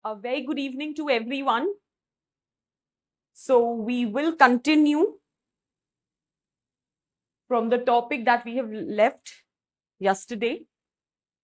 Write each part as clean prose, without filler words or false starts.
A very good evening to everyone. So we will continue from the topic that we have left yesterday.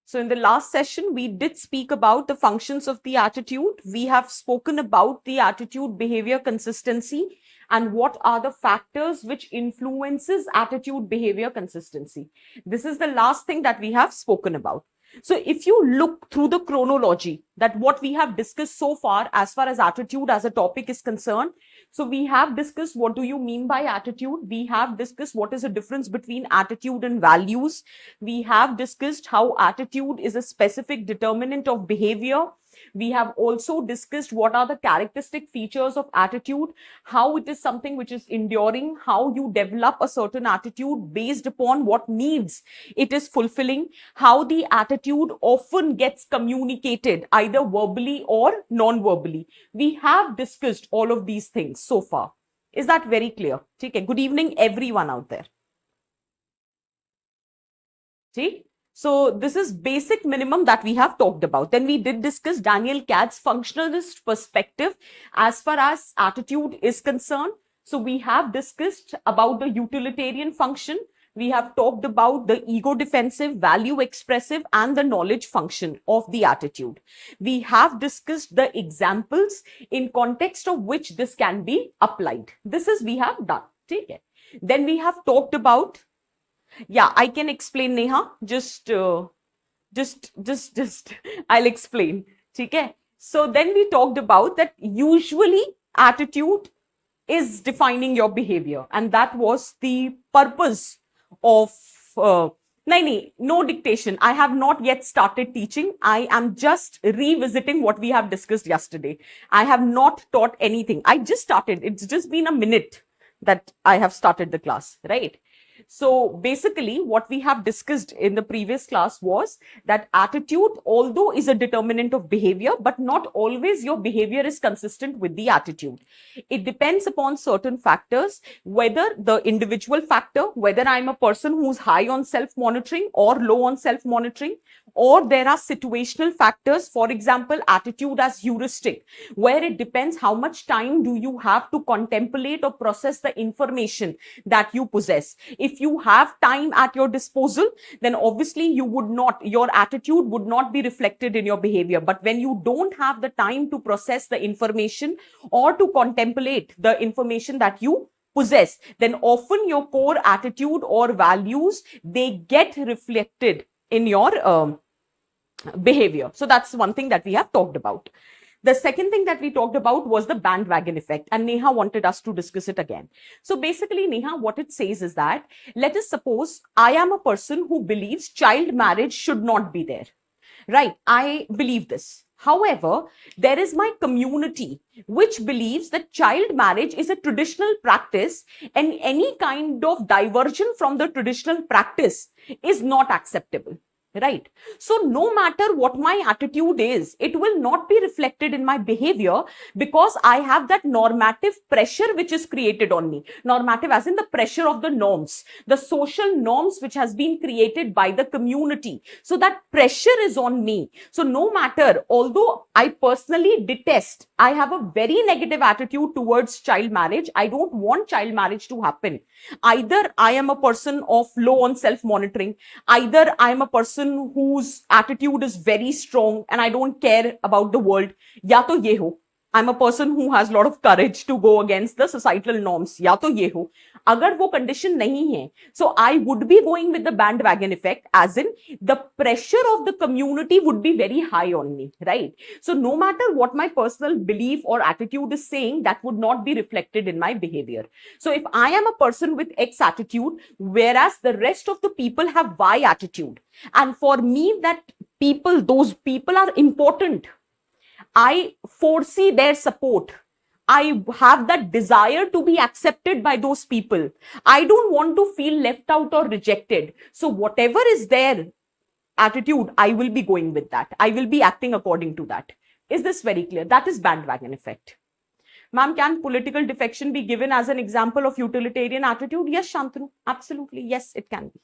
So in the last session, we did speak about the functions of the attitude. We have spoken about the attitude behavior consistency and what are the factors which influences attitude behavior consistency. This is the last thing that we have spoken about. So if you look through the chronology that what we have discussed so far as attitude as a topic is concerned, so we have discussed what do you mean by attitude. We have discussed what is the difference between attitude and values. We have discussed how attitude is a specific determinant of behavior. We have also discussed what are the characteristic features of attitude, how it is something which is enduring, how you develop a certain attitude based upon what needs it is fulfilling, how the attitude often gets communicated either verbally or non-verbally. We have discussed all of these things so far. Is that very clear? Okay. Good evening, everyone out there. See? So this is basic minimum that we have talked about. Then we did discuss Daniel Katz' functionalist perspective as far as attitude is concerned. So we have discussed about the utilitarian function. We have talked about the ego defensive, value expressive, and the knowledge function of the attitude. We have discussed the examples in context of which this can be applied. This is we have done. Okay. Then we have talked about, yeah, I can explain, Neha. Just I'll explain. Okay. So then we talked about that usually attitude is defining your behavior, and that was the purpose of no dictation. I have not yet started teaching. I am just revisiting what we have discussed yesterday. I have not taught anything. I just started. It's just been a minute that I have started the class, right? So basically what we have discussed in the previous class was that attitude, although is a determinant of behavior, but not always your behavior is consistent with the attitude. It depends upon certain factors, whether the individual factor, whether I'm a person who's high on self-monitoring or low on self-monitoring, or there are situational factors, for example, attitude as heuristic, where it depends how much time do you have to contemplate or process the information that you possess. If you have time at your disposal, then obviously your attitude would not be reflected in your behavior. But when you don't have the time to process the information or to contemplate the information that you possess, then often your core attitude or values, they get reflected in your behavior. So that's one thing that we have talked about. The second thing that we talked about was the bandwagon effect, and Neha wanted us to discuss it again. So basically, Neha, what it says is that, let us suppose I am a person who believes child marriage should not be there, right? I believe this. However, there is my community which believes that child marriage is a traditional practice and any kind of diversion from the traditional practice is not acceptable. Right. So no matter what my attitude is, it will not be reflected in my behavior because I have that normative pressure which is created on me. Normative as in the pressure of the norms, the social norms which has been created by the community. So that pressure is on me. So no matter, although I personally detest, I have a very negative attitude towards child marriage. I don't want child marriage to happen. Either I am a person of low on self-monitoring, either I am a person whose attitude is very strong and I don't care about the world. Ya to ye ho. I'm a person who has a lot of courage to go against the societal norms. Ya to ye ho. Agar wo condition nahi hai, so I would be going with the bandwagon effect, as in the pressure of the community would be very high on me, right? So no matter what my personal belief or attitude is saying, that would not be reflected in my behavior. So if I am a person with X attitude, whereas the rest of the people have Y attitude, and for me those people are important, I foresee their support. I have that desire to be accepted by those people. I don't want to feel left out or rejected. So whatever is their attitude, I will be going with that. I will be acting according to that. Is this very clear? That is bandwagon effect. Ma'am, can political defection be given as an example of utilitarian attitude? Yes, Shantanu, absolutely. Yes, it can be.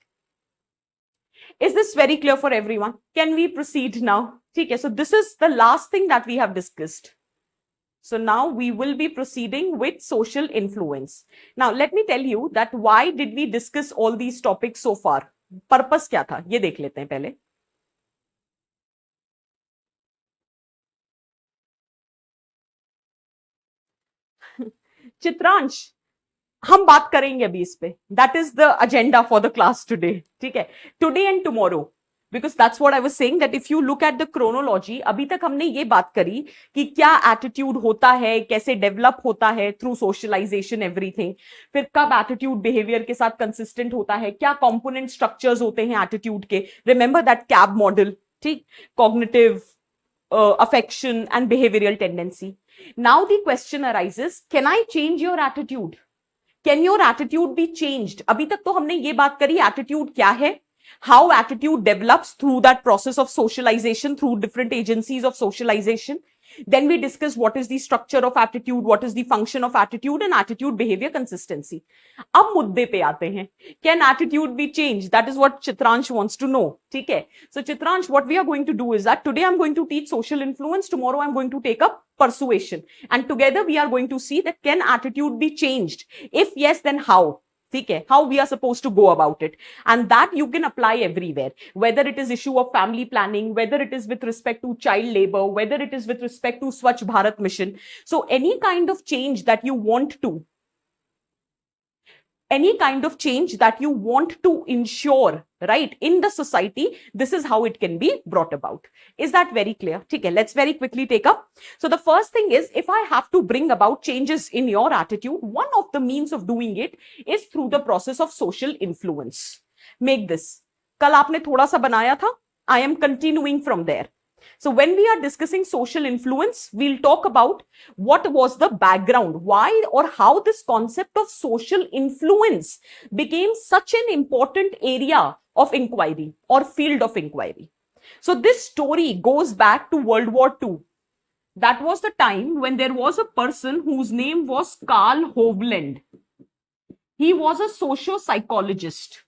Is this very clear for everyone? Can we proceed now? Okay, so this is the last thing that we have discussed. So now we will be proceeding with social influence. Now, let me tell you that why did we discuss all these topics so far? Purpose क्या था? ये देख लेते हैं पहले. चित्रांश, हम बात करेंगे अभी इस पे. That is the agenda for the class today. ठीक है, today and tomorrow, because that's what I was saying that if you look at the chronology, अभी तक हमने ये बात करी कि क्या एटीट्यूड होता है, कैसे डेवलप होता है थ्रू सोशलाइजेशन एवरीथिंग, फिर कब एटीट्यूड बिहेवियर के साथ कंसिस्टेंट होता है, क्या कंपोनेंट स्ट्रक्चर्स होते हैं एटीट्यूड के. रिमेंबर दैट कैब मॉडल, ठीक, cognitive, affection and behavioral tendency. Now the question arises, can I change your attitude? Can your attitude be changed? अभी तक तो हमने ये बात करी attitude क्या है, how attitude develops through that process of socialization, through different agencies of socialization. Then we discuss what is the structure of attitude, what is the function of attitude and attitude behavior consistency. अब मुद्दे पे आते हैं. Can attitude be changed? That is what Chitransh wants to know. ठीक है? So Chitransh, what we are going to do is that today I'm going to teach social influence, tomorrow I'm going to take up persuasion. And together we are going to see that can attitude be changed? If yes, then how? ठीक है, how we are supposed to go about it, and that you can apply everywhere, whether it is issue of family planning, whether it is with respect to child labor, whether it is with respect to Swachh Bharat mission. So any kind of change that you want to, any kind of change that you want to ensure, right, in the society, this is how it can be brought about. Is that very clear? Okay, let's very quickly take up. So the first thing is, if I have to bring about changes in your attitude, one of the means of doing it is through the process of social influence. Make this. कल आपने थोड़ा सा बनाया था. I am continuing from there. So when we are discussing social influence, we'll talk about what was the background, why or how this concept of social influence became such an important area of inquiry or field of inquiry. So this story goes back to World War II. That was the time when there was a person whose name was Karl Hovland. He was a socio-psychologist.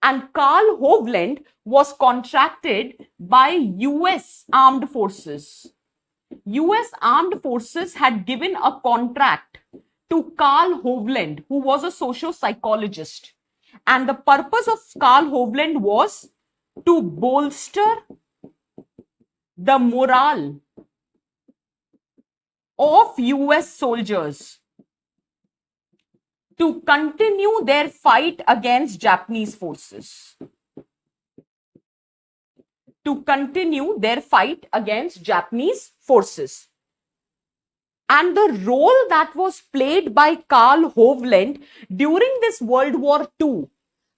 And Karl Hovland was contracted by US Armed Forces. US Armed Forces had given a contract to Karl Hovland, who was a socio-psychologist. And the purpose of Karl Hovland was to bolster the morale of US soldiers to continue their fight against Japanese forces. To continue their fight against Japanese forces. And the role that was played by Karl Hovland during this World War II,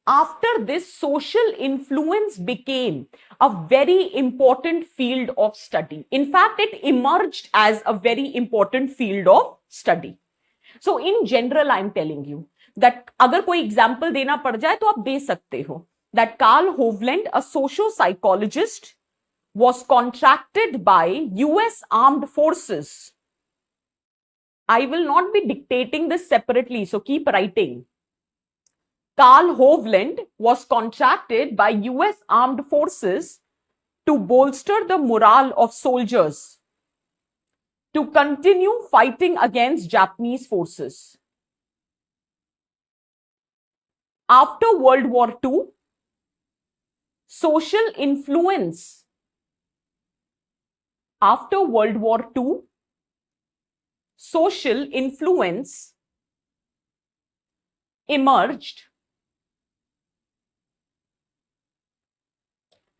after this, social influence became a very important field of study. In fact, it emerged as a very important field of study. So in general, I'm telling you that अगर कोई example देना पड़ जाए तो आप दे सकते हो. That Karl Hovland, a socio-psychologist, was contracted by US Armed Forces. I will not be dictating this separately, so keep writing. Karl Hovland was contracted by US Armed Forces to bolster the morale of soldiers to continue fighting against Japanese forces. After World War II, social influence. After World War II, social influence emerged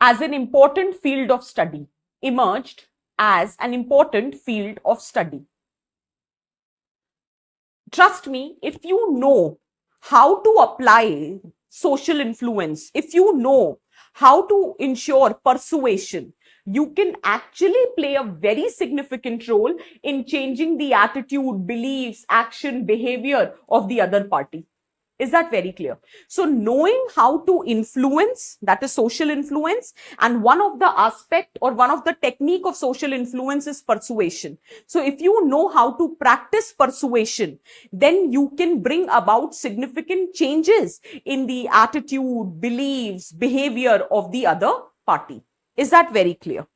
as an important field of study. Emerged as an important field of study. Trust me, if you know how to apply social influence, if you know how to ensure persuasion, you can actually play a very significant role in changing the attitude, beliefs, action, behavior of the other party. Is that very clear? So knowing how to influence, that is social influence, and one of the aspect or one of the technique of social influence is persuasion. So if you know how to practice persuasion, then you can bring about significant changes in the attitude, beliefs, behavior of the other party. Is that very clear?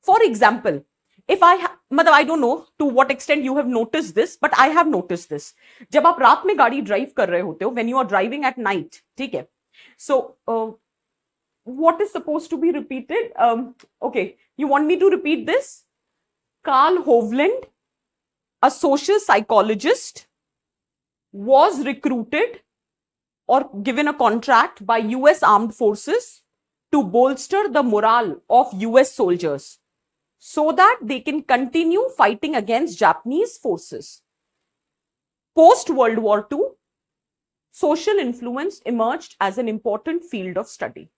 For example, if I don't know to what extent you have noticed this, but I have noticed this. जब आप रात में गाड़ी drive कर रहे होते हो, when you are driving at night, ठीक है? So what is supposed to be repeated? Okay, you want me to repeat this? Carl Hovland, a social psychologist, was recruited or given a contract by US Armed Forces to bolster the morale of US soldiers so that they can continue fighting against Japanese forces. Post World War II, social influence emerged as an important field of study.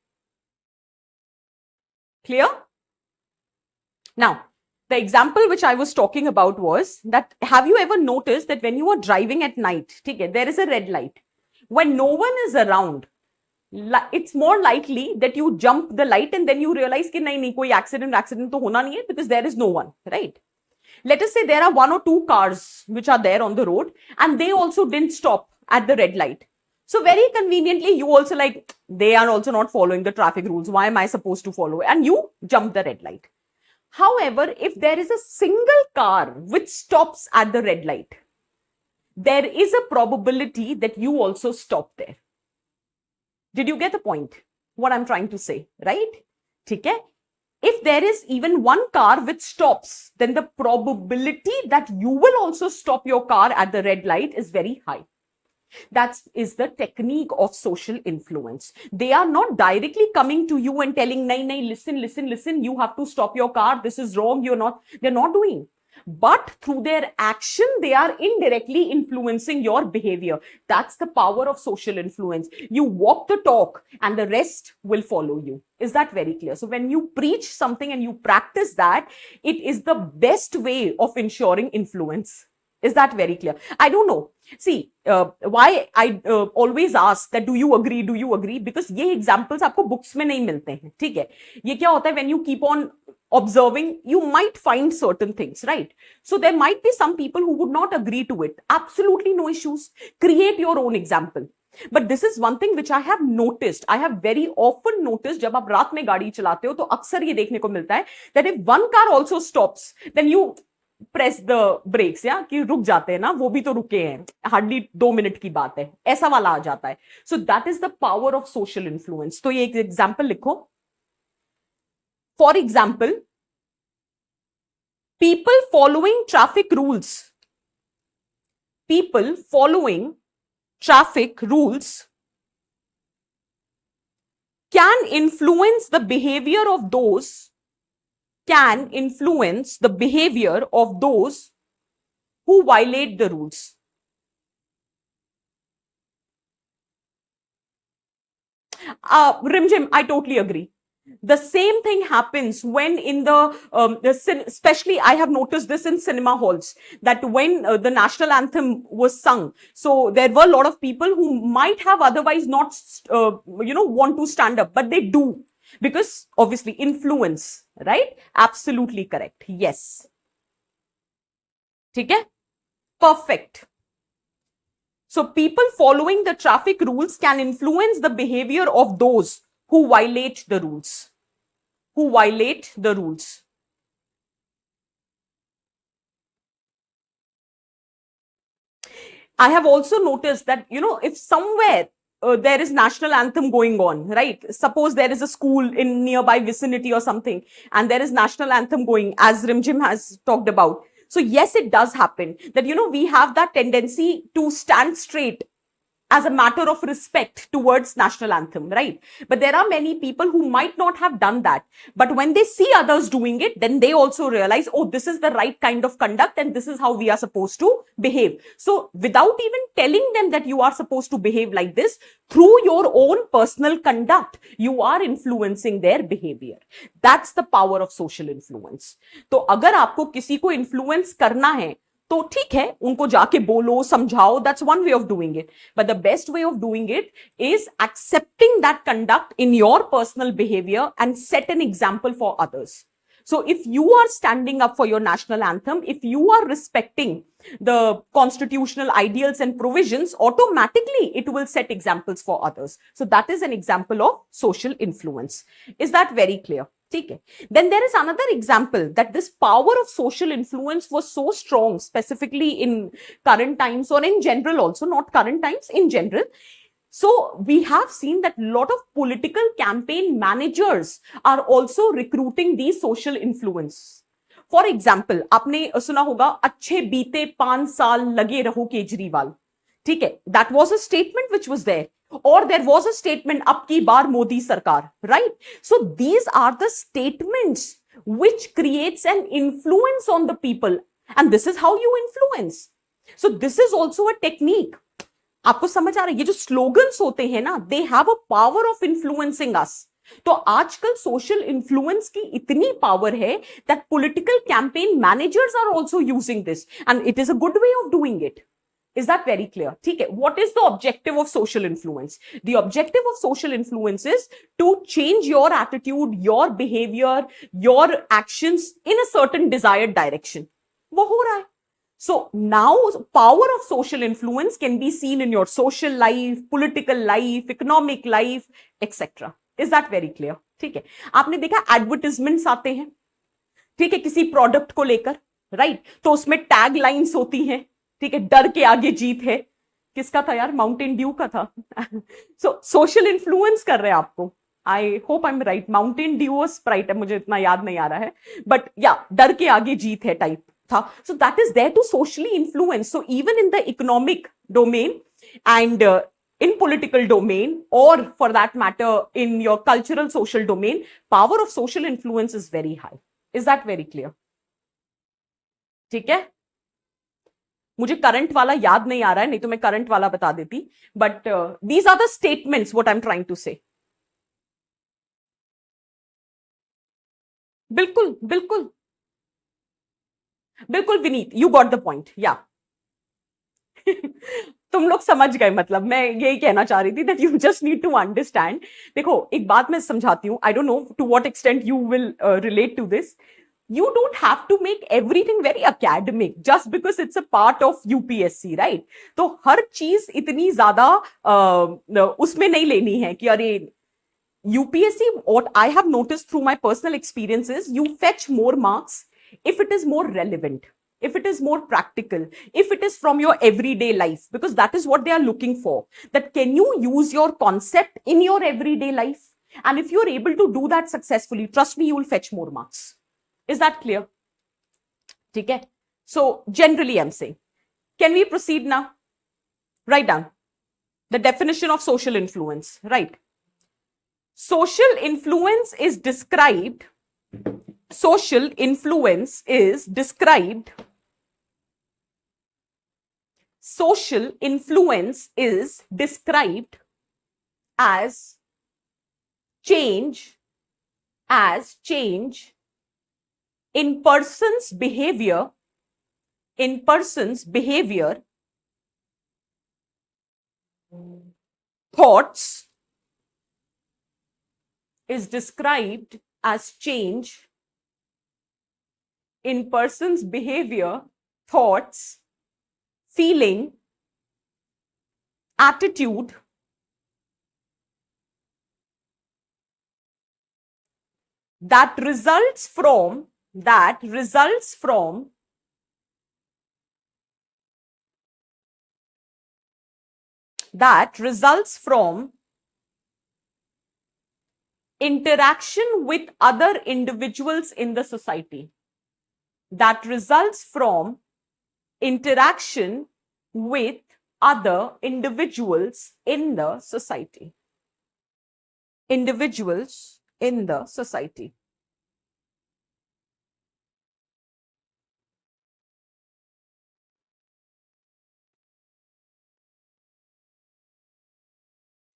Clear? Now, the example which I was talking about was that, have you ever noticed that when you are driving at night, there is a red light. When no one is around, it's more likely that you jump the light and then you realize कि नहीं कोई accident तो होना नहीं है, because there is no one, right? Let us say there are 1 or 2 cars which are there on the road and they also didn't stop at the red light. So very conveniently, you also like, they are also not following the traffic rules. Why am I supposed to follow? And you jump the red light. However, if there is a single car which stops at the red light, there is a probability that you also stop there. Did you get the point? What I'm trying to say, right? Okay? If there is even one car which stops, then the probability that you will also stop your car at the red light is very high. That is the technique of social influence. They are not directly coming to you and telling, nahi, listen, you have to stop your car, this is wrong, they're not doing. But through their action, they are indirectly influencing your behavior. That's the power of social influence. You walk the talk and the rest will follow you. Is that very clear? So when you preach something and you practice that, it is the best way of ensuring influence. Is that very clear? I don't know. See, why I always ask that do you agree? Because ये examples आपको books में नहीं मिलते हैं, ठीक है? ये क्या होता है, when you keep on observing, you might find certain things, right? So there might be some people who would not agree to it. Absolutely no issues. Create your own example. But this is one thing which I have noticed. I have very often noticed जब आप रात में गाड़ी चलाते हो तो अक्सर ये देखने को मिलता है that if one car also stops, then you press the brakes, या कि रुक जाते हैं ना, वो भी तो रुके हैं, हार्डली 2 मिनट की बात है, ऐसा वाला आ जाता है. सो that is the power of social influence. तो ये एक एग्जाम्पल लिखो. For example, people following traffic rules can influence the behaviour of those can influence the behavior of those who violate the rules. Rimjim, I totally agree. The same thing happens when in especially I have noticed this in cinema halls, that when the national anthem was sung, so there were a lot of people who might have otherwise not, want to stand up, but they do. Because obviously influence, right? Absolutely correct. Yes. Okay? Perfect. So people following the traffic rules can influence the behavior of those who violate the rules. I have also noticed that, if somewhere there is national anthem going on, right? Suppose there is a school in nearby vicinity or something, and there is national anthem going, as Rimjim has talked about. So yes, it does happen that, we have that tendency to stand straight as a matter of respect towards national anthem, right? But there are many people who might not have done that. But when they see others doing it, then they also realize, oh, this is the right kind of conduct and this is how we are supposed to behave. So without even telling them that you are supposed to behave like this, through your own personal conduct, you are influencing their behavior. That's the power of social influence. तो अगर आपको किसी को influence करना है, तो ठीक है, उनको जाके बोलो, समझाओ, that's one way of doing it, but the best way of doing it is accepting that conduct in your personal behavior and set an example for others. So if you are standing up for your national anthem, if you are respecting the constitutional ideals and provisions, automatically it will set examples for others. So that is an example of social influence. Is that very clear? Okay. Then there is another example that this power of social influence was so strong, specifically in current times or in general also, not current times, in general. So we have seen that a lot of political campaign managers are also recruiting these social influence. For example, आपने सुना होगा अच्छे बीते 5 साल लगे रहो केजरीवाल, ठीक है, that was a statement which was there, or there was a statement अब की बार मोदी सरकार, right? So these are the statements which creates an influence on the people, and this is how you influence. So this is also a technique. आपको समझ आ रहा है? ये जो slogans होते हैं ना, they have a power of influencing us. तो आजकल सोशल इन्फ्लुएंस की इतनी पावर है that political campaign managers are also using this, and it is a good way of doing it. Is that very clear? ठीक है. What is the objective of social influence? The objective of social influence is to change your attitude, your behavior, your actions in a certain desired direction. वो हो रहा है. So now power of social influence can be seen in your social life, political life, economic life, etc. Is that very clear? ठीक है. आपने देखा advertisements आते हैं, ठीक है, किसी प्रोडक्ट को लेकर, राइट? तो उसमें टैग लाइन्स होती हैं, ठीक है, डर के आगे जीत है. किसका था यार? माउंटेन ड्यू का था. सो सोशल इन्फ्लुएंस कर रहे हैं आपको. I hope I am right. Mountain Dew और स्प्राइट है, मुझे इतना याद नहीं आ रहा है, बट या डर के आगे जीत है टाइप था. So that is there to socially influence. So even in the economic domain and in political domain, or for that matter in your cultural social domain, power of social influence is very high. Is that very clear? ठीक है. मुझे current वाला याद नहीं आ रहा है, नहीं तो मैं करंट वाला बता देती, but these are the statements what I am trying to say. बिल्कुल बिल्कुल बिल्कुल Vineet, you got the point. या तुम लोग समझ गए, मतलब मैं यही कहना चाह रही थी that you just need to understand. देखो एक बात मैं समझाती हूँ. I don't know to what extent you will relate to this. You don't have to make everything very academic just because it's a part of UPSC, right? तो हर चीज इतनी ज्यादा उसमें नहीं लेनी है कि अरे UPSC. What I have noticed through my personal experiences, you fetch more marks if it is more relevant, if it is more practical, if it is from your everyday life, because that is what they are looking for. That can you use your concept in your everyday life? And if you're able to do that successfully, trust me, you will fetch more marks. Is that clear? ठीक है. So generally I'm saying, can we proceed now? Write down the definition of social influence. Right. Social influence is described. Social influence is described. Social influence is described as change in person's behavior, thoughts, is described as change in person's behavior, thoughts, feeling, attitude, that results from interaction with other individuals in the society. That results from interaction with other individuals in the society. Individuals in the society.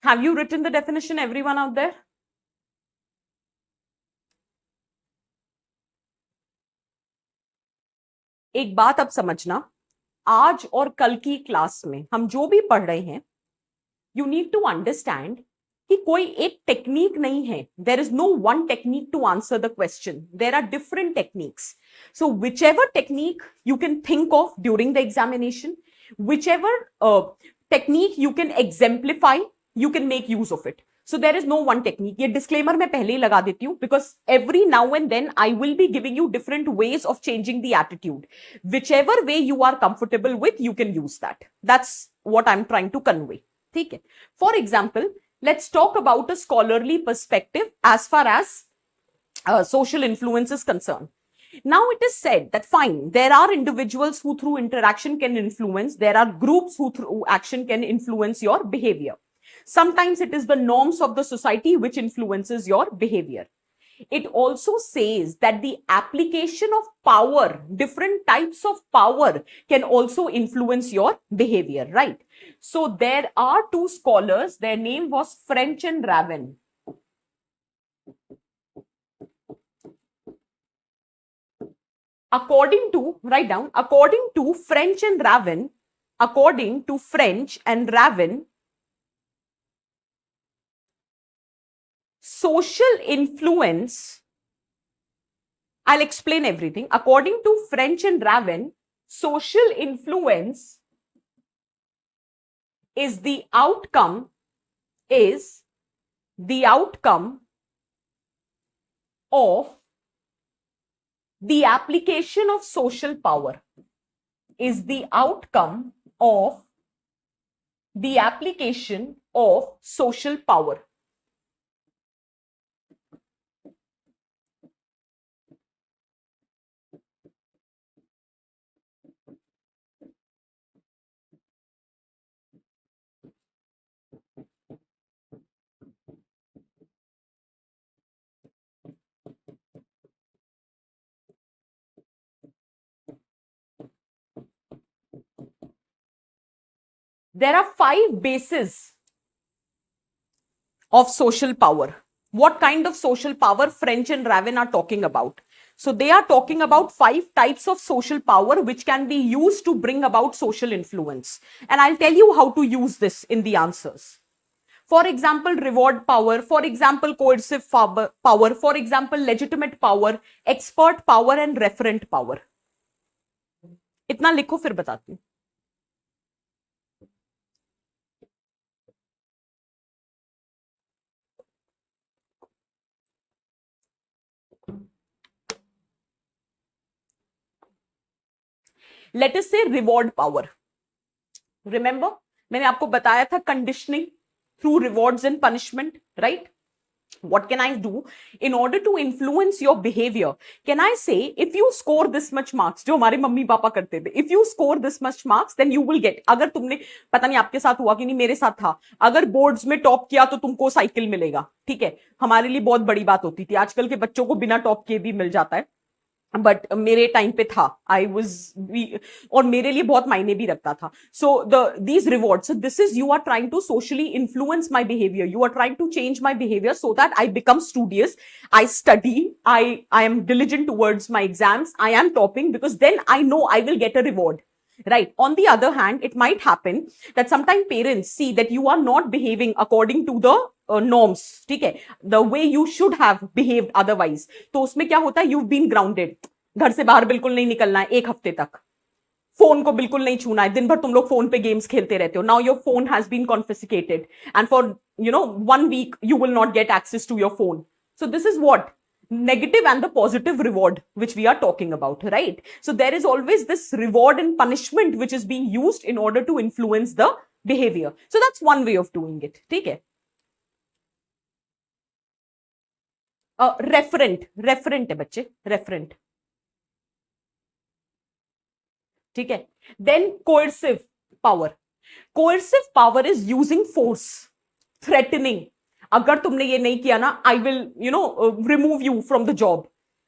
Have you written the definition, everyone out there? एक बात अब समझना, आज और कल की class में हम जो भी पढ़ रहे हैं, यू नीड टू अंडरस्टैंड कि कोई एक टेक्निक नहीं है. There is no one technique to answer the question. There are different techniques. So whichever technique you can think of during the examination, whichever technique you can exemplify, you can make use of it. So there is no one technique. ये disclaimer मैं पहले ही लगा देती हूँ, because every now and then I will be giving you different ways of changing the attitude. Whichever way you are comfortable with, you can use that. That's what I'm trying to convey. ठीक है? For example, let's talk about a scholarly perspective as far as social influence is concerned. Now it is said that fine, there are individuals who through interaction can influence, there are groups who through action can influence your behavior. Sometimes it is the norms of the society which influences your behavior. It also says that the application of power, different types of power can also influence your behavior, right? So there are two scholars, their name was French and Raven. According to, write down, according to French and Raven, according to French and Raven, social influence, I'll explain everything. According to French and Raven, social influence is the outcome of the application of social power. Is the outcome of the application of social power. There are 5 bases of social power. What kind of social power French and Raven are talking about? So they are talking about 5 types of social power which can be used to bring about social influence. And I'll tell you how to use this in the answers. For example, reward power, for example, coercive power, for example, legitimate power, expert power and referent power. इतना लिखो फिर बताती हूँ. Let us say reward power. Remember, मैंने आपको बताया था conditioning through rewards and punishment, right? What can I do in order to influence your behavior? Can I say, if you score this much marks, जो हमारे mummy papa करते थे, if you score this much marks, then you will get. अगर तुमने, पता नहीं आपके साथ हुआ कि नहीं, मेरे साथ था, अगर बोर्ड्स में टॉप किया तो तुमको साइकिल मिलेगा. ठीक है, हमारे लिए बहुत बड़ी बात होती थी. आजकल के बच्चों को बिना टॉप किए भी मिल जाता है, बट मेरे टाइम पे था. आई वाज, और मेरे लिए बहुत मायने भी रखता था. So these rewards, this is, you are trying to socially influence my behaviour, you are trying to change my behaviour so that I become studious, I study, I am diligent towards my exams, I am topping, because then I know I will get a reward. Right. On the other hand, it might happen that sometimes parents see that you are not behaving according to the norms. ठीक है, the way you should have behaved otherwise. तो उसमें क्या होता है, you've been grounded. घर से बाहर बिल्कुल नहीं निकलना है 1 हफ्ते तक, फोन को बिल्कुल नहीं छूना है, दिन भर तुम लोग फोन पे गेम्स खेलते रहते हो. Now your phone has been confiscated, and for 1 week you will not get access to your phone. So this is what negative and the positive reward which we are talking about, right? So there is always this reward and punishment which is being used in order to influence the behavior. So that's one way of doing it. ठीक है. referent है बच्चे, referent. ठीक है. Then coercive power is using force, threatening. अगर तुमने ये नहीं किया ना, I will, remove you from the job.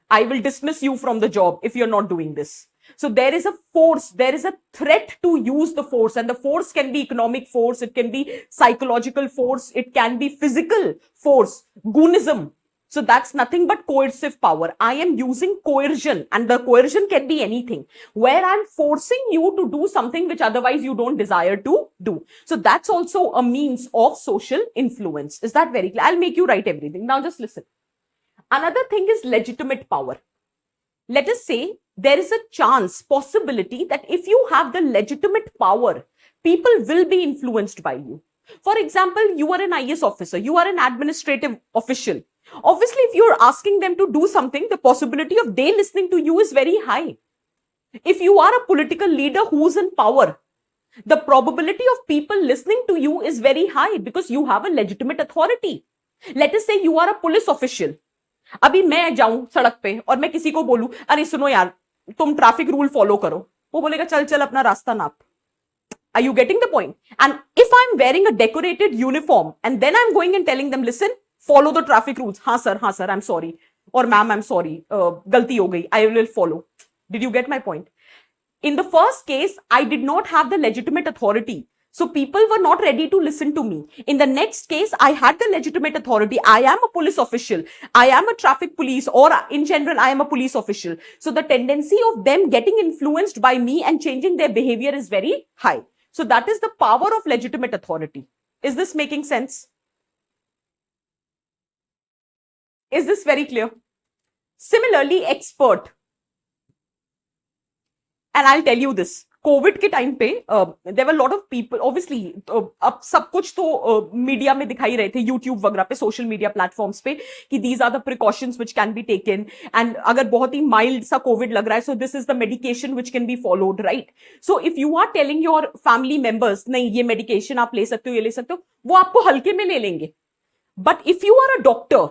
I will dismiss you from the job if you're not doing this. So there is a force, there is a threat to use the force, and the force can be economic force, it can be psychological force, it can be physical force, goonism. So that's nothing but coercive power. I am using coercion, and the coercion can be anything, where I'm forcing you to do something which otherwise you don't desire to do. So that's also a means of social influence. Is that very clear? I'll make you write everything. Now just listen. Another thing is legitimate power. Let us say there is a chance, possibility that if you have the legitimate power, people will be influenced by you. For example, you are an IAS officer, you are an administrative official. Obviously, if you're asking them to do something, the possibility of they listening to you is very high. If you are a political leader who's in power, the probability of people listening to you is very high because you have a legitimate authority. Let us say you are a police official. अभी मैं जाऊं सड़क पे और मैं किसी को बोलूं, अरे सुनो यार, तुम ट्रैफिक रूल फॉलो करो, वो बोलेगा चल चल अपना रास्ता नाप. Are you getting the point? And if I'm wearing a decorated uniform and then I'm going and telling them, listen, follow the traffic rules. हाँ sir, I'm sorry. Or ma'am, I'm sorry. गलती हो गई. I will follow. Did you get my point? In the first case, I did not have the legitimate authority. So people were not ready to listen to me. In the next case, I had the legitimate authority. I am a police official. I am a traffic police, or in general, I am a police official. So the tendency of them getting influenced by me and changing their behavior is very high. So that is the power of legitimate authority. Is this making sense? Is this very clear? Similarly, expert. And I'll tell you this. Covid के time पे there were lot of people, obviously अब सब कुछ तो media में दिखाई रहे थे, यूट्यूब वगैरह पे, सोशल मीडिया प्लेटफॉर्म्स पे, कि these are the precautions which can be taken, and अगर बहुत ही माइल्ड सा कोविड लग रहा है, so this is the medication which can be followed, right? So if you are telling your family members, नहीं ये मेडिकेशन आप ले सकते हो, ये ले सकते हो, वो आपको हल्के में ले लेंगे. But if you are a doctor,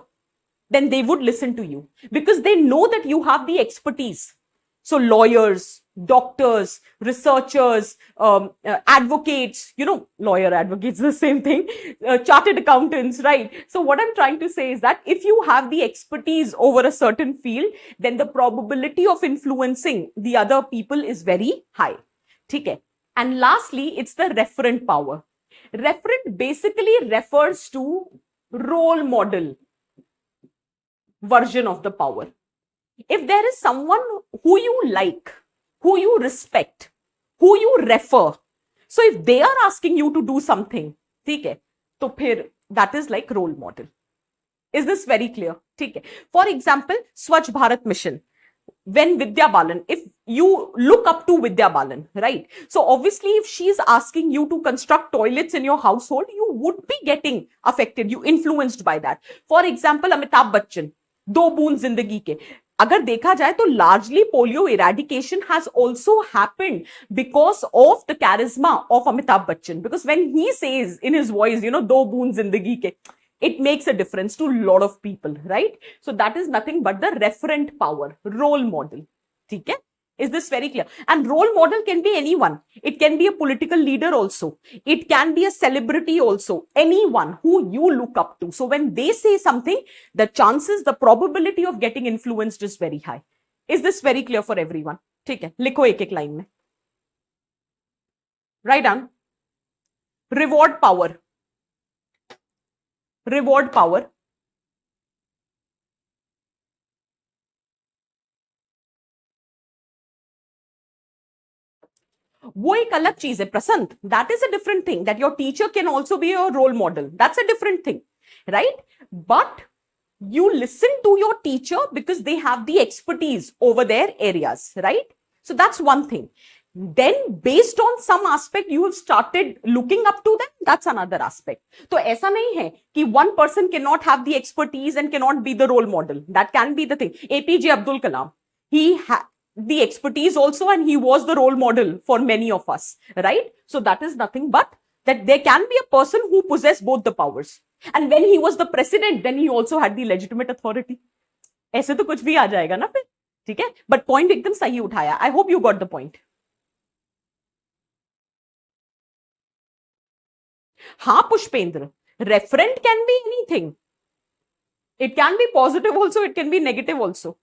then they would listen to you because they know that you have the expertise. So lawyers, doctors, researchers, advocates, you know, lawyer, advocates, the same thing, chartered accountants, right? So what I'm trying to say is that if you have the expertise over a certain field, then the probability of influencing the other people is very high. Okay? And lastly, it's the referent power. Referent basically refers to role model version of the power. If there is someone who you like, who you respect, who you refer, so if they are asking you to do something, ठीक है, तो फिर that is like role model. Is this very clear? ठीक है. For example, Swachh Bharat Mission. When Vidya Balan, if you look up to Vidya Balan, right? So obviously, if she is asking you to construct toilets in your household, you would be getting affected, you influenced by that. For example, Amitabh Bachchan, दो बूंद जिंदगी के, अगर देखा जाए तो largely polio eradication has also happened because of the charisma of Amitabh Bachchan. Because when he says in his voice, you know, दो बूंद जिंदगी के, it makes a difference to a lot of people, right? So that is nothing but the referent power, role model. ठीक है? Is this very clear? And role model can be anyone. It can be a political leader also. It can be a celebrity also. Anyone who you look up to. So when they say something, the chances, the probability of getting influenced is very high. Is this very clear for everyone? ठीक है, लिखो एक एक line में. Write down. Reward power. Reward power. वो एक अलग चीज है Prashant. That is a different thing. That your teacher can also be your role model. That's a different thing, right? But you listen to your teacher because they have the expertise over their areas, right? So that's one thing. Then based on some aspect you have started looking up to them, that's another aspect. तो ऐसा नहीं है कि one person cannot have the expertise and cannot be the role model. That can be the thing. APJ Abdul Kalam, he had the expertise also and he was the role model for many of us, right? So that is nothing but that there can be a person who possess both the powers. And when he was the president, then he also had the legitimate authority. ऐसे तो कुछ भी आ जाएगा ना फिर, ठीक है? But point एकदम सही उठाया. I hope you got the point. हाँ Pushpendra, referent can be anything. It can be positive also, it can be negative also.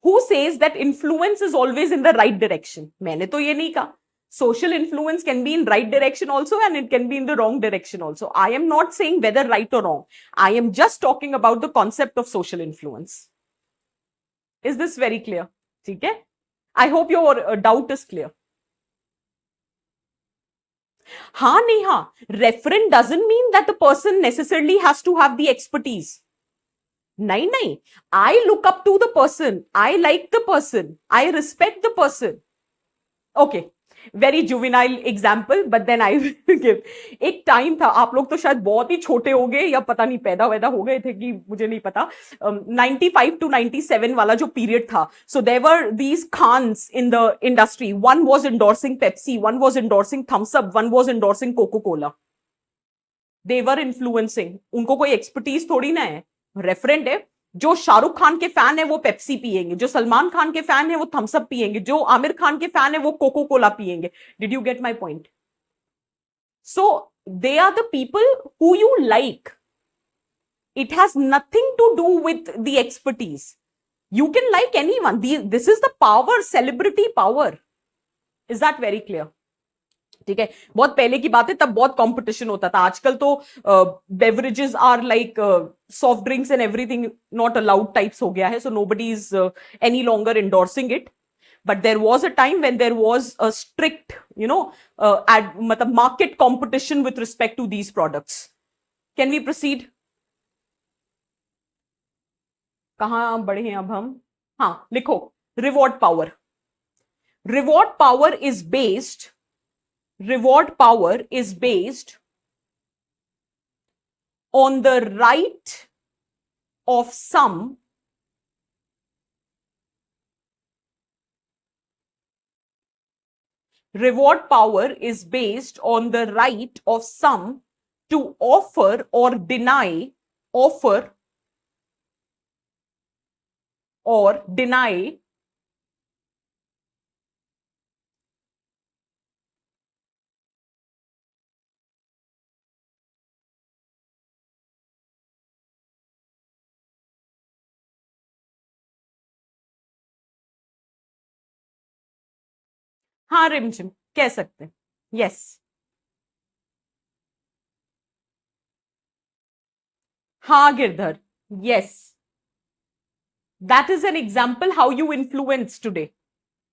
Who says that influence is always in the right direction? मैंने तो ये नहीं कहा. social influence can be in right direction also, and it can be in the wrong direction also. I am not saying whether right or wrong. I am just talking about the concept of social influence. Is this very clear? Okay? I hope your doubt is clear. Ha Neha, referent doesn't mean that the person necessarily has to have the expertise. Nahi. I look up to the person. I like the person. I respect the person. Okay. Very juvenile example but then I will give. एक time था, आप लोग तो शायद बहुत ही छोटे हो गए या पता नहीं पैदा वैदा हो गए थे कि मुझे नहीं पता, 95 to 97 वाला जो पीरियड था. So there were these Khans in the industry. One was endorsing Pepsi, one was endorsing Thums Up, one was endorsing Coca Cola. They were influencing. उनको कोई एक्सपर्टीज थोड़ी ना है, रेफरेंट है. जो शाहरुख खान के फैन है वो पेप्सी पिएंगे, जो सलमान खान के फैन है वो थम्स अप पिएंगे, जो आमिर खान के फैन है वो कोको कोला पिएंगे. Did you get my point? So they are the people who you like. It has nothing to do with the expertise. You can like anyone. This is the power, celebrity power. Is that very clear? ठीक है. बहुत पहले की बात है, तब बहुत competition होता था. आजकल तो beverages are like soft drinks and everything not allowed types हो गया है. So nobody is any longer endorsing it. But there was a time when there was a strict, मतलब market competition with respect to these products. Can we proceed? कहाँ बढ़े हैं अब हम? हाँ, लिखो. Reward power. Reward power is based on the right of some to offer or deny हाँ रिमझिम कह सकते हैं. यस. हाँ Girdhar. Yes. That is an example how you influence today.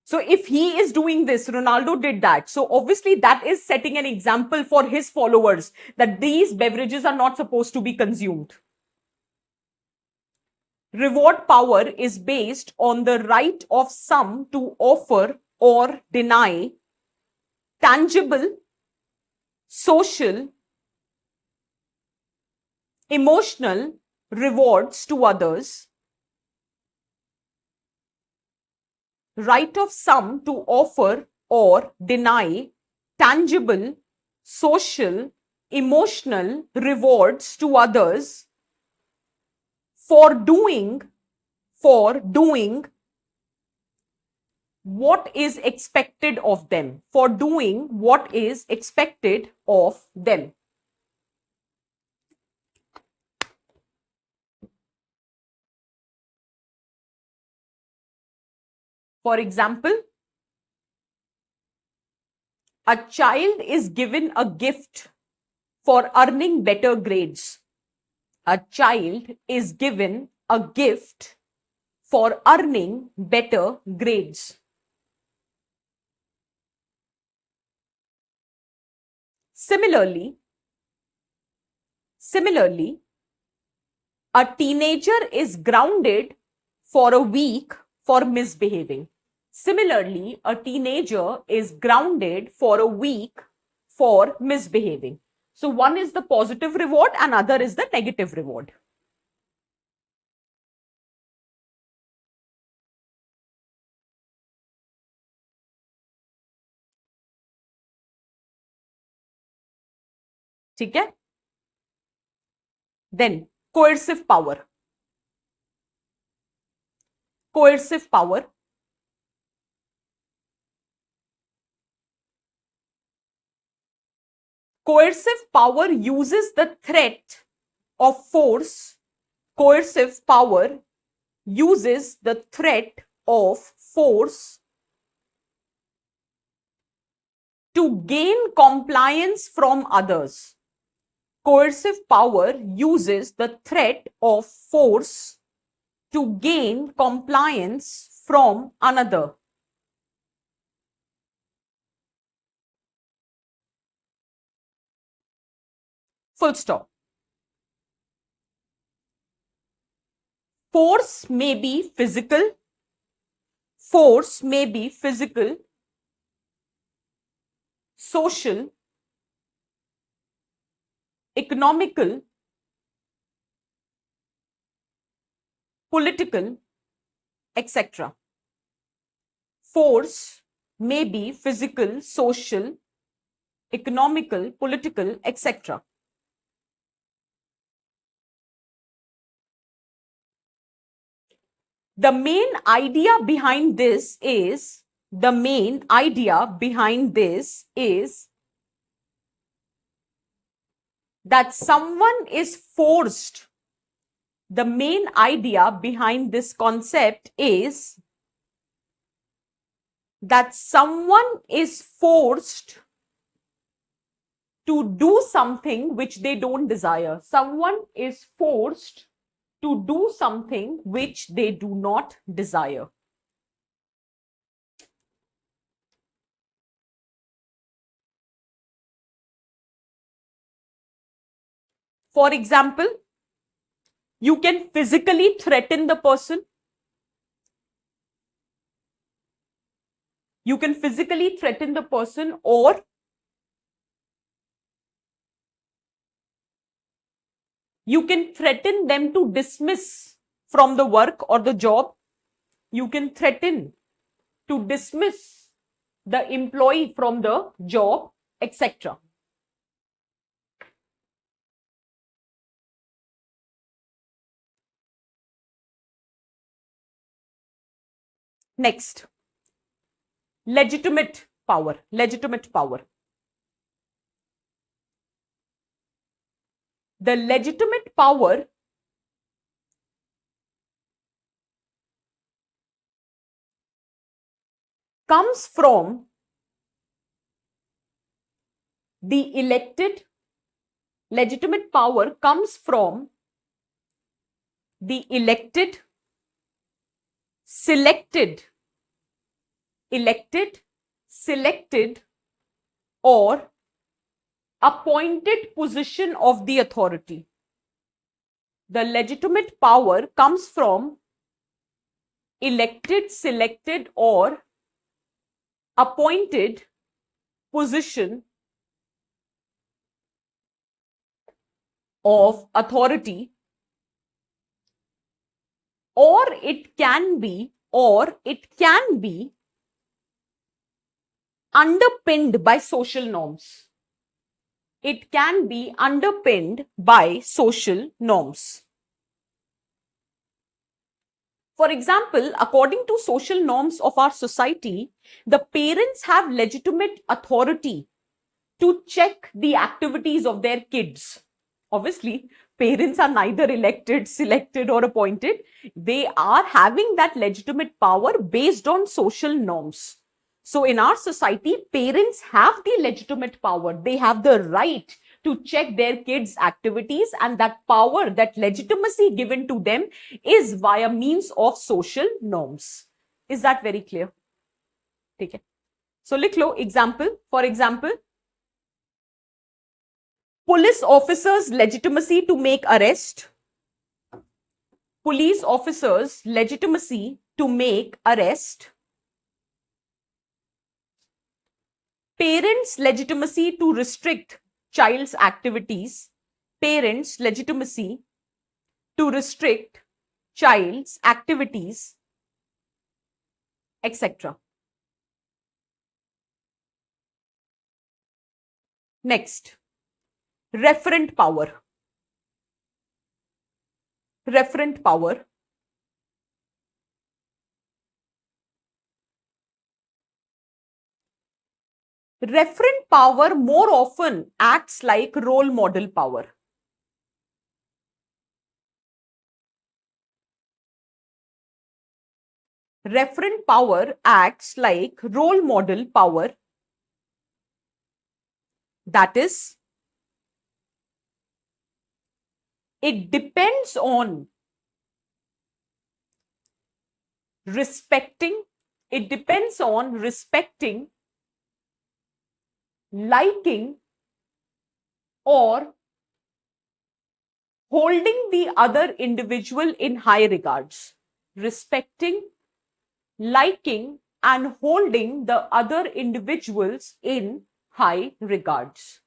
So if he is doing this, Ronaldo did that. So obviously that is setting an example for his followers that these beverages are not supposed to be consumed. Reward power is based on the right of some to offer or deny tangible, social, emotional rewards to others. Right of some to offer or deny tangible, social, emotional rewards to others for doing what is expected of them. For doing what is expected of them. For example, a child is given a gift for earning better grades. A child is given a gift for earning better grades. Similarly, a teenager is grounded for a week for misbehaving. Similarly, a teenager is grounded for a week for misbehaving. So one is the positive reward and other is the negative reward. ठीक है? Then coercive power. Coercive power. Coercive power uses the threat of force. Coercive power uses the threat of force to gain compliance from others. Coercive power uses the threat of force to gain compliance from another. Full stop. Force may be physical. Force may be physical, social, economical, political, etc. Force may be physical, social, economical, political, etc. The main idea behind this is that someone is forced. The main idea behind this concept is that someone is forced to do something which they don't desire. Someone is forced to do something which they do not desire. For example, you can physically threaten the person. You can physically threaten the person, or you can threaten them to dismiss from the work or the job. You can threaten to dismiss the employee from the job, etc. Next, legitimate power. Legitimate power. The legitimate power comes from the elected. Legitimate power comes from the elected, selected, or appointed position of the authority. The legitimate power comes from elected, selected, or appointed position of authority, or it can be underpinned by social norms. It can be underpinned by social norms. For example, according to social norms of our society, the parents have legitimate authority to check the activities of their kids. Obviously, parents are neither elected, selected, or appointed. They are having that legitimate power based on social norms. So in our society, parents have the legitimate power. They have the right to check their kids' activities, and that power, that legitimacy given to them is via means of social norms. Is that very clear? Okay. So लिख लो example. For example, police officers' legitimacy to make arrest. Police officers' legitimacy to make arrest. Parents' legitimacy to restrict child's activities. Parents' legitimacy to restrict child's activities, etc. Next, referent power. Referent power. Referent power more often acts like role model power. Referent power acts like role model power. That is, it depends on respecting, liking, or holding the other individual in high regards. Respecting, liking, and holding the other individuals in high regards.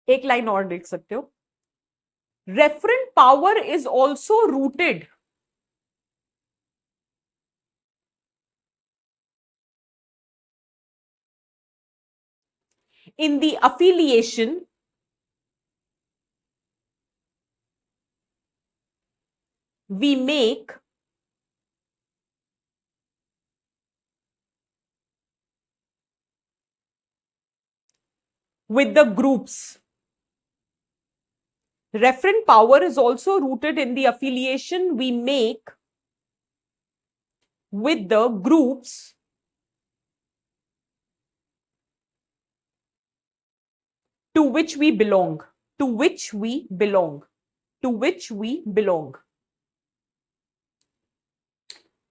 एक line और देख सकते हो. Referent power is also rooted in the affiliation we make with the groups. Referent power is also rooted in the affiliation we make with the groups to which we belong. To which we belong. To which we belong.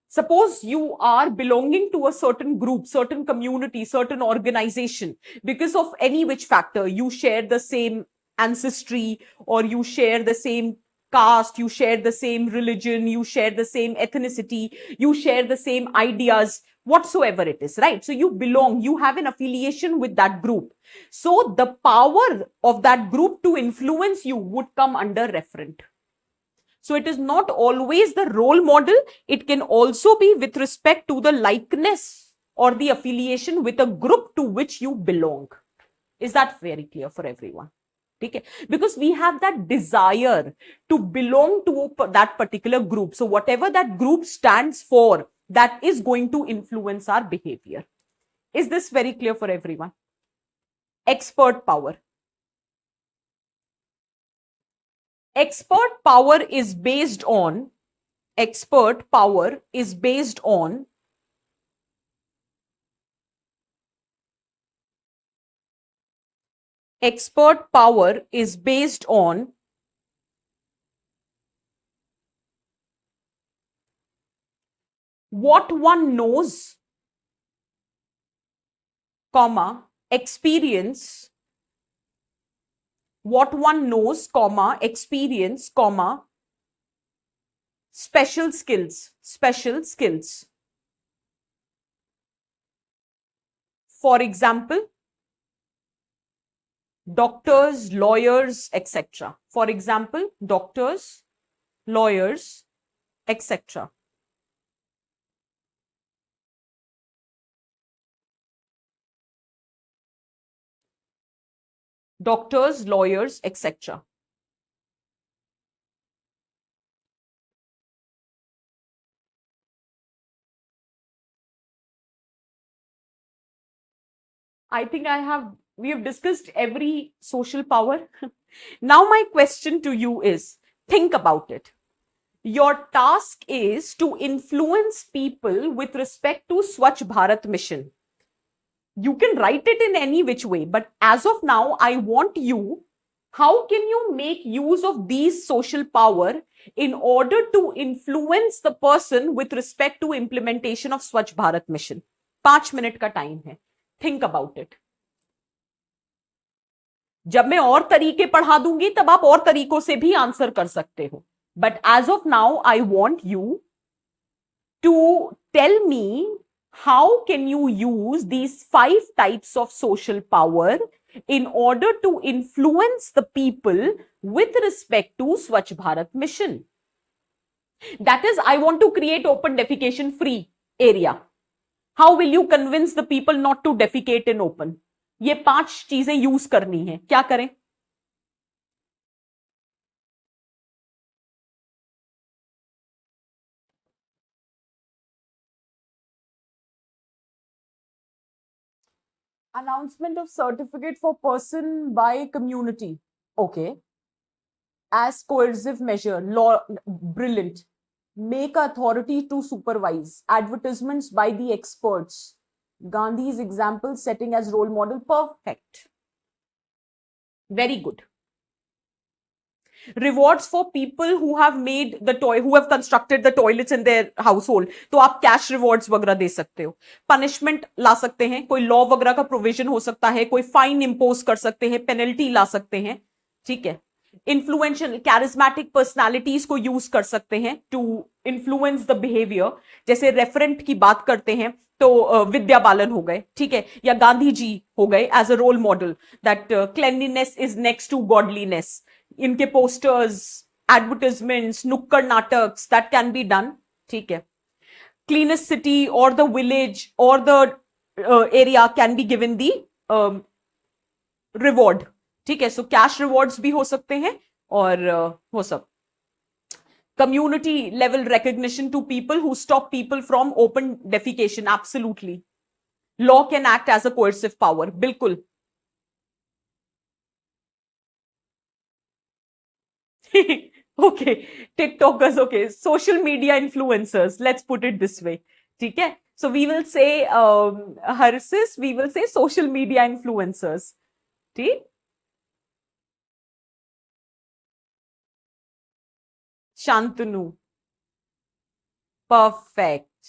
Suppose you are belonging to a certain group, certain community, certain organization, because of any which factor, you share the same ancestry, or you share the same caste, you share the same religion, you share the same ethnicity, you share the same ideas, whatsoever it is, right? So you belong, you have an affiliation with that group. So the power of that group to influence you would come under referent. So it is not always the role model. It can also be with respect to the likeness or the affiliation with a group to which you belong. Is that very clear for everyone? Okay. Because we have that desire to belong to that particular group. So whatever that group stands for, that is going to influence our behavior. Is this very clear for everyone? Expert power. Expert power is based on what one knows, comma, experience, what one knows, comma, experience, comma, special skills. For example, doctors, lawyers, etc. For example, doctors, lawyers, etc. Doctors, lawyers, etc. I think we have discussed every social power. Now my question to you is, think about it. Your task is to influence people with respect to Swachh Bharat mission. You can write it in any which way, but as of now, I want you, how can you make use of these social power in order to influence the person with respect to implementation of Swachh Bharat mission? 5 minute का time है. Think about it. जब मैं और तरीके पढ़ा दूंगी तब आप और तरीकों से भी आंसर कर सकते हो. But as of now, I want you to tell me how can you use these 5 types of social power in order to influence the people with respect to Swachh Bharat mission. That is, I want to create open defecation free area. How will you convince the people not to defecate in open? ये 5 चीजें use करनी है. क्या करें? announcement of certificate for person by community. Okay. As coercive measure, law, brilliant. Make authority to supervise. Advertisements by the experts. Gandhi's example setting as role model. Perfect. Very good. Rewards for people who have made the who have constructed the toilets in their household. तो आप cash rewards वगैरह दे सकते हो. Punishment ला सकते हैं, कोई law वगैरह का प्रोविजन हो सकता है, कोई फाइन इंपोज कर सकते हैं, पेनल्टी ला सकते हैं. ठीक है. इन्फ्लुएंशियल कैरिज्मेटिक पर्सनालिटीज को यूज कर सकते हैं टू इन्फ्लुएंस द बिहेवियर. जैसे रेफरेंट की बात करते हैं तो विद्या बालन हो गए, ठीक है, या गांधी जी हो गए as a role model that cleanliness is next to godliness. इनके पोस्टर्स, एडवर्टाइजमेंट्स, नुक्कड़ नाटक्स दैट कैन बी डन. ठीक है. क्लीनेस्ट सिटी और द विलेज और the area can be given the reward. ठीक है. सो कैश रिवॉर्ड्स भी हो सकते हैं और वो सब. Community level recognition to people who stop people from open defecation. Absolutely. Law can act as a coercive power. Bilkul. Okay. TikTokers. Okay. Social media influencers. Let's put it this way. Okay. So we will say, Harsis, we will say social media influencers. Okay. Shantanu. Perfect.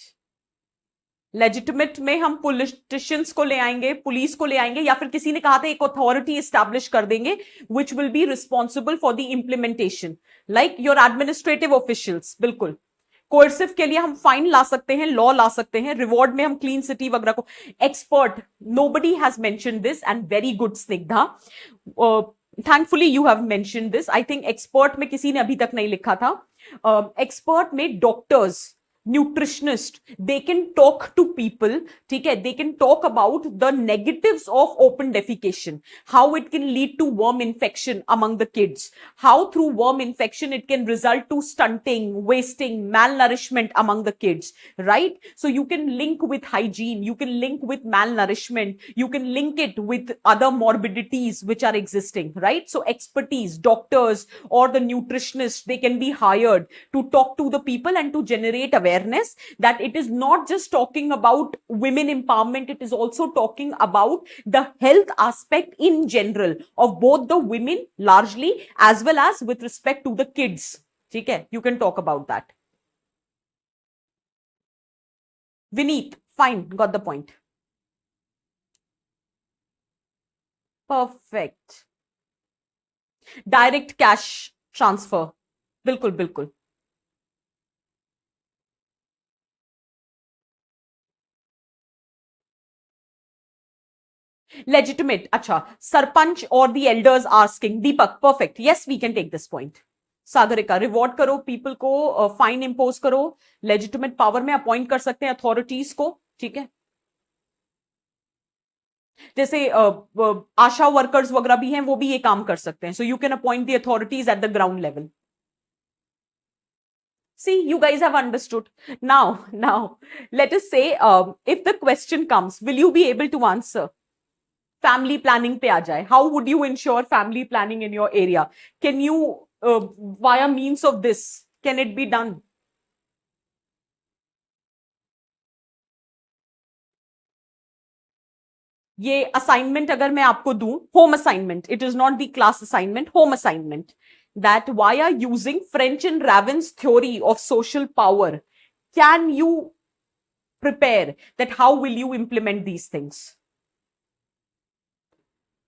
Legitimate में हम politicians को ले आएंगे, police को ले आएंगे, या फिर किसी ने कहा था एक अथॉरिटी एस्टैब्लिश कर देंगे which will be responsible for the implementation, like your administrative officials. बिल्कुल. कोर्सिव के लिए हम फाइन ला सकते हैं, लॉ ला सकते हैं. रिवॉर्ड में हम क्लीन सिटी वगैरह को. Expert, nobody has mentioned this and very good Snigdha. Thankfully you have mentioned this. I think expert में किसी ने अभी तक नहीं लिखा था. Expert में doctors, nutritionist, they can talk to people. ठीक है. They can talk about the negatives of open defecation, how it can lead to worm infection among the kids, how through worm infection it can result to stunting, wasting, malnourishment among the kids, right? So you can link with hygiene, you can link with malnourishment, you can link it with other morbidities which are existing, right? So expertise, doctors or the nutritionists, they can be hired to talk to the people and to generate awareness that it is not just talking about women empowerment, it is also talking about the health aspect in general of both the women largely as well as with respect to the kids. Okay, you can talk about that. Vineet, fine, got the point. Perfect. Direct cash transfer. बिल्कुल बिल्कुल. Legitimate. Acha. Sarpanch or the elders asking. Deepak, perfect. Yes, we can take this point. Sagarika, reward करो people को, fine impose करो, legitimate power में appoint कर सकते हैं authorities को. ठीक है. जैसे आशा वर्कर्स वगैरह भी हैं, वो भी ये काम कर सकते हैं. So you can appoint the authorities at the ground level. See, you guys have understood. Now, let us say, if the question comes, will you be able to answer? Family planning पे आ जाए. How would you ensure family planning in your area? Can you, via means of this, can it be done? ये assignment अगर मैं आपको दूं, home assignment, it is not the class assignment, home assignment, that via using French and Raven's theory of social power, can you prepare that how will you implement these things?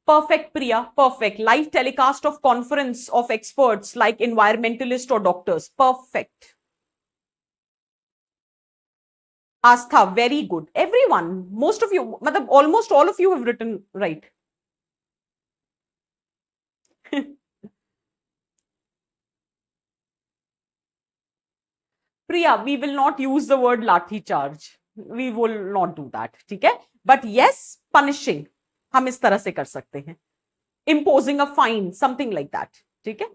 Perfect, Priya, perfect. Live telecast of conference of experts like environmentalists or doctors. Perfect. Astha, very good. Everyone, most of you, almost all of you have written right. Priya, we will not use the word lathi charge. We will not do that. ठीक है? But yes, punishing. हम इस तरह से कर सकते हैं. Imposing a fine, something like that. ठीक है?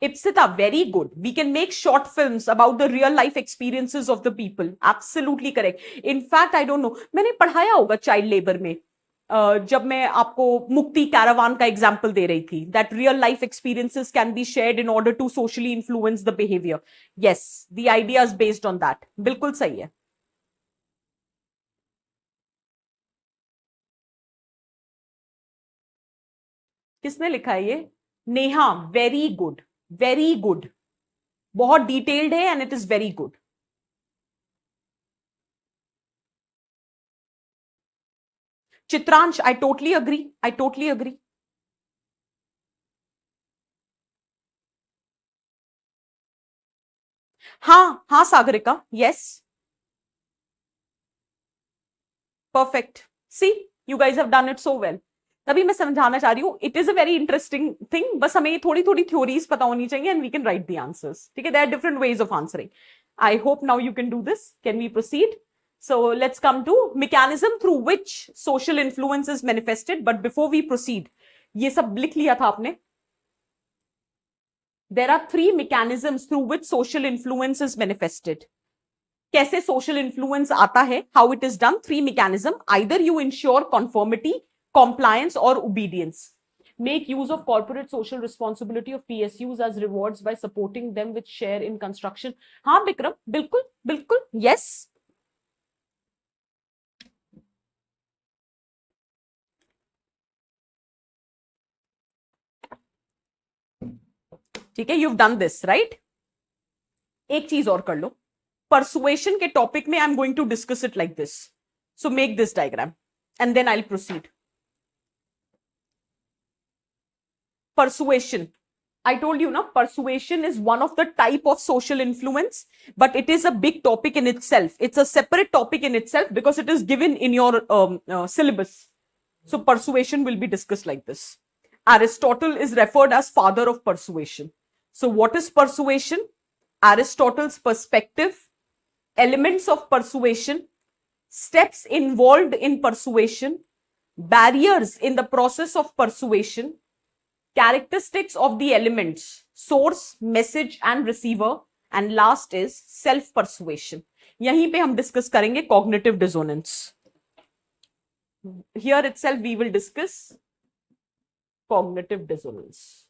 Ipsita, very good. We can make short films about the real life experiences of the people. Absolutely correct. In fact, I don't know. मैंने पढ़ाया होगा चाइल्ड लेबर में जब मैं आपको मुक्ति कैरावान का एग्जाम्पल दे रही थी that real life experiences can be shared in order to socially influence the behaviour. Yes, the idea is based on that. बिल्कुल सही है. किसने लिखा है ये? Neha, very good, very good. बहुत डिटेल्ड है and it is very good. Chitransh, I totally agree, I totally agree. हाँ हाँ Sagarika, yes, perfect. See, you guys have done it so well. तभी मैं समझाना चाह रही हूँ, it is a very interesting thing. बस हमें थोड़ी थोड़ी थ्योरीज पता होनी चाहिए and we can write the answers. ठीक है, there are different ways of answering. I hope now you can do this. Can we proceed? So let's come to mechanism through which social influence is manifested. But before we proceed, ये सब लिख लिया था आपने. There are three mechanisms through which social influence is manifested. कैसे social influence आता है? How it is done? Three mechanism. Either you ensure conformity, compliance, or obedience. Make use of corporate social responsibility of PSUs as rewards by supporting them with share in construction. हाँ विक्रम, बिल्कुल बिल्कुल, yes. ठीक है, you've done this, right? एक चीज और कर लो. Persuasion के टॉपिक में I am going to discuss it like this. So make this diagram and then I will proceed. Persuasion. I told you, na, persuasion is one of the type of social influence, but it is a big topic in itself. It's a separate topic in itself because it is given in your syllabus. So persuasion will be discussed like this. Aristotle is referred as father of persuasion. So what is persuasion? Aristotle's perspective, elements of persuasion, steps involved in persuasion, barriers in the process of persuasion, characteristics of the elements, source, message and receiver, and last is self persuasion. यहीं पे हम discuss करेंगे cognitive dissonance. Here itself we will discuss cognitive dissonance.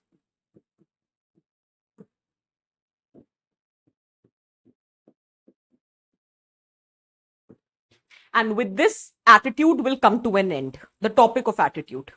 And with this, attitude will come to an end. The topic of attitude.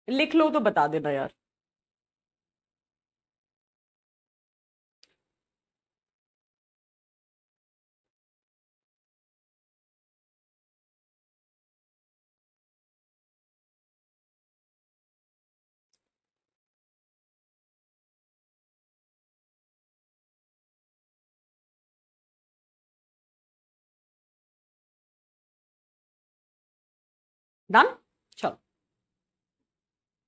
लिख लो तो बता देना यार. Done? Chalo.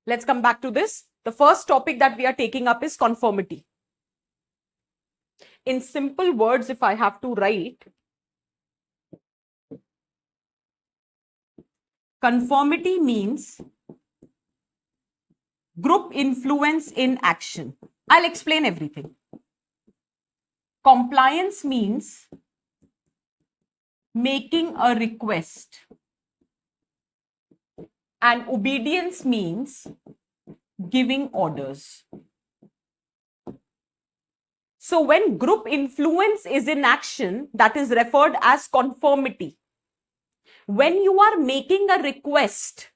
Let's come back to this. The first topic that we are taking up is conformity. In simple words, if I have to write, conformity means group influence in action. I'll explain everything. Compliance means making a request. and obedience means giving orders. So when group influence is in action, that is referred as conformity. When you are making a request,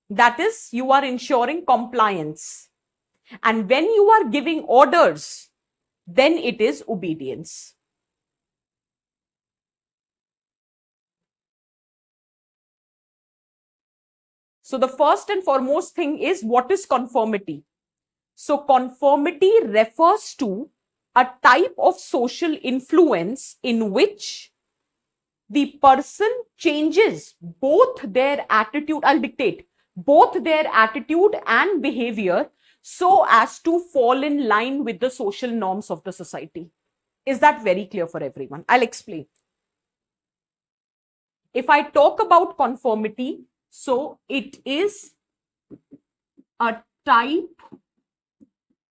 that is, you are ensuring compliance. And when you are giving orders, then it is obedience. So the first and foremost thing is, what is conformity? So conformity refers to a type of social influence in which the person changes both their attitude, I'll dictate, both their attitude and behavior so as to fall in line with the social norms of the society. Is that very clear for everyone? I'll explain. If I talk about conformity, so it is a type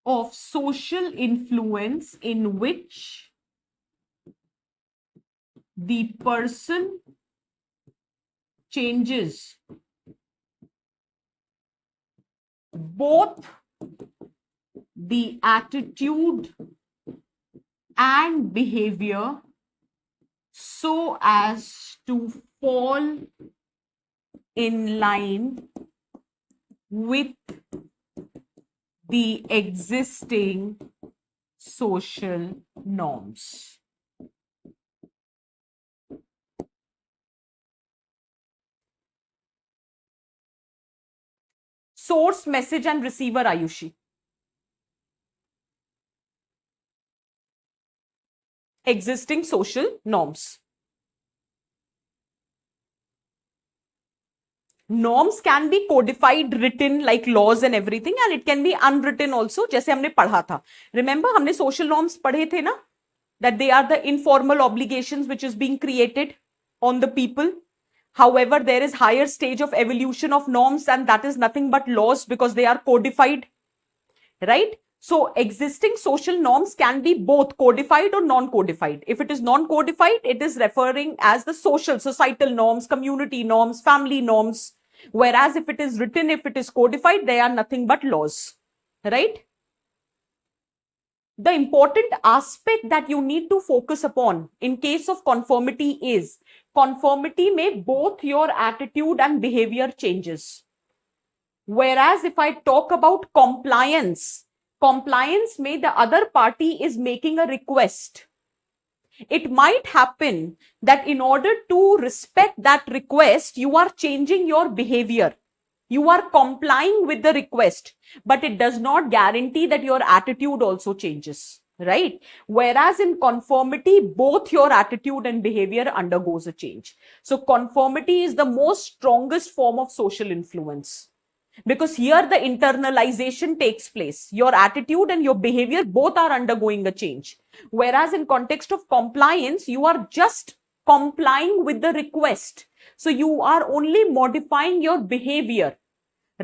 of social influence in which the person changes both the attitude and behavior so as to fall in line with the existing social norms. Source, message, and receiver, Ayushi. Existing social norms. Norms can be codified, written like laws and everything, and it can be unwritten also, जैसे हमने पढ़ा था. Remember, हमने social norms पढ़े थे ना? That they are the informal obligations which is being created on the people. However, there is higher stage of evolution of norms, and that is nothing but laws because they are codified, right? So existing social norms can be both codified or non-codified. If it is non-codified, it is referring as the social, societal norms, community norms, family norms. Whereas if it is written, if it is codified, they are nothing but laws, right? The important aspect that you need to focus upon in case of conformity is, conformity may both your attitude and behavior changes. Whereas if I talk about compliance, compliance may the other party is making a request. It might happen that in order to respect that request, you are changing your behavior. You are complying with the request, but it does not guarantee that your attitude also changes, right? Whereas in conformity, both your attitude and behavior undergoes a change. So conformity is the most strongest form of social influence, because here the internalization takes place. Your attitude and your behavior both are undergoing a change. Whereas in context of compliance, you are just complying with the request. So you are only modifying your behavior,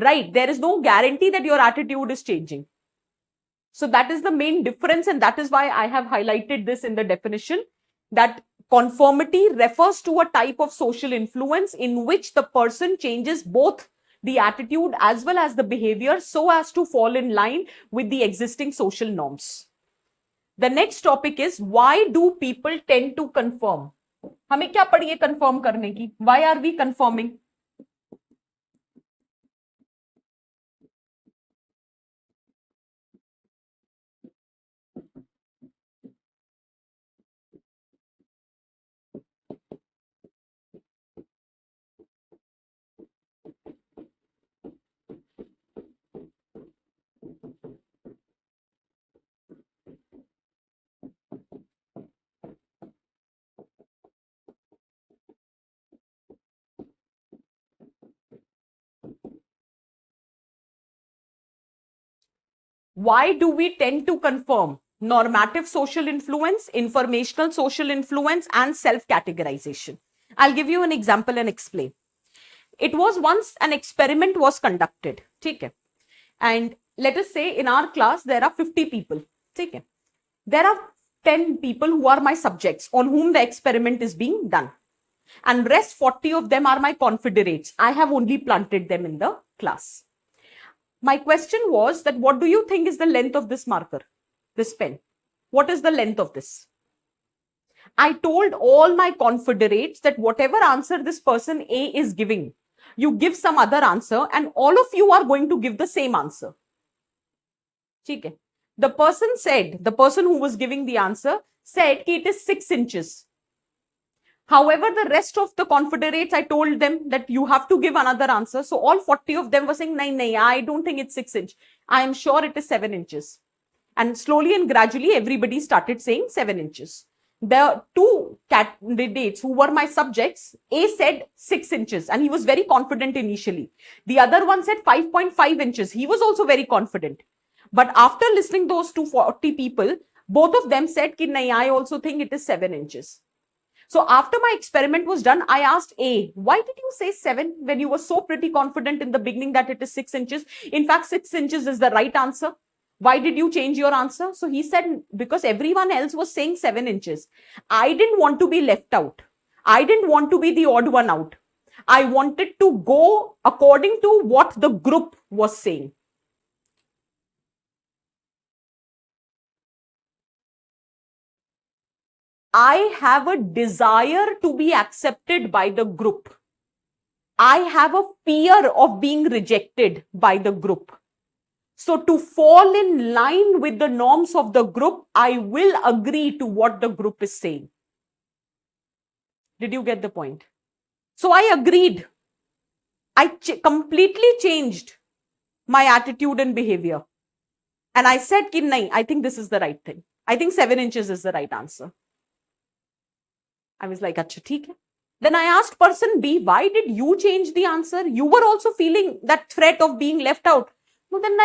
right? There is no guarantee that your attitude is changing. So that is the main difference, and that is why I have highlighted this in the definition, that conformity refers to a type of social influence in which the person changes both the attitude as well as the behavior so as to fall in line with the existing social norms. The next topic is, why do people tend to conform? हमें क्या पड़ी है confirm करने की? Why are we conforming? Why do we tend to conform? Normative social influence, informational social influence, and self-categorization. I'll give you an example and explain. It was once an experiment was conducted, okay? And let us say in our class there are 50 people, okay? There are 10 people who are my subjects on whom the experiment is being done. and rest 40 of them are my confederates. I have only planted them in the class. My question was that what do you think is the length of this marker, this pen? What is the length of this? I told all my confederates that whatever answer this person A is giving, you give some other answer and all of you are going to give the same answer. Okay. The person who was giving the answer said it is 6 inches. However, the rest of the confederates, I told them that you have to give another answer. So all 40 of them were saying, nahi, I don't think it's 6 inch. I am sure it is 7 inches. And slowly and gradually, everybody started saying 7 inches. The two candidates who were my subjects, A said 6 inches and he was very confident initially. The other one said 5.5 inches. He was also very confident. But after listening to those 240 people, both of them said, ki, nahi, I also think it is 7 inches. So after my experiment was done, I asked A, why did you say 7 when you were so pretty confident in the beginning that it is 6 inches? In fact, 6 inches is the right answer. Why did you change your answer? So he said, because everyone else was saying 7 inches. I didn't want to be left out. I didn't want to be the odd one out. I wanted to go according to what the group was saying. I have a desire to be accepted by the group. I have a fear of being rejected by the group. So to fall in line with the norms of the group, I will agree to what the group is saying. Did you get the point? So I agreed. I completely changed my attitude and behavior. And I said, ki, nahi, I think this is the right thing. I think 7 inches is the right answer. I was like, acha, theek hai. Then I asked person B, why did you change the answer? You were also feeling that threat of being left out. No, then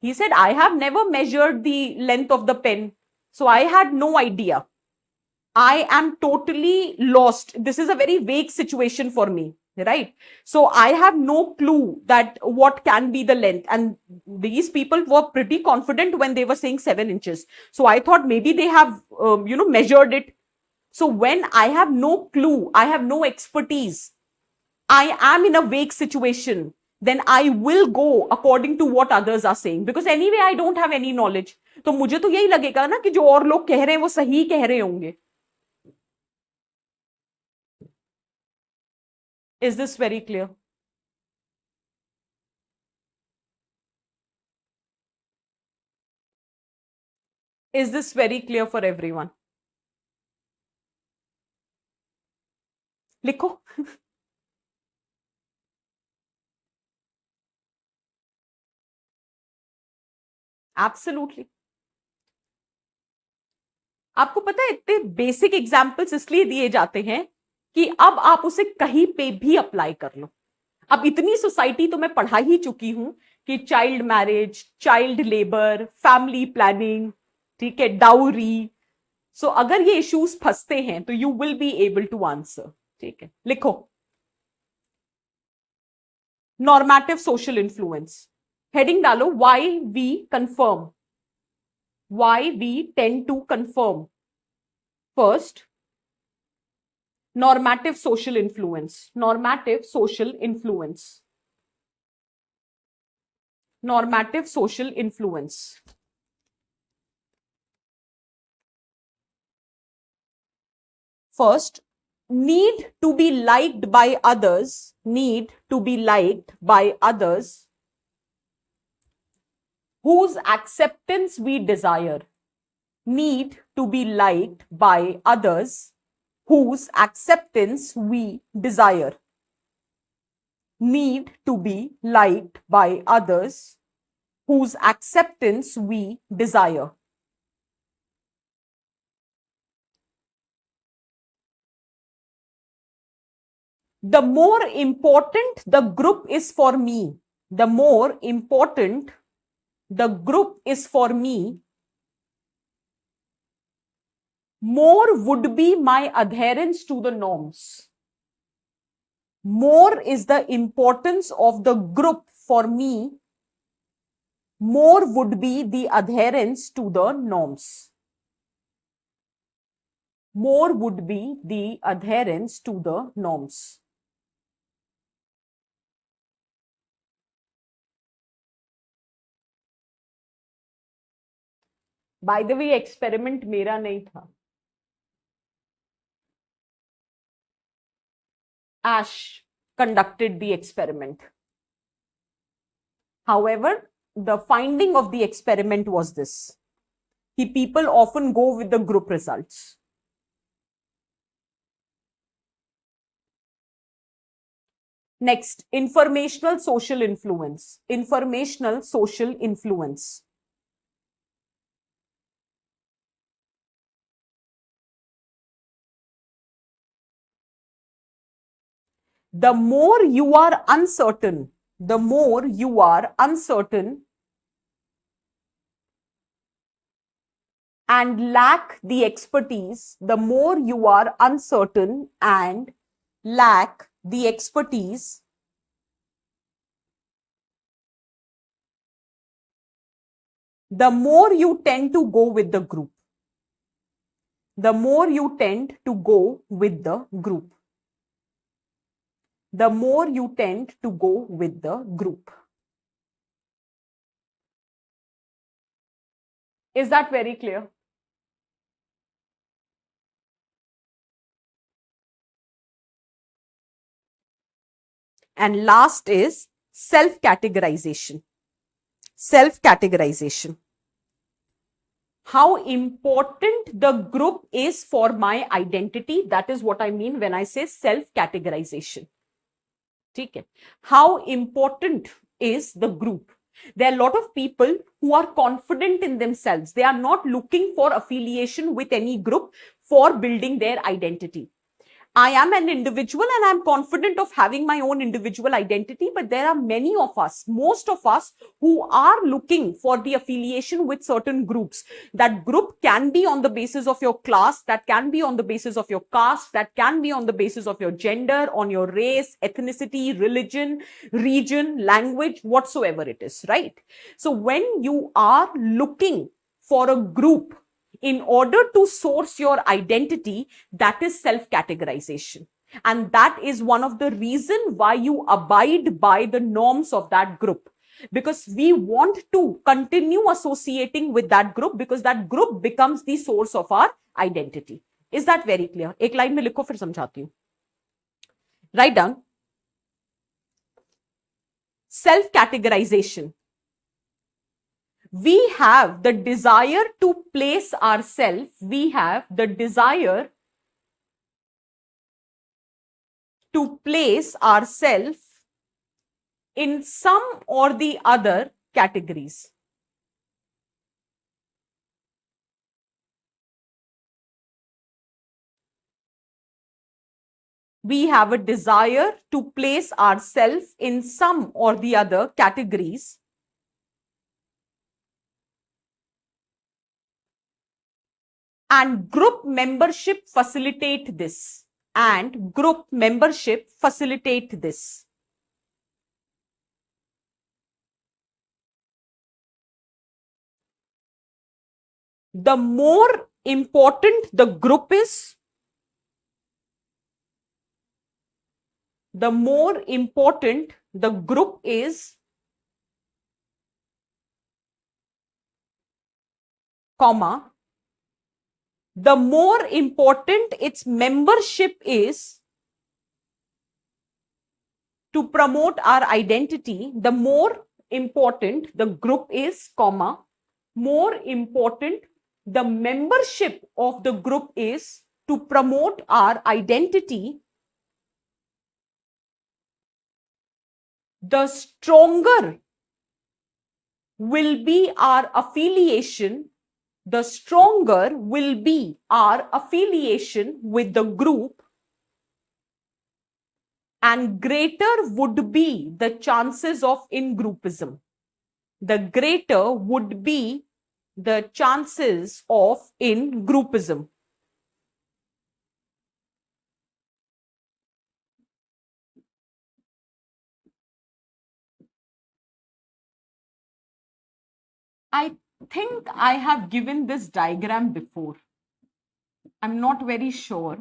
he said, I have never measured the length of the pen. So I had no idea. I am totally lost. This is a very vague situation for me, right? So I have no clue that what can be the length. And these people were pretty confident when they were saying 7 inches. So I thought maybe they have, measured it. So when I have no clue, I have no expertise, I am in a vague situation, then I will go according to what others are saying. Because anyway, I don't have any knowledge. तो मुझे तो यही लगेगा ना कि जो और लोग कह रहे हैं वो सही कह रहे होंगे. Is this very clear? Is this very clear for everyone? लिखो. Absolutely. आपको पता है इतने बेसिक एग्जाम्पल्स इसलिए दिए जाते हैं कि अब आप उसे कहीं पे भी अप्लाई कर लो. अब इतनी सोसाइटी तो मैं पढ़ा ही चुकी हूं कि child marriage, child labour, family planning, ठीक है, डाउरी. सो अगर ये इश्यूज फंसते हैं तो you will be able to answer. ठीक है, लिखो. Normative social influence. हेडिंग डालो, why we conform, why we tend to conform. First, normative social influence. Normative social influence. Normative social influence. First, need to be liked by others. Need to be liked by others whose acceptance we desire. Need to be liked by others whose acceptance we desire. Need to be liked by others whose acceptance we desire. The more important the group is for me, the more important the group is for me, more would be my adherence to the norms. More is the importance of the group for me, more would be the adherence to the norms. more would be the adherence to the norms. By the way, experiment मेरा नहीं था. Ash conducted the experiment. However, the finding of the experiment was this: people often go with the group results. Next, informational social influence. Informational social influence. The more you are uncertain, the more you are uncertain and lack the expertise, the more you are uncertain and lack the expertise, the more you tend to go with the group. The more you tend to go with the group. The more you tend to go with the group. Is that very clear? And last is self-categorization. Self-categorization. How important the group is for my identity. That is what I mean when I say self-categorization. Okay. How important is the group? There are a lot of people who are confident in themselves. They are not looking for affiliation with any group for building their identity. I am an individual and I'm confident of having my own individual identity, but there are many of us, most of us, who are looking for the affiliation with certain groups. That group can be on the basis of your class, that can be on the basis of your caste, that can be on the basis of your gender, on your race, ethnicity, religion, region, language, whatsoever it is, right? So when you are looking for a group in order to source your identity, that is self-categorization. And that is one of the reasons why you abide by the norms of that group. Because we want to continue associating with that group because that group becomes the source of our identity. Is that very clear? एक line में लिखो फिर समझाती हूँ. Write down. Self-categorization. We have the desire to place ourselves, we have the desire to place ourselves in some or the other categories. We have a desire to place ourselves in some or the other categories. And group membership facilitate this. And group membership facilitate this. The more important the group is, the more important the group is, comma, the more important its membership is to promote our identity, the more important the group is, comma, more important the membership of the group is to promote our identity, the stronger will be our affiliation, the stronger will be our affiliation with the group, and greater would be the chances of in-groupism. The greater would be the chances of in-groupism. I think I have given this diagram before. I'm not very sure.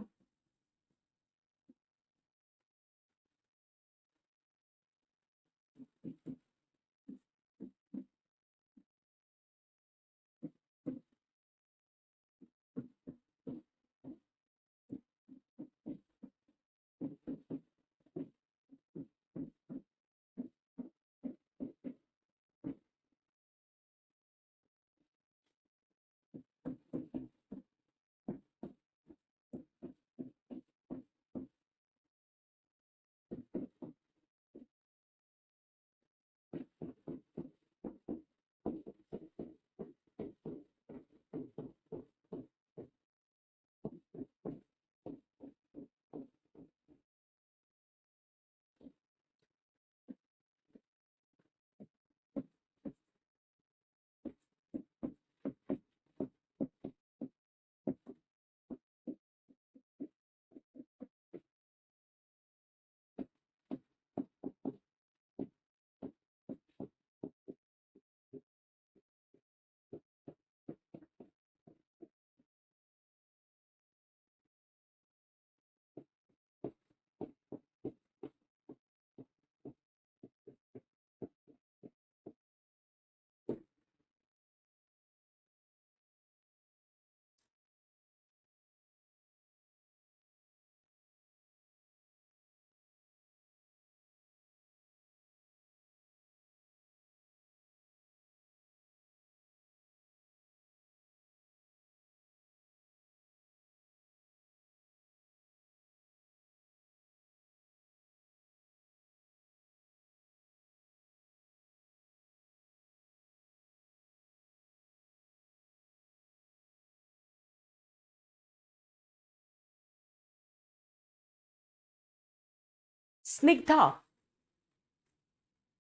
Snigdha,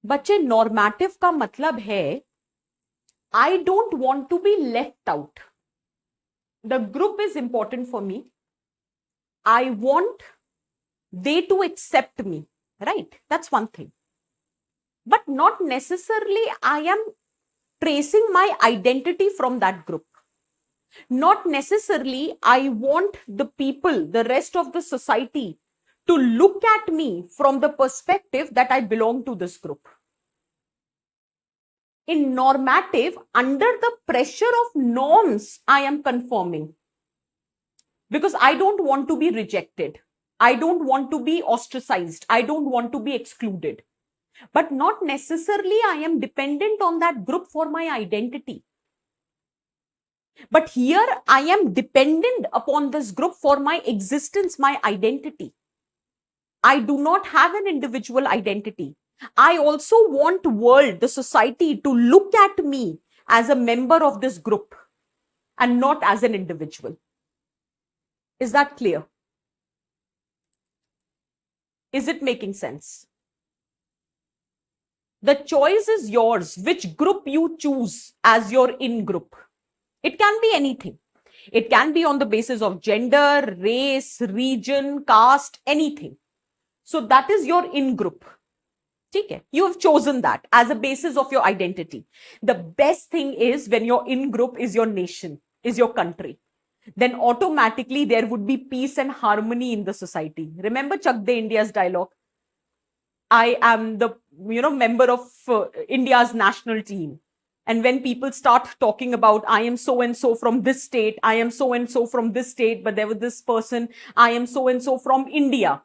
बच्चे normative का मतलब है I don't want to be left out. The group is important for me. I want they to accept me, right? That's one thing. But not necessarily I am tracing my identity from that group. Not necessarily I want the people, the rest of the society to look at me from the perspective that I belong to this group. In normative, under the pressure of norms, I am conforming because I don't want to be rejected. I don't want to be ostracized. I don't want to be excluded. But not necessarily I am dependent on that group for my identity. But here I am dependent upon this group for my existence, my identity. I do not have an individual identity. I also want world, the society to look at me as a member of this group and not as an individual. Is that clear? Is it making sense? The choice is yours, which group you choose as your in-group. It can be anything. It can be on the basis of gender, race, region, caste, anything. So that is your in-group. Okay? You have chosen that as a basis of your identity. The best thing is when your in-group is your nation, is your country. Then automatically there would be peace and harmony in the society. Remember Chak De India's dialogue? I am the member of India's national team. And when people start talking about, I am so and so from this state, I am so and so from this state, but there was this person, I am so and so from India.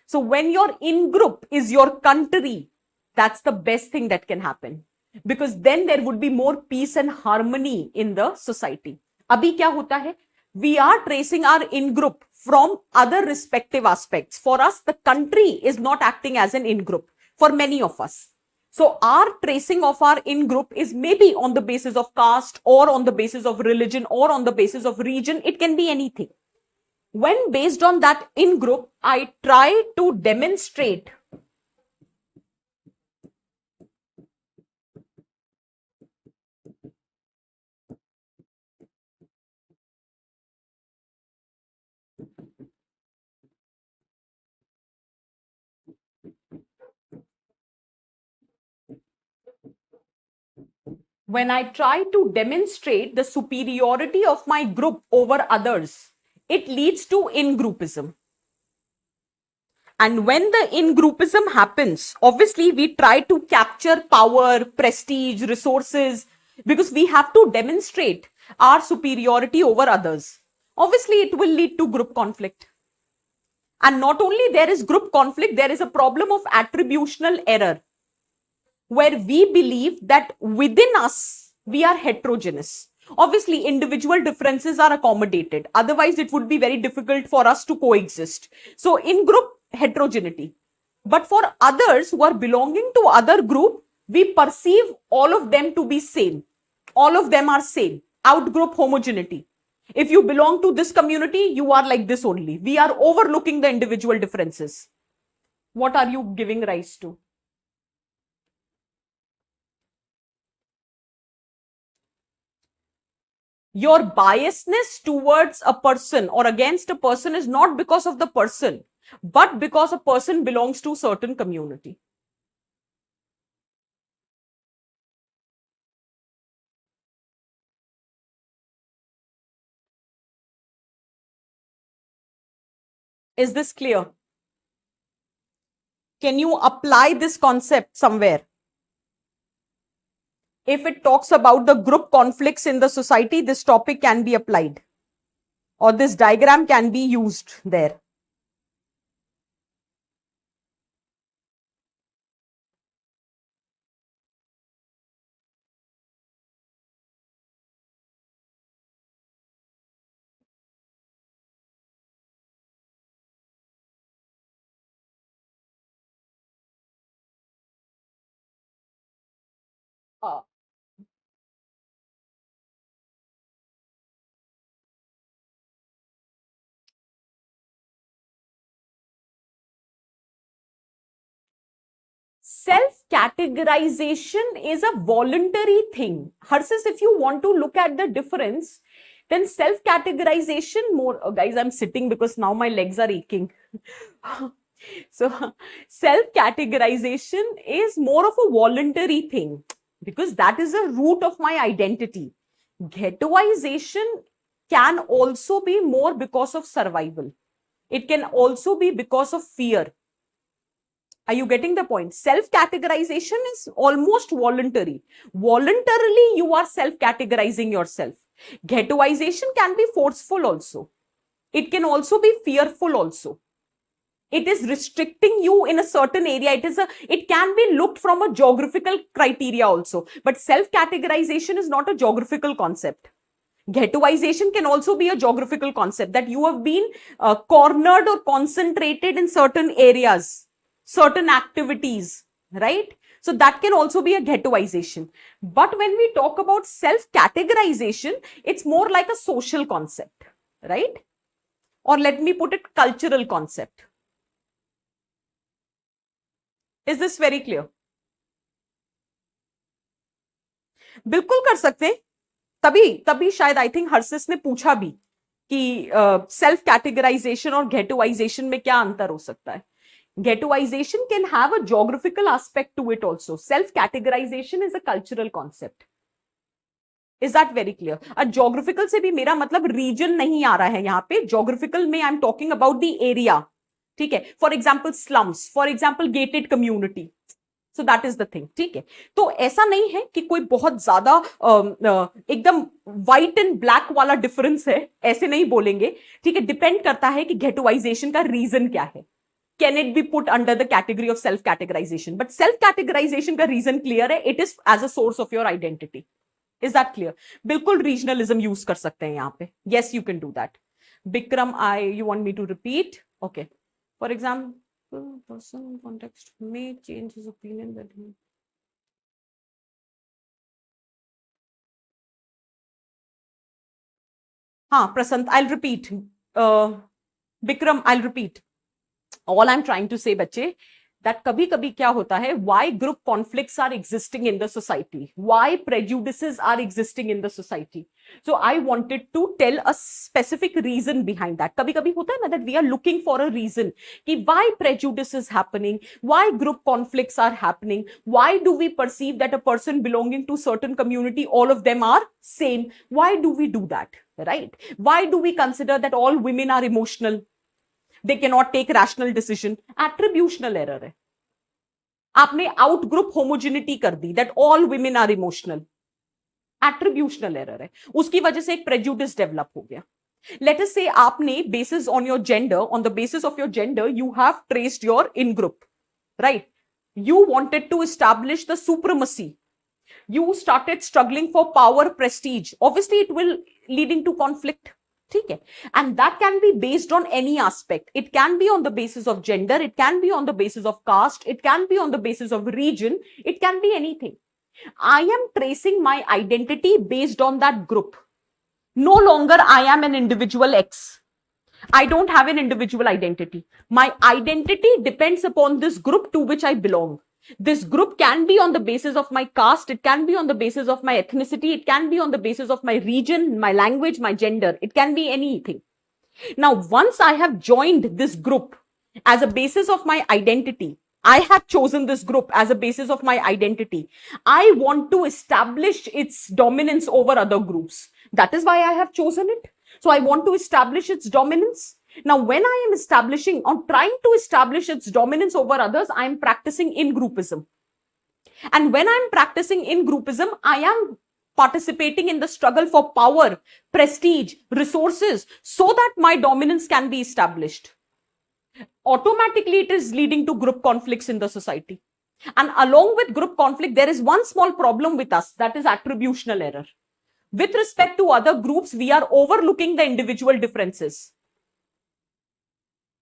So when your in-group is your country, that's the best thing that can happen. Because then there would be more peace and harmony in the society. Abhi kya hota hai? We are tracing our in-group from other respective aspects. For us, the country is not acting as an in-group for many of us. So our tracing of our in-group is maybe on the basis of caste or on the basis of religion or on the basis of region. It can be anything. When based on that in-group, I try to demonstrate the superiority of my group over others it leads to in-groupism. And when the in-groupism happens, obviously we try to capture power, prestige, resources, because we have to demonstrate our superiority over others. Obviously it will lead to group conflict. And not only there is group conflict, there is a problem of attributional error, where we believe that within us we are heterogeneous. Obviously individual differences are accommodated, otherwise it would be very difficult for us to coexist. So in group, heterogeneity. But for others who are belonging to other group, we perceive all of them to be same. All of them are same. Out-group homogeneity. If you belong to this community, you are like this only. We are overlooking the individual differences. What are you giving rise to? Your biasness towards a person or against a person is not because of the person, but because a person belongs to a certain community. Is this clear? Can you apply this concept somewhere? If it talks about the group conflicts in the society, this topic can be applied, or this diagram can be used there. Uh, Self-categorization is a voluntary thing. Harsis, if you want to look at the difference, then self-categorization more, guys, I'm sitting because now my legs are aching. So self-categorization is more of a voluntary thing, because that is the root of my identity. Ghettoization can also be more because of survival. It can also be because of fear. Are you getting the point? Self-categorization is almost voluntary. Voluntarily, you are self-categorizing yourself. Ghettoization can be forceful also. It can also be fearful also. It is restricting you in a certain area. It can be looked from a geographical criteria also. But self-categorization is not a geographical concept. Ghettoization can also be a geographical concept, that you have been cornered or concentrated in certain areas, certain activities, right? So that can also be a ghettoization. But when we talk about self-categorization, it's more like a social concept, right? Or let me put it, cultural concept. Is this very clear? बिल्कुल कर सकते हैं. तभी शायद I think हर्षिस ने पूछा भी कि सेल्फ कैटेगराइजेशन और गेटोइजेशन में क्या अंतर हो सकता है. Ghettoization can have a geographical aspect to it also. Self-categorization is a cultural concept. Is that very clear? A geographical से भी मेरा मतलब region नहीं आ रहा है यहाँ पे. Geographical में I'm talking about the area. ठीक है? For example, slums. For example, gated community. So that is the thing. ठीक है? तो ऐसा नहीं है कि कोई बहुत ज्यादा एकदम व्हाइट एंड ब्लैक वाला डिफरेंस है, ऐसे नहीं बोलेंगे. ठीक है? डिपेंड करता है कि गेटोइजेशन का रीजन क्या है. Can it be put under the category of self-categorization? But self-categorization का reason clear है. It is as a source of your identity. Is that clear? बिल्कुल regionalism use कर सकते हैं यहाँ पे. Yes, you can do that. Bikram, you want me to repeat? Okay. For example, person in context may change his opinion that he... हाँ, Prasant, I'll repeat. Bikram, I'll repeat. All I'm trying to say, बच्चे, that कभी कभी क्या होता है, why group conflicts are existing in the society, why prejudices are existing in the society. So I wanted to tell a specific reason behind that. कभी कभी होता है ना, that we are looking for a reason कि why prejudice is happening, why group conflicts are happening, why do we perceive that a person belonging to certain community, all of them are same, why do we do that, right? Why do we consider that all women are emotional? They cannot take rational decision. Attributional error है. आपने out group homogeneity कर दी that all women are emotional. Attributional error है. उसकी वजह से एक prejudice develop हो गया. Let us say आपने basis on your gender, on the basis of your gender, you have traced your in group, right? You wanted to establish the supremacy. You started struggling for power, prestige. Obviously, it will lead into conflict. Okay? And that can be based on any aspect. It can be on the basis of gender. It can be on the basis of caste. It can be on the basis of region. It can be anything. I am tracing my identity based on that group. No longer I am an individual X. I don't have an individual identity. My identity depends upon this group to which I belong. This group can be on the basis of my caste. It can be on the basis of my ethnicity. It can be on the basis of my region, my language, my gender. It can be anything. Now, once I have joined this group as a basis of my identity, I have chosen this group as a basis of my identity. I want to establish its dominance over other groups. That is why I have chosen it. So I want to establish its dominance. Now, when I am establishing or trying to establish its dominance over others, I am practicing in-groupism. And when I'm practicing in-groupism, I am participating in the struggle for power, prestige, resources, so that my dominance can be established. Automatically, it is leading to group conflicts in the society. And along with group conflict, there is one small problem with us, that is attributional error. With respect to other groups, we are overlooking the individual differences.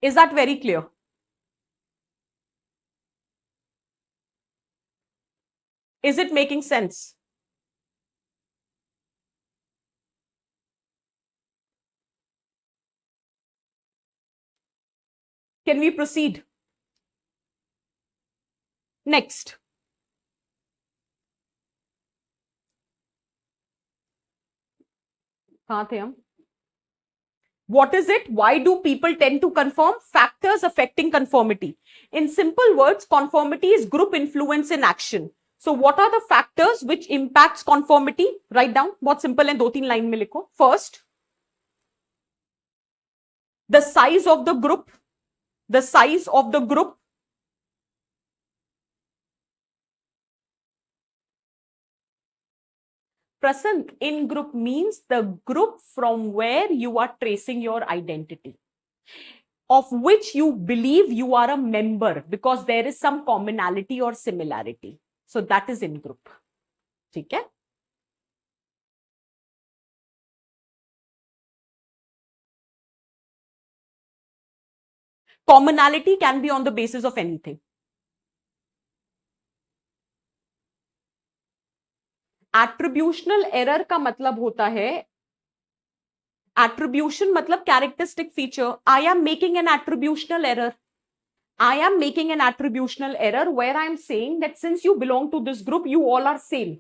Is that very clear? Is it making sense? Can we proceed? Next. कहाँ थे हम? What is it? Why do people tend to conform? Factors affecting conformity. In simple words, conformity is group influence in action. So what are the factors which impacts conformity? Write down. बहुत simple है, 2-3 line में लिखो. First, the size of the group. The size of the group. Prasant, in group means the group from where you are tracing your identity, of which you believe you are a member because there is some commonality or similarity. So that is in group. ठीक है? Commonality can be on the basis of anything. Attributional error का मतलब होता है, attribution मतलब characteristic feature. I am making an attributional error. I am making an attributional error where I am saying that since you belong to this group, you all are same.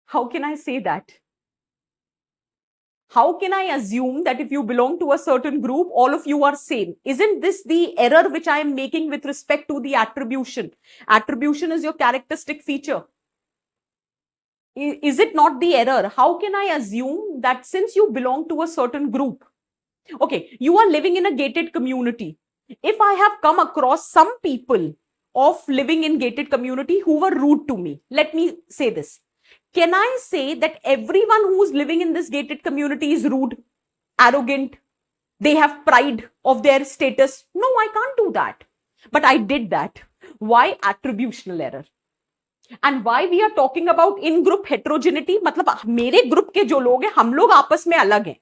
How can I say that? How can I assume that if you belong to a certain group, all of you are same? Isn't this the error which I am making with respect to the attribution? Attribution is your characteristic feature. Is it not the error? How can I assume that since you belong to a certain group, okay, you are living in a gated community. If I have come across some people of living in gated community who were rude to me, let me say this. Can I say that everyone who is living in this gated community is rude, arrogant, they have pride of their status? No, I can't do that. But I did that. Why? Attributional error. And why we are talking about in group heterogeneity? मतलब मेरे group के जो लोग हैं हम लोग आपस में अलग हैं.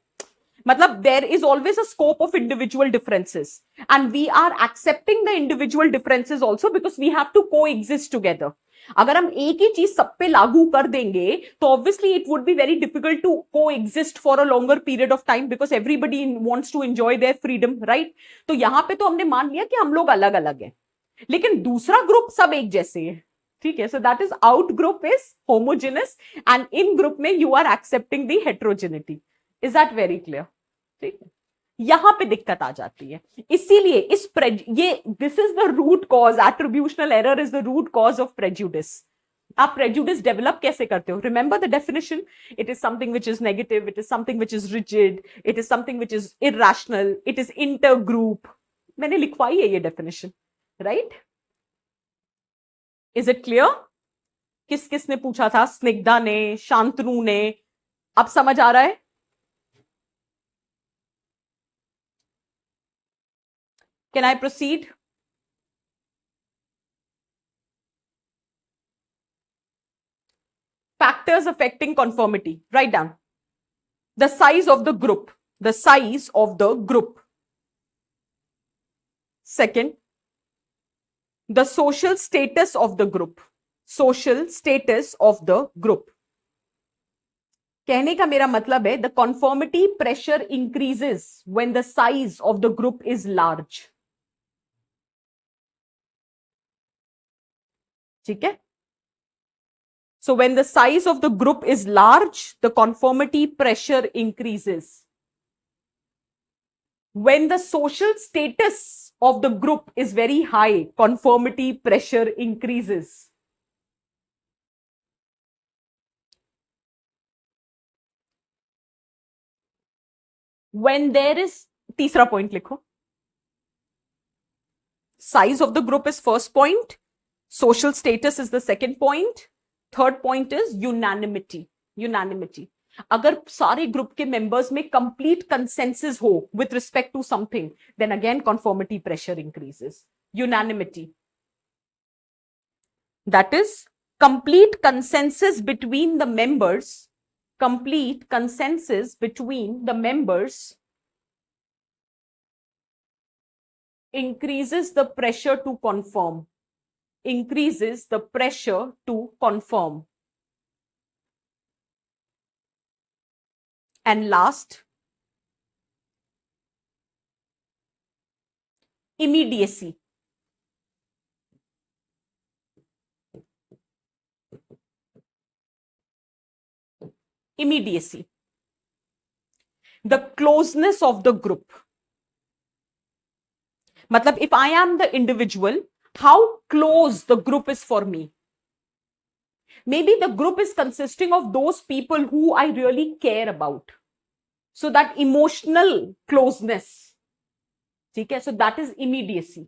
मतलब there is always a scope of individual differences and we are accepting the individual differences also because we have to coexist together. अगर हम एक ही चीज सब पे लागू कर देंगे तो obviously it would be very difficult to coexist for a longer period of time because everybody wants to enjoy their freedom, right? तो यहाँ पे तो हमने मान लिया कि हम लोग अलग अलग हैं, लेकिन दूसरा ग्रुप सब एक जैसे है. ठीक है, so that is out group is homogeneous and in group में you are accepting the heterogeneity. Is that very clear? ठीक है, यहां पे दिक्कत आ जाती है. इसीलिए इस ये this is the root cause. Attributional error is the root cause of prejudice. आप prejudice develop कैसे करते हो? Remember the definition. It is something which is negative. It is something which is rigid. It is something which is irrational. It is intergroup. मैंने लिखवाई है ये definition, right? Is it clear? किस किसने पूछा था? स्निग्धा ने, शांतनु ने. अब समझ आ रहा है? Can I proceed? Factors affecting conformity. Write down. The size of the group. The size of the group. Second, the social status of the group. Social status of the group. कहने का मेरा मतलब है, the conformity pressure increases when the size of the group is large. ठीक है? So when the size of the group is large, the conformity pressure increases. When the social status of the group is very high, conformity pressure increases. When there is, तीसरा point लिखो. Size of the group is first point. Social status is the second point. Third point is unanimity. Unanimity. अगर सारे group के members में complete consensus हो with respect to something, then again conformity pressure increases. Unanimity, that is complete consensus between the members. Complete consensus between the members increases the pressure to conform. Increases the pressure to conform. And last, immediacy. Immediacy. The closeness of the group. मतलब if I am the individual, how close the group is for me. Maybe the group is consisting of those people who I really care about. So that emotional closeness. ठीक है? So that is immediacy.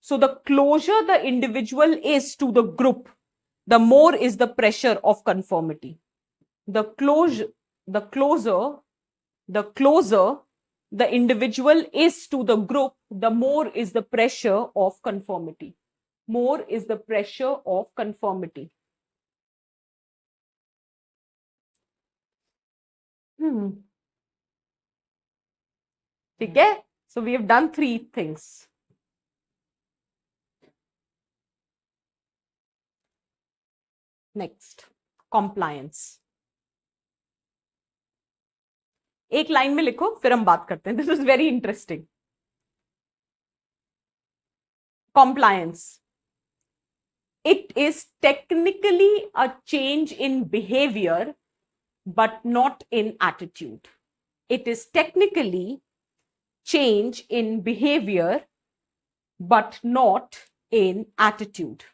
So the closer the individual is to the group, the more is the pressure of conformity. The closer the individual is to the group, the more is the pressure of conformity. More is the pressure of conformity. ठीक है? So we have done 3 things. Next, compliance. एक line में लिखो, फिर हम बात करते हैं. This is very interesting. Compliance. It is technically a change in behavior, but not in attitude. It is technically change in behavior, but not in attitude.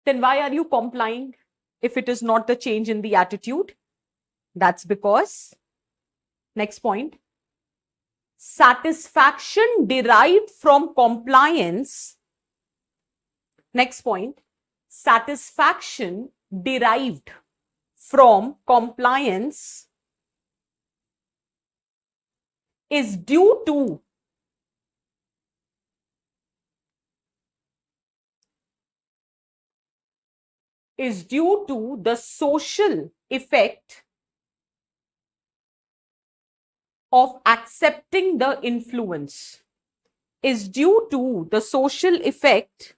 Then why are you complying if it is not the change in the attitude? That's because, next point, satisfaction derived from compliance. Next point, satisfaction derived from compliance is due to the social effect of accepting the influence. Is due to the social effect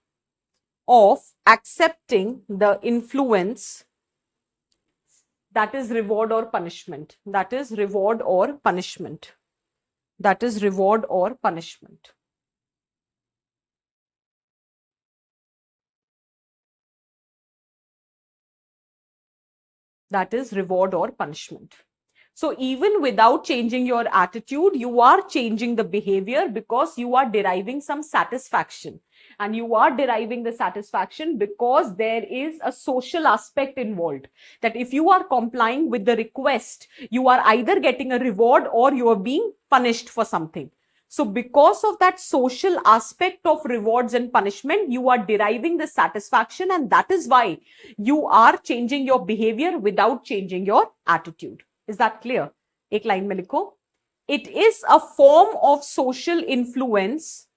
of accepting the influence. That is reward or punishment. That is reward or punishment. That is reward or punishment. That is reward or punishment. So even without changing your attitude, you are changing the behavior because you are deriving some satisfaction. And you are deriving the satisfaction because there is a social aspect involved. That if you are complying with the request, you are either getting a reward or you are being punished for something. So because of that social aspect of rewards and punishment, you are deriving the satisfaction, and that is why you are changing your behavior without changing your attitude. Is that clear? एक line में लिखो. It is a form of social influence.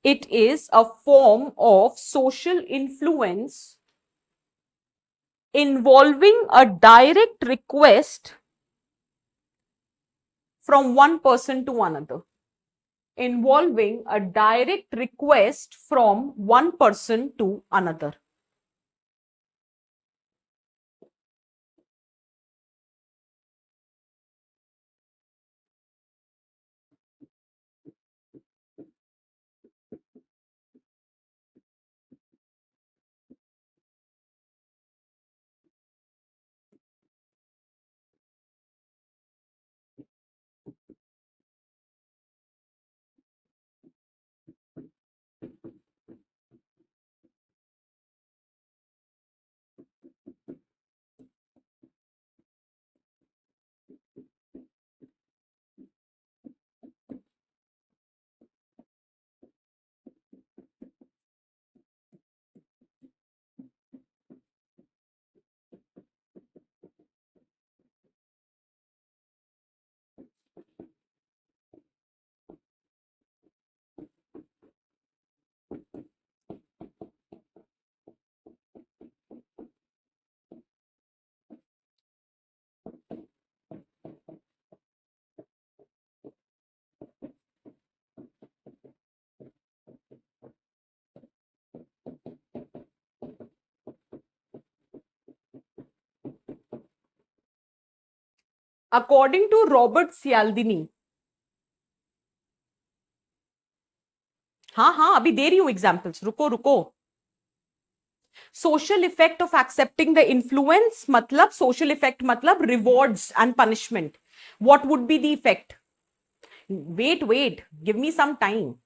It is a form of social influence involving a direct request from one person to another. Involving a direct request from one person to another. According to Robert Cialdini, हाँ अभी दे रही हूं examples, रुको. Social effect of accepting the influence matlab social effect matlab rewards and punishment. What would be the effect? Wait, give me some time.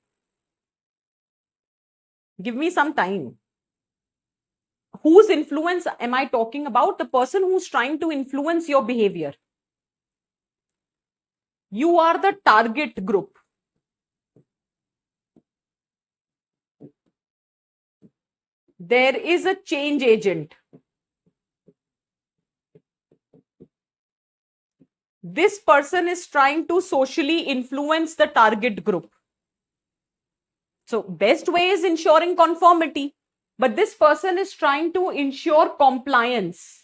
Whose influence am I talking about? The person who's trying to influence your behavior. You are the target group. There is a change agent. This person is trying to socially influence the target group. So best way is ensuring conformity, but this person is trying to ensure compliance.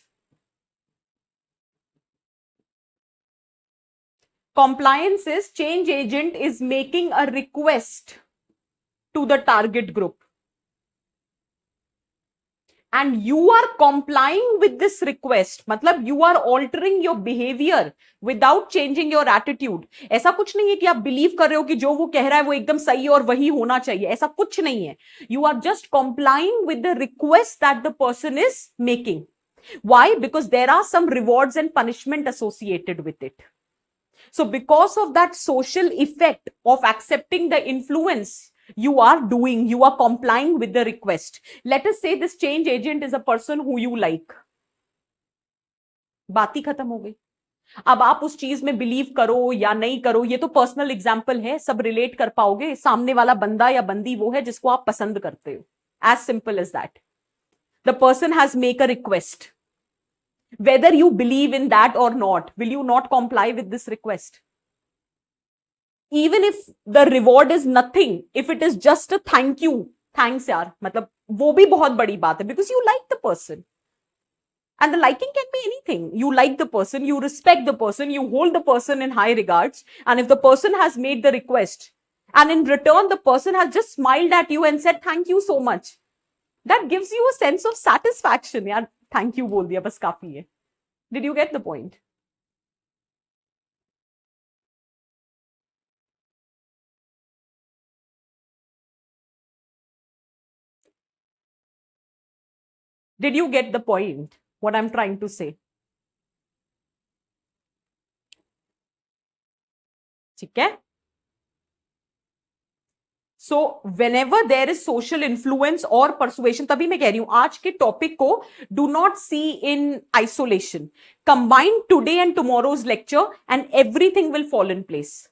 Compliance is change agent is making a request to the target group. And you are complying with this request. मतलब you are altering your behavior without changing your attitude. ऐसा कुछ नहीं है कि आप believe कर रहे हो कि जो वो कह रहा है वो एकदम सही और वही होना चाहिए. ऐसा कुछ नहीं है. You are just complying with the request that the person is making. Why? Because there are some rewards and punishment associated with it. So because of that social effect of accepting the influence, you are complying with the request. Let us say this change agent is a person who you like. बात ही खत्म हो गई. अब आप उस चीज में believe करो या नहीं करो, ये तो पर्सनल एग्जाम्पल है, सब रिलेट कर पाओगे. सामने वाला बंदा या बंदी वो है जिसको आप पसंद करते हो. As simple as that. The person has made a request. Whether you believe in that or not, will you not comply with this request? Even if the reward is nothing, if it is just a thank you, thanks यार, मतलब वो भी बहुत बड़ी बात है, because you like the person. And the liking can be anything. You like the person, you respect the person, you hold the person in high regards. And if the person has made the request and in return the person has just smiled at you and said thank you so much, that gives you a sense of satisfaction. यार thank you बोल दिया बस काफी है. Did you get the point? Did you get the point? What I'm trying to say? ठीक है. So whenever there is social influence और persuasion, तभी मैं कह रही हूं आज के टॉपिक को do not see in isolation. Combine today and tomorrow's lecture and everything will fall in place.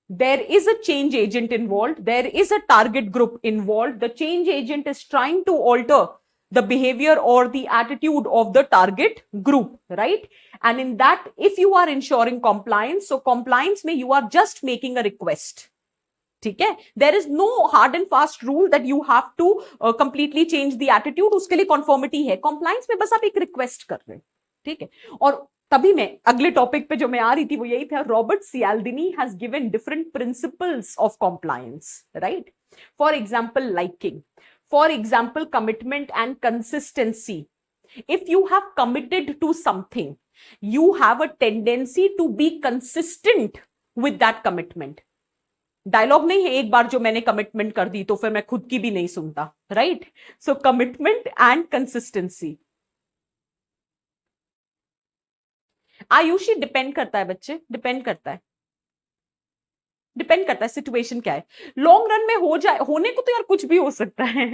There is a change agent involved. There is a target group involved. The change agent is trying to alter the behavior or the attitude of the target group, right? And in that, if you are ensuring compliance, so compliance mein you are just making a request. ठीक है. There is no hard and fast rule that you have to completely change the attitude. उसके लिए conformity है. Compliance में बस आप एक request कर रहे हैं. ठीक है. और तभी मैं अगले टॉपिक पे जो मैं आ रही थी वो यही था. Robert Cialdini has given different principles of compliance, right? For example liking, for example commitment and consistency. If you have committed to something, you have a tendency to be consistent with that commitment. Dialogue नहीं है एक बार जो मैंने commitment कर दी तो फिर मैं खुद की भी नहीं सुनता, right? So commitment and consistency. Ayushi depend करता है बच्चे, डिपेंड करता है, डिपेंड करता है सिचुएशन क्या है. लॉन्ग रन में हो जाए, होने को तो यार कुछ भी हो सकता है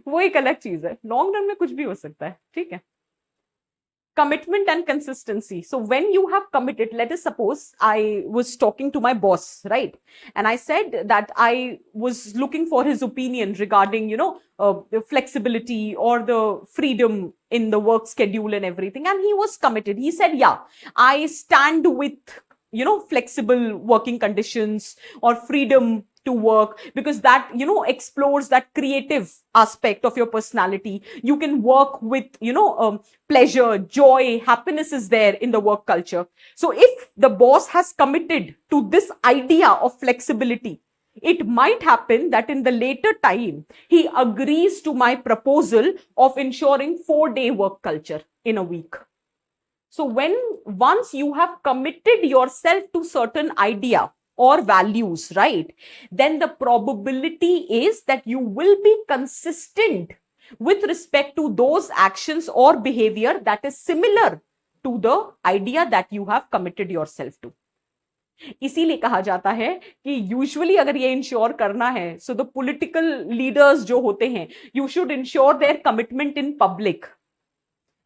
वो एक अलग चीज है. लॉन्ग रन में कुछ भी हो सकता है, ठीक है. Commitment and consistency. So when you have committed, let us suppose I was talking to my boss, right? And I said that I was looking for his opinion regarding, the flexibility or the freedom in the work schedule and everything. And he was committed. He said, yeah, I stand with, flexible working conditions or freedom to work, because that explores that creative aspect of your personality. You can work with pleasure, joy, happiness is there in the work culture. So if the boss has committed to this idea of flexibility, it might happen that in the later time he agrees to my proposal of ensuring 4-day work culture in a week. So once you have committed yourself to certain idea or values, right, then the probability is that you will be consistent with respect to those actions or behavior that is similar to the idea that you have committed yourself to. इसीलिए कहा जाता है कि usually अगर ये ensure करना है, so the political leaders जो होते हैं, you should ensure there commitment in public,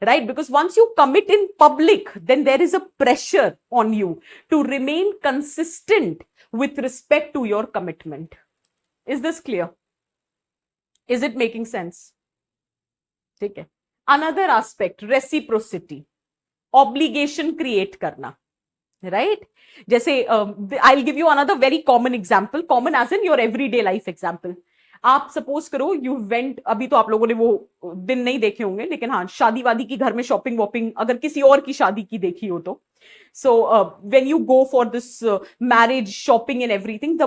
right? Because once you commit in public, then there is a pressure on you to remain consistent with respect to your commitment. Is this clear? Is it making sense? ठीक है. Another aspect, reciprocity, obligation create करना, right? जैसे I'll give you another very common example, common as in your everyday life example. आप suppose करो you went, अभी तो आप लोगों ने वो दिन नहीं देखे होंगे, लेकिन हाँ शादी वादी की घर में शॉपिंग वॉपिंग अगर किसी और की शादी की देखी हो तो, so when you go for this marriage shopping and everything,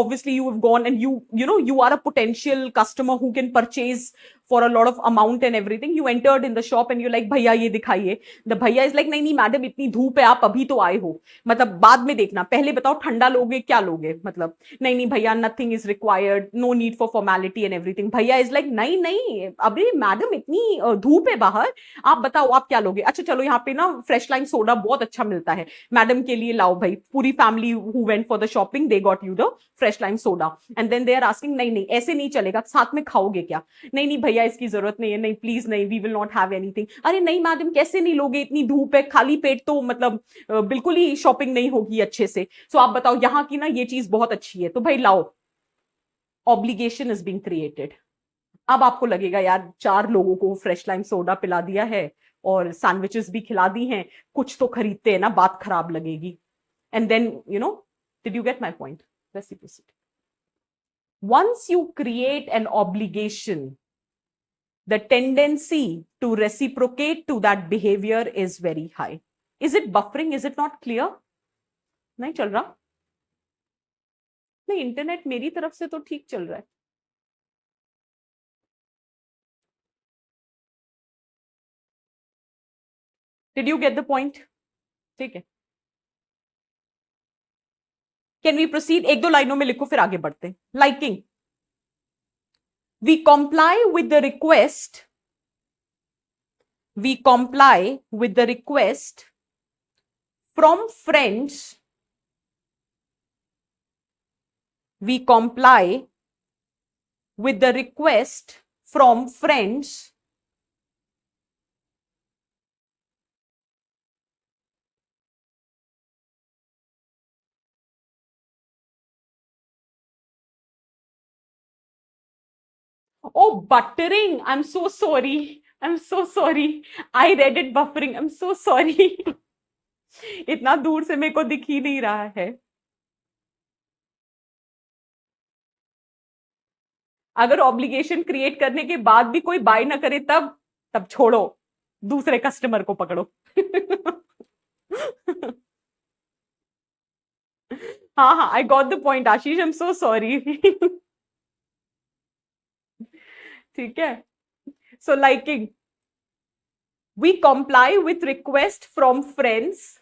obviously you have gone and you are a potential customer who can purchase for a lot of amount and everything. You entered in the shop and you're like, भैया ये दिखाइए. The भैया is like, नहीं madam इतनी धूप है, आप अभी तो आए हो, मतलब बाद में देखना, पहले बताओ ठंडा लोगे क्या लोगे, मतलब नहीं भैया nothing is required, no need for formality and everything. भैया is like, नहीं अभी मैडम इतनी धूप है बाहर, आप बताओ आप क्या लोगे. अच्छा चलो यहाँ पे ना फ्रेश लाइम सोडा बहुत अच्छा मिलता है, मैडम के लिए लाओ भाई. पूरी family who went for the shopping, they got you the fresh lime soda. And then they are asking, नहीं ऐसे नहीं चलेगा, साथ में खाओगे क्या? नहीं भैया इसकी जरूरत नहीं है, नहीं प्लीज नहीं, we will not have anything. अरे नहीं मैडम कैसे नहीं लोगे, इतनी धूप है, खाली पेट तो मतलब बिल्कुल ही शॉपिंग नहीं होगी अच्छे से. सो आप बताओ यहाँ की ना ये चीज बहुत अच्छी है तो भाई लाओ. Obligation is being created. अब आपको लगेगा यार 4 लोगों को फ्रेश लाइम सोडा पिला दिया है और सैंडविचेस भी खिला दी हैं, कुछ तो खरीदते हैं ना, बात खराब लगेगी. And then did you get my point? Reciprocity. Once you create an obligation, the tendency to reciprocate to that behavior is very high. Is it buffering? Is it not clear? नहीं चल रहा? नहीं, इंटरनेट मेरी तरफ से तो ठीक चल रहा है. Did you get the point? ठीक है. Can we proceed? 1-2 लाइनों में लिखो फिर आगे बढ़ते. Liking. We comply with the request. We comply with the request from friends we comply with the request from friends Oh, buttering. I'm so sorry. I'm so sorry. I read it buffering. I'm so sorry. इतना दूर से मेरे को दिख ही नहीं रहा है. अगर ऑब्लिगेशन क्रिएट करने के बाद भी कोई बाय ना करे तब तब छोड़ो, दूसरे कस्टमर को पकड़ो. हाँ हाँ, I got the point Ashish, I am so sorry. ठीक है. So liking, we comply with request from friends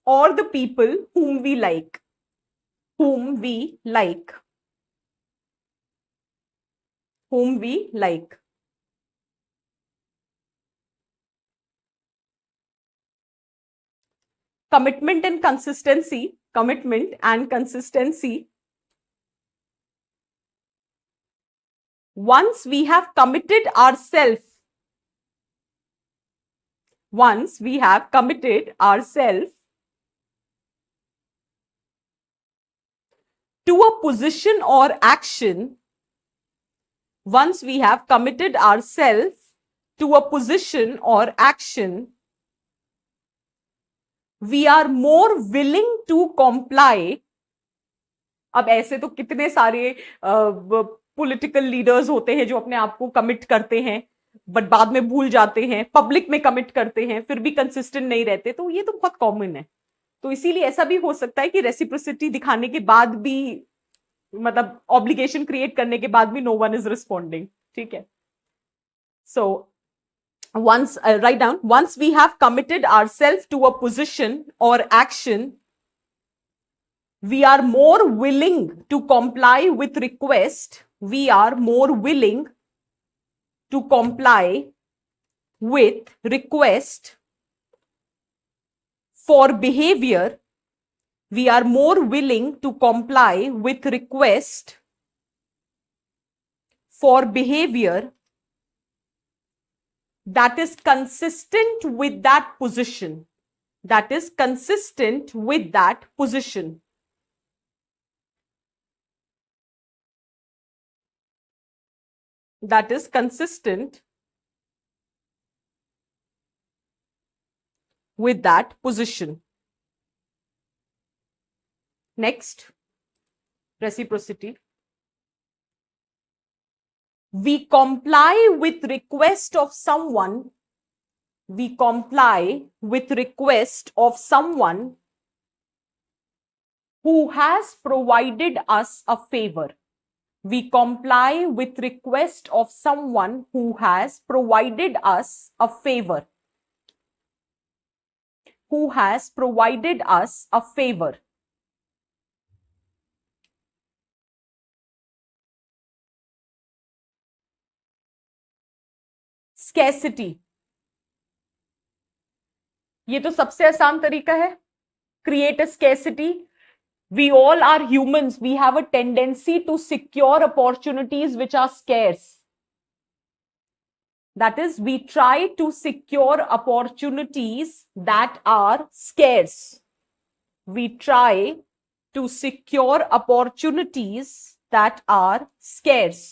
or the people whom we like. Whom we like. Whom we like. Commitment and consistency. Commitment and consistency. Once we have committed ourselves, to a position or action, once we have committed ourselves to a position or action, we are more willing to comply. अब ऐसे तो कितने सारे political leaders होते हैं जो अपने आप को कमिट करते हैं बट बाद में भूल जाते हैं, पब्लिक में कमिट करते हैं फिर भी कंसिस्टेंट नहीं रहते, तो ये तो बहुत कॉमन है. तो इसीलिए ऐसा भी हो सकता है कि रेसिप्रोसिटी दिखाने के बाद भी, मतलब ऑब्लिगेशन क्रिएट करने के बाद भी नो वन इज रिस्पॉन्डिंग. ठीक है. सो once write down, once we have committed ourselves to a position or action, we are more willing to comply with request. We are more willing to comply with request for behavior. We are more willing to comply with request for behavior that is consistent with that position. That is consistent with that position. That is consistent with that position. Next, reciprocity. We comply with request of someone. We comply with request of someone who has provided us a favor. We comply with request of someone who has provided us a favor. Who has provided us a favor. Scarcity. ये तो सबसे आसान तरीका है. Create a scarcity. We all are humans. We have a tendency to secure opportunities which are scarce. That is, we try to secure opportunities that are scarce. We try to secure opportunities that are scarce.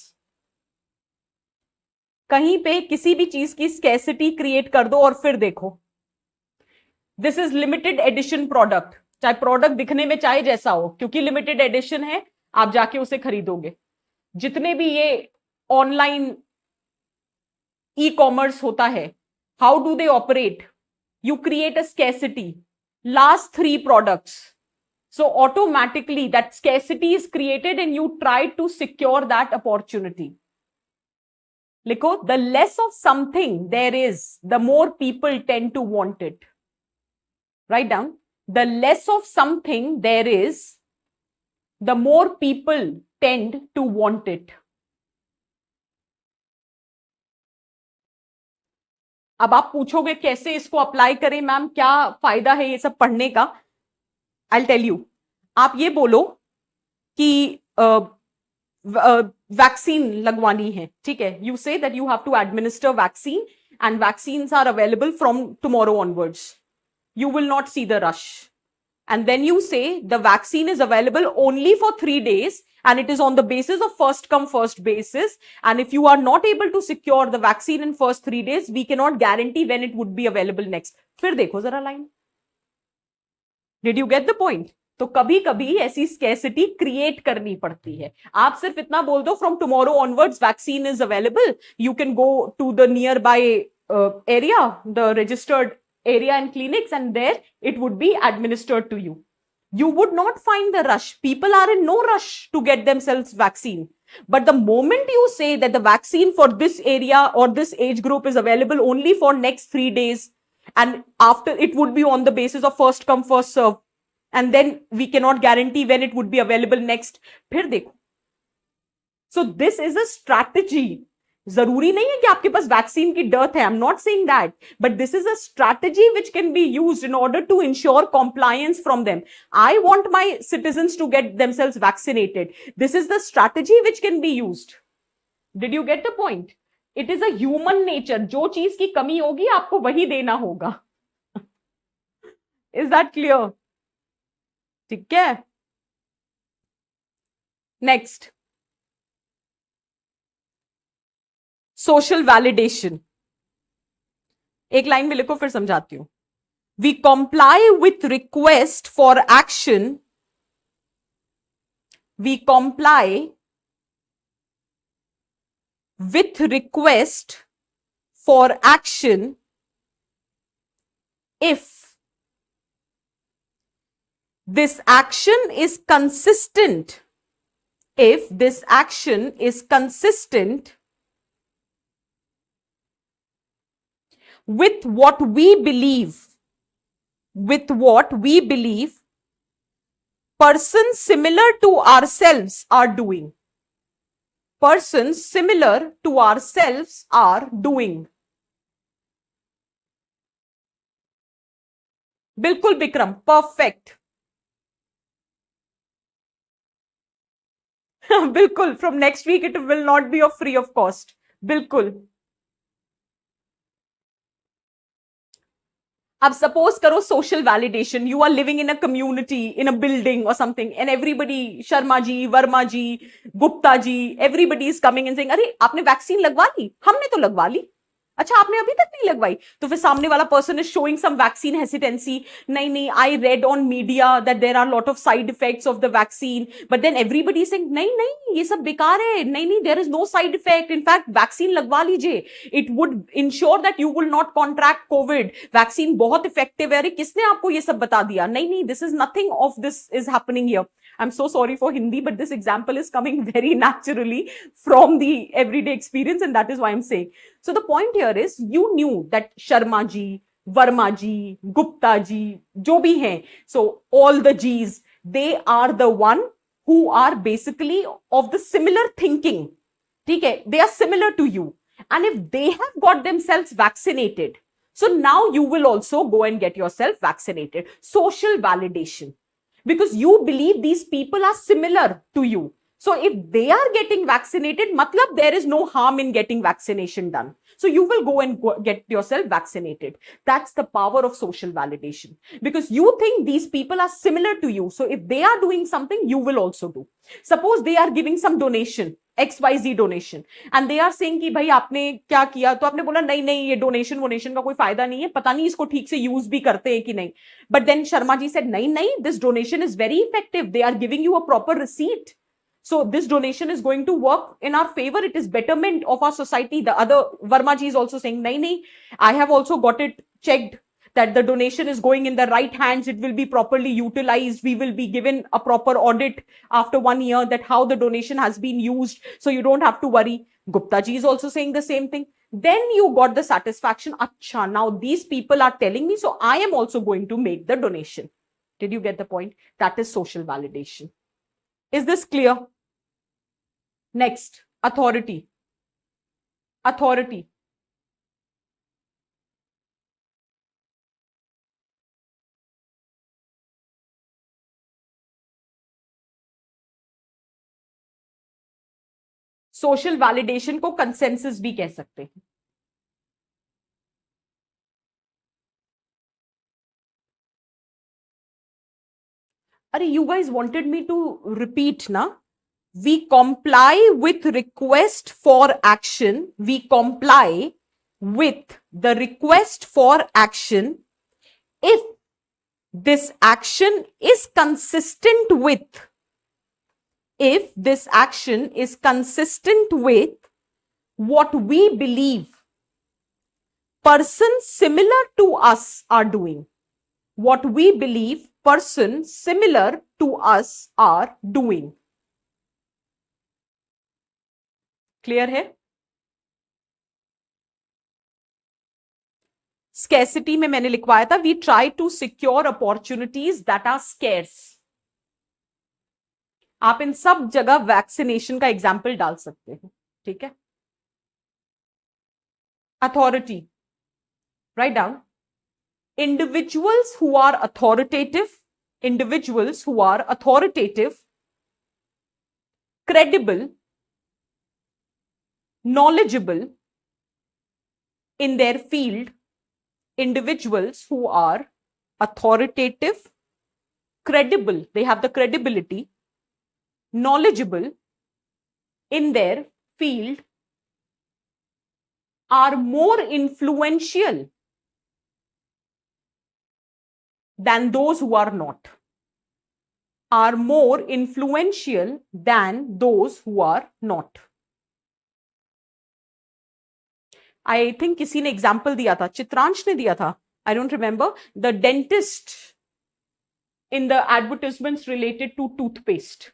कहीं पे किसी भी चीज की scarcity create कर दो और फिर देखो. This is limited edition product. चाहे प्रोडक्ट दिखने में चाहे जैसा हो, क्योंकि लिमिटेड एडिशन है, आप जाके उसे खरीदोगे. जितने भी ये ऑनलाइन ई कॉमर्स होता है, how do they operate? You create a scarcity, last 3 products, so automatically that scarcity is created and you try to secure that opportunity. लिखो, the less of something there is, the more people tend to want it. Write down, the less of something there is, the more people tend to want it. अब आप पूछोगे कैसे इसको apply करें ma'am, क्या फायदा है ये सब पढ़ने का? I'll tell you. आप ये बोलो कि वैक्सीन लगवानी है, ठीक है, you say that you have to administer vaccine and vaccines are available from tomorrow onwards, you will not see the rush. And then you say the vaccine is available only for 3 days and it is on the basis of first come first basis. And if you are not able to secure the vaccine in first 3 days, we cannot guarantee when it would be available next. फिर देखो जरा line. Did you get the point? तो कभी कभी ऐसी scarcity create करनी पड़ती है. आप सिर्फ इतना बोल दो from tomorrow onwards vaccine is available, you can go to the nearby area, the registered area and clinics, and there it would be administered to you. You would not find the rush. People are in no rush to get themselves vaccine. But the moment you say that the vaccine for this area or this age group is available only for next 3 days, and after it would be on the basis of first come first serve, and then we cannot guarantee when it would be available next, फिर देखो. So this is a strategy. जरूरी नहीं है कि आपके पास vaccine की dearth है, I am not saying that, but this is a strategy which can be used in order to ensure compliance from them. I want my citizens to get themselves vaccinated. This is the strategy which can be used. Did you get the point? It is a human nature. जो चीज की कमी होगी आपको वही देना होगा. Is that clear? ठीक है. Next, social validation. एक लाइन में लिखो फिर समझाती हूं. We comply with request for action. We comply with request for action if this action is consistent, if this action is consistent with what we believe, persons similar to ourselves are doing. Persons similar to ourselves are doing. बिल्कुल Vikram, perfect. बिल्कुल, from next week it will not be of free of cost. बिल्कुल. अब suppose करो social validation, you are living in a community, in a building और something, and everybody, Sharma ji, Verma ji, Gupta ji, everybody is coming and saying, अरे आपने vaccine लगवा ली? हमने तो लगवा ली. अच्छा, आपने अभी तक नहीं लगवाई? तो फिर सामने वाला person is showing some vaccine hesitancy. नहीं नहीं, I read on media that there are lot of side effects of the vaccine, but then everybody saying नहीं नहीं ये सब बेकार है, नहीं नहीं there is no side effect, in fact vaccine लगवा लीजिए, it would ensure that you will not contract COVID, vaccine बहुत इफेक्टिव है. अरे किसने आपको ये सब बता दिया? नहीं नहीं, this is nothing of this is happening here. I'm so sorry for Hindi, but this example is coming very naturally from the everyday experience, and that is why I'm saying. So the point here is, you knew that Sharma ji, Verma ji, Gupta ji, jo bhi hain, so all the G's, they are the one who are basically of the similar thinking. Okay, they are similar to you, and if they have got themselves vaccinated, so now you will also go and get yourself vaccinated. Social validation. Because you believe these people are similar to you. So if they are getting vaccinated, matlab there is no harm in getting vaccination done. So you will go and get yourself vaccinated. That's the power of social validation. Because you think these people are similar to you. So if they are doing something, you will also do. Suppose they are giving some donation, XYZ donation, and they are saying कि भाई आपने क्या किया? तो आपने बोला नहीं नहीं, ये डोनेशन का कोई फायदा नहीं है, पता नहीं इसको ठीक से यूज भी करते हैं कि नहीं. But then Sharma ji said, nahi, nahi, this donation is very effective. They are giving you a proper receipt. So this donation is going to work in our favor. It is betterment of our society. The other Verma ji is also saying, nahi, nahi, I have also got it checked that the donation is going in the right hands. It will be properly utilized. We will be given a proper audit after 1 year that how the donation has been used. So you don't have to worry. Gupta ji is also saying the same thing. Then you got the satisfaction. Acha, now these people are telling me, so I am also going to make the donation. Did you get the point? That is social validation. Is this clear? Next, authority. Authority. Social validation को consensus भी कह सकते हैं. अरे you guys wanted me to repeat ना. We comply with request for action. We comply with the request for action if this action is consistent with what we believe persons similar to us are doing. What we believe persons similar to us are doing. Clear है? Scarcity में मैंने लिखवाया था we try to secure opportunities that are scarce. आप इन सब जगह vaccination का example डाल सकते हैं. ठीक है. Authority. Write down. Individuals who are authoritative, credible, knowledgeable in their field. Individuals who are authoritative, credible, they have the credibility, knowledgeable in their field, are more influential than those who are not. Are more influential than those who are not. I think किसी ने example दिया था, चित्रांश ने दिया था. I don't remember. The dentist in the advertisements related to toothpaste.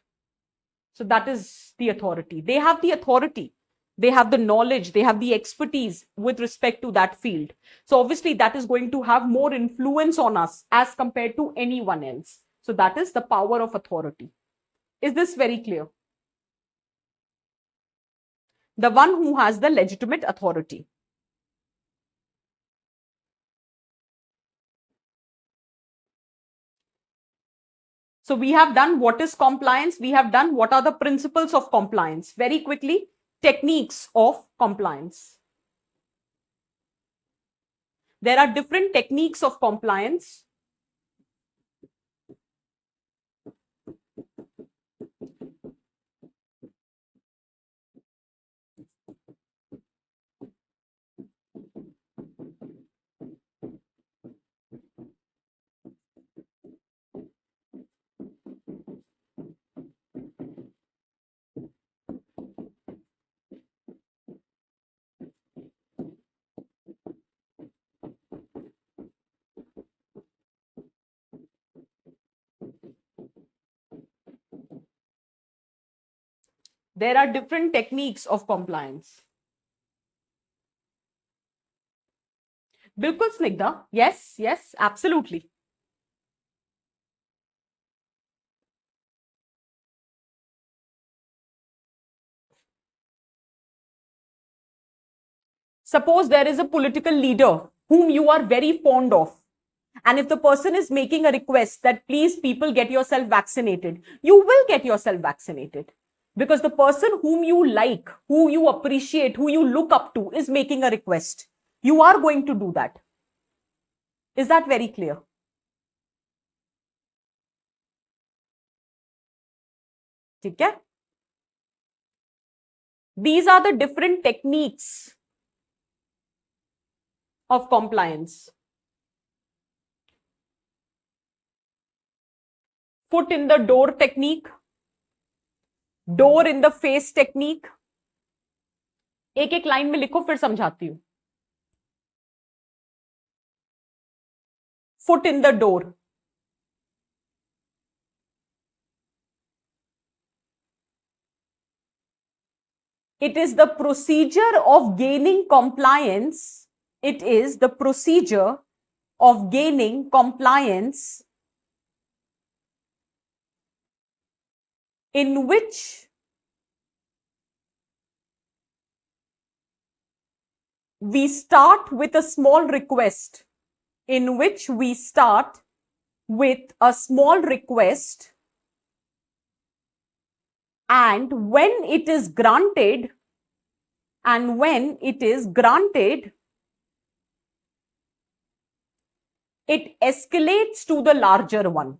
So that is the authority. They have the authority. They have the knowledge. They have the expertise with respect to that field. So obviously that is going to have more influence on us as compared to anyone else. So that is the power of authority. Is this very clear? The one who has the legitimate authority. So we have done what is compliance. We have done what are the principles of compliance. Very quickly, techniques of compliance. There are different techniques of compliance. There are different techniques of compliance. Bilkul Snigdha. Yes, yes, absolutely. Suppose there is a political leader whom you are very fond of. And if the person is making a request that please people get yourself vaccinated, you will get yourself vaccinated. Because the person whom you like, who you appreciate, who you look up to is making a request. You are going to do that. Is that very clear? Okay? These are the different techniques of compliance. Foot in the door technique. Door in the face technique. एक एक line में लिखो फिर समझाती हूं. Foot in the door. It is the procedure of gaining compliance. It is the procedure of gaining compliance in which we start with a small request. In which we start with a small request, and when it is granted, and when it is granted, it escalates to the larger one.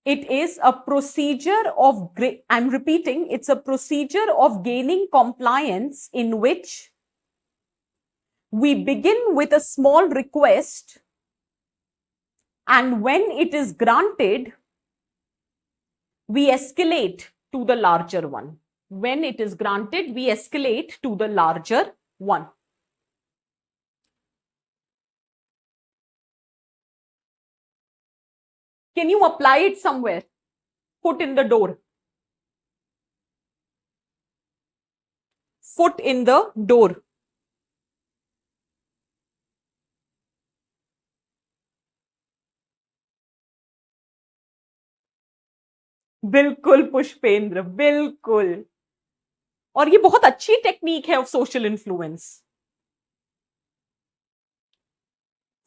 It is a procedure of, I'm repeating, it's a procedure of gaining compliance in which we begin with a small request, and when it is granted, we escalate to the larger one. When it is granted, we escalate to the larger one. Can you apply it somewhere? Foot in the door. Foot in the door. बिल्कुल पुष्पेंद्र, बिल्कुल. और ये बहुत अच्छी technique है of social influence.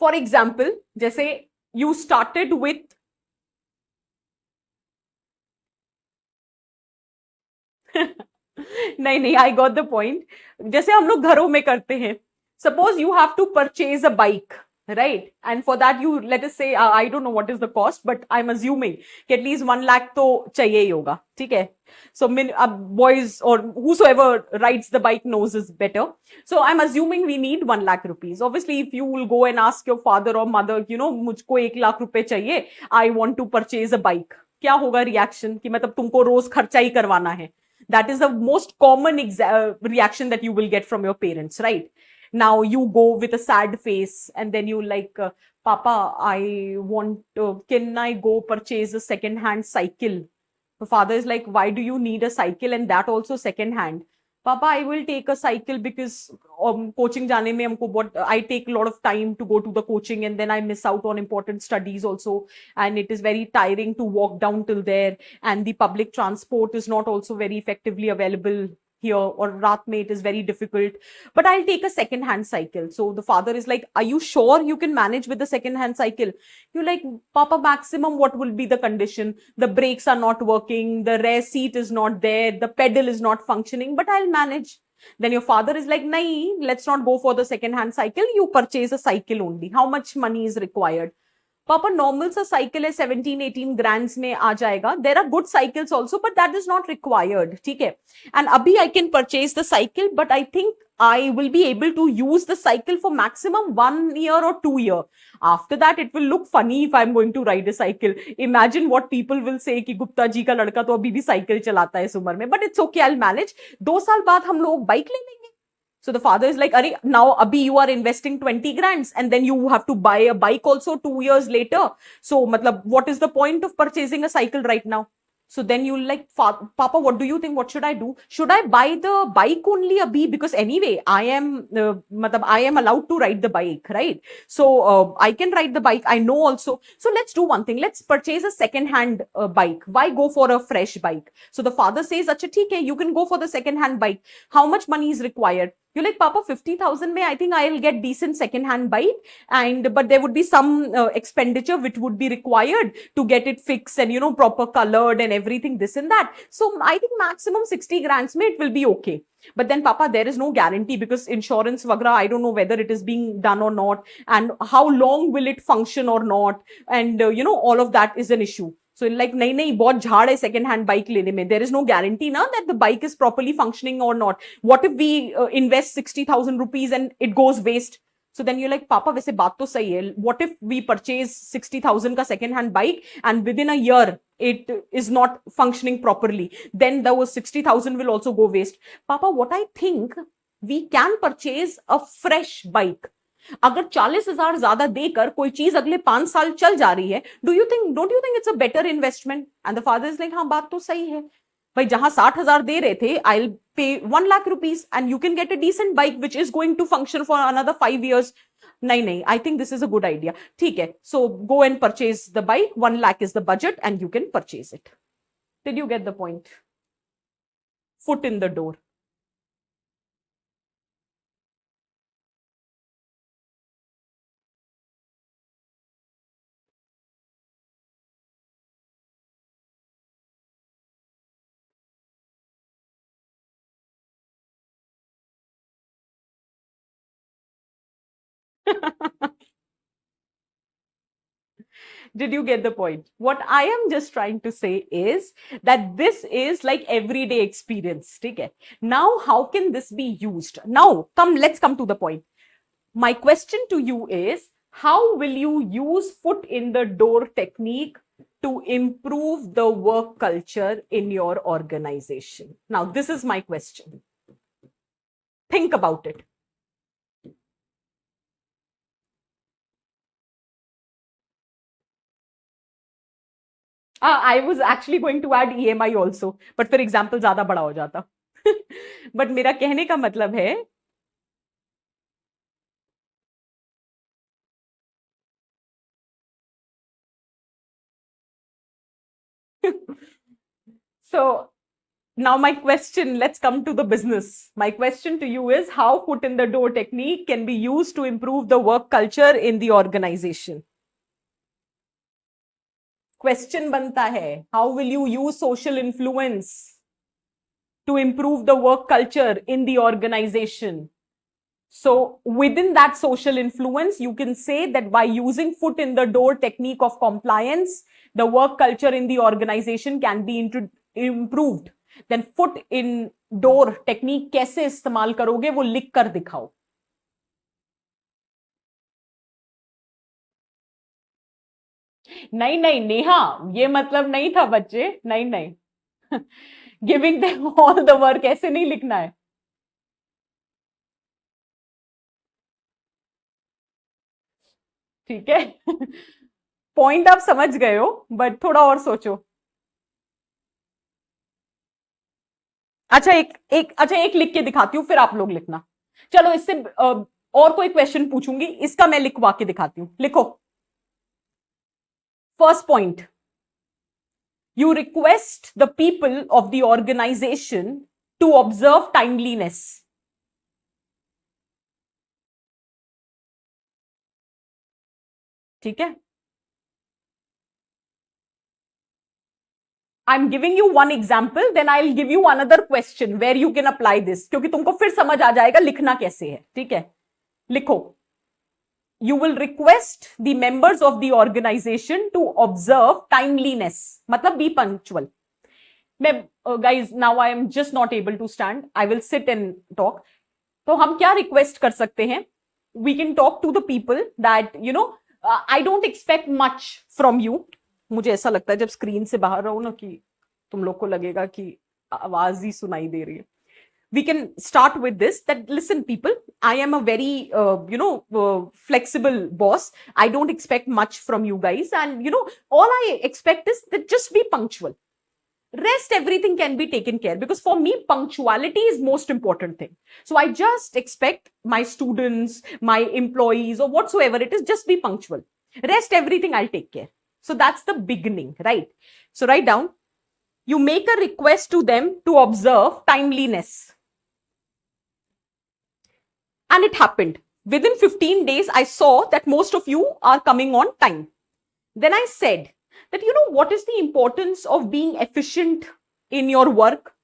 For example, जैसे you started with नहीं नहीं, आई गॉट द पॉइंट. जैसे हम लोग घरों में करते हैं, suppose you have to purchase a bike, right? And for that, you, let us say, I don't know what is the cost, but I'm assuming कि at least 1 lakh तो चाहिए ही होगा, ठीक है? So boys or whosoever rides the bike knows is better. So I'm assuming we need 1 lakh rupees. Obviously, if you will go and ask your father or mother, you know, मुझको 1 लाख रुपए चाहिए, I want to purchase a bike. क्या होगा reaction? कि मतलब तुमको रोज खर्चा ही करवाना है. That is the most common reaction that you will get from your parents, right? Now you go with a sad face and then you like, Papa, I want, can I go purchase a second hand cycle? The father is like, why do you need a cycle, and that also second hand? Papa, I will take a cycle because coaching जाने में हमको बहुत, I take a lot of time to go to the coaching and then I miss out on important studies also, and it is very tiring to walk down till there, and the public transport is not also very effectively available here, or raat mein it is very difficult, but I'll take a second hand cycle. So the father is like, are you sure you can manage with the second hand cycle? You're like, Papa, maximum what will be the condition? The brakes are not working, the rear seat is not there, the pedal is not functioning, but I'll manage. Then your father is like, nahi, let's not go for the second hand cycle, you purchase a cycle only. How much money is required? Papa, normal सा cycle है 17-18 grams में आ जाएगा. There are good cycles also, but that is not required. ठीक है? And अभी I can purchase the cycle, but I think I will be able to use the cycle for maximum 1 year or 2 years. After that, it will look funny if I'm going to ride a cycle. Imagine what people will say कि गुप्ता जी का लड़का तो अभी भी cycle चलाता है इस उम्र में. But it's okay, I'll manage. 2 साल बाद हम लोग बाइक ले लेंगे. So the father is like, Are, now abhi you are investing 20 grands and then you have to buy a bike also 2 years later. So matlab, what is the point of purchasing a cycle right now? So then you like, Papa, what do you think? What should I do? Should I buy the bike only abhi? Because anyway, I am allowed to ride the bike, right? So I can ride the bike. I know also. So let's do one thing. Let's purchase a second-hand bike. Why go for a fresh bike? So the father says, Acha, theek hai, you can go for the second-hand bike. How much money is required? You're like, Papa, 50,000 may I think I'll get decent second-hand bike, but there would be some expenditure which would be required to get it fixed and, you know, proper colored and everything, this and that. So I think maximum 60 grands may it will be okay. But then, Papa, there is no guarantee because insurance, vagra, I don't know whether it is being done or not, and how long will it function or not, and you know, all of that is an issue. So like, nahi, bahut jhaad hai second hand bike lene mein. There is no guarantee na that the bike is properly functioning or not. What if we invest 60,000 rupees and it goes waste? So then you're like, Papa, वैसे बात तो सही है. What if we purchase 60,000 का second hand bike and within a year it is not functioning properly? Then those 60,000 will also go waste. Papa, what I think, we can purchase a fresh bike. अगर 40,000 ज्यादा देकर कोई चीज अगले 5 साल चल जा रही है, don't you think it's a better investment? And the father is like, हाँ बात तो सही है भाई, जहां 60,000 दे रहे थे, आई will pay 1 lakh rupees and you can get a decent bike which is going to function for another 5 years. नहीं नहीं, I think this is a good idea. ठीक है, so go and purchase the bike. 1 lakh इज the budget and you can purchase it. Did you get the point? Foot in the door. Did you get the point? What I am just trying to say is that this is like everyday experience. Okay? Now, how can this be used? Now, let's come to the point. My question to you is, how will you use foot in the door technique to improve the work culture in your organization? Now, this is my question. Think about it. I was actually going to add EMI also, but for example ज्यादा बड़ा हो जाता. But मेरा कहने का मतलब है, so now my question, let's come to the business. My question to you is, how foot in the door technique can be used to improve the work culture in the organization? Question बनता है, how will you use social influence to improve the work culture in the organization? So within that social influence, you can say that by using foot in the door technique of compliance, the work culture in the organization can be improved. Then foot in door technique कैसे इस्तेमाल करोगे वो लिख कर दिखाओ. नहीं नहीं नेहा, ये मतलब नहीं था बच्चे, नहीं नहीं. Giving them all the work ऐसे नहीं लिखना है. ठीक है. पॉइंट आप समझ गए हो, बट थोड़ा और सोचो. अच्छा एक लिख के दिखाती हूं, फिर आप लोग लिखना. चलो इससे और कोई क्वेश्चन पूछूंगी, इसका मैं लिखवा के दिखाती हूं. लिखो. First point, you request the people of the organization to observe timeliness. ठीक है. I'm giving you one example, then I'll give you another question where you can apply this, क्योंकि तुमको फिर समझ आ जाएगा लिखना कैसे है. ठीक है, लिखो. You will request the members of the organization to observe timeliness. मतलब be punctual. Guys, now I am just not able to stand. I will sit and talk. तो हम क्या request कर सकते हैं? We can talk to the people that, I don't expect much from you. मुझे ऐसा लगता है जब स्क्रीन से बाहर रहो ना कि तुम लोग को लगेगा कि आवाज ही सुनाई दे रही है. We can start with this, that listen people, I am a very flexible boss. I don't expect much from you guys, and all I expect is that just be punctual. Rest everything can be taken care, because for me punctuality is most important thing. So I just expect my students, my employees, or whatsoever it is, just be punctual. Rest everything I'll take care. So that's the beginning, right? So write down, you make a request to them to observe timeliness. And it happened. Within 15 days, I saw that most of you are coming on time. Then I said that, what is the importance of being efficient in your work?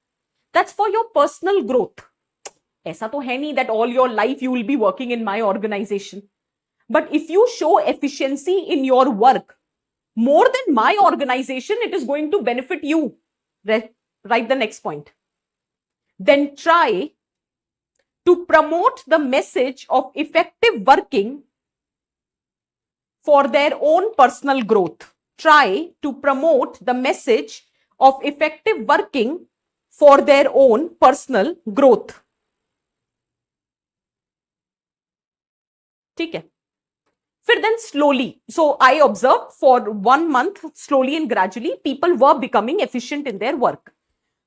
That's for your personal growth. ऐसा तो है नहीं that all your life you will be working in my organization. But if you show efficiency in your work, more than my organization, it is going to benefit you. Write the next point. Then try to promote the message of effective working for their own personal growth. Try to promote the message of effective working for their own personal growth. ठीक है. ਫਿਰ then slowly, so I observed for 1 month, slowly and gradually, people were becoming efficient in their work.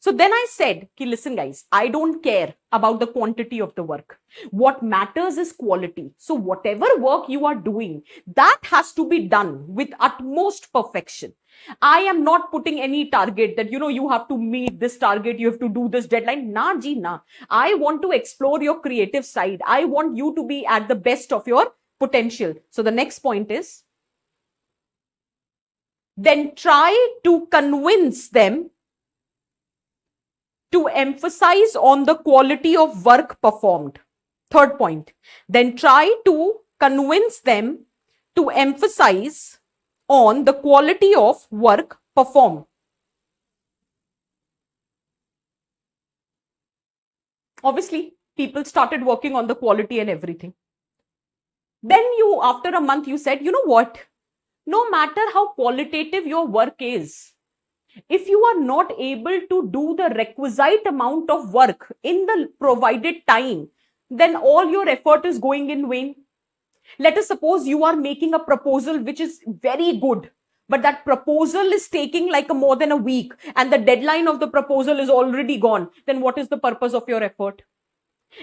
So then I said, listen guys, I don't care about the quantity of the work. What matters is quality. So whatever work you are doing, that has to be done with utmost perfection. I am not putting any target that, you have to meet this target, you have to do this deadline. Na ji, na. I want to explore your creative side. I want you to be at the best of your potential. So the next point is, then try to convince them to emphasize on the quality of work performed. Third point, then try to convince them to emphasize on the quality of work performed. Obviously, people started working on the quality and everything. Then you, after a month, you said, you know what? No matter how qualitative your work is, if you are not able to do the requisite amount of work in the provided time, then all your effort is going in vain. Let us suppose you are making a proposal which is very good, but that proposal is taking like more than a week and the deadline of the proposal is already gone. Then what is the purpose of your effort?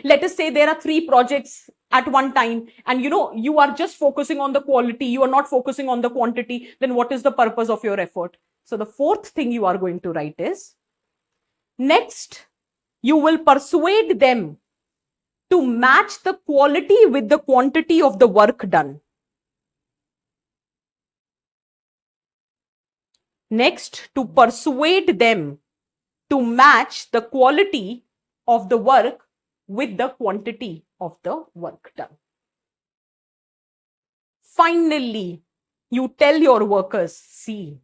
Let us say there are 3 projects at one time and you are just focusing on the quality, you are not focusing on the quantity. Then what is the purpose of your effort? So the fourth thing you are going to write is, next, you will persuade them to match the quality with the quantity of the work done. Next, to persuade them to match the quality of the work with the quantity of the work done. Finally, you tell your workers, see,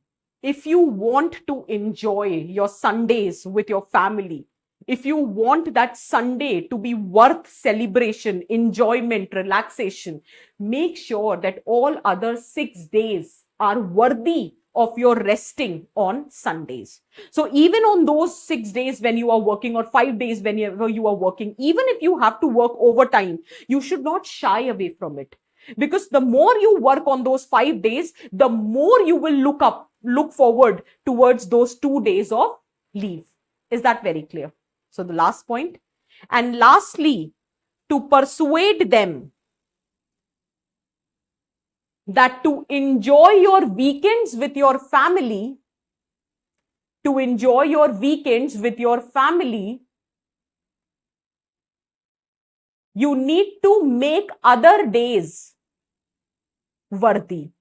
if you want to enjoy your Sundays with your family, if you want that Sunday to be worth celebration, enjoyment, relaxation, make sure that all other 6 days are worthy of your resting on Sundays. So even on those 6 days when you are working, or 5 days whenever you are working, even if you have to work overtime, you should not shy away from it. Because the more you work on those 5 days, the more you will look forward towards those 2 days of leave. Is that very clear? So the last point. And lastly, to persuade them that to enjoy your weekends with your family, you need to make other days worthy.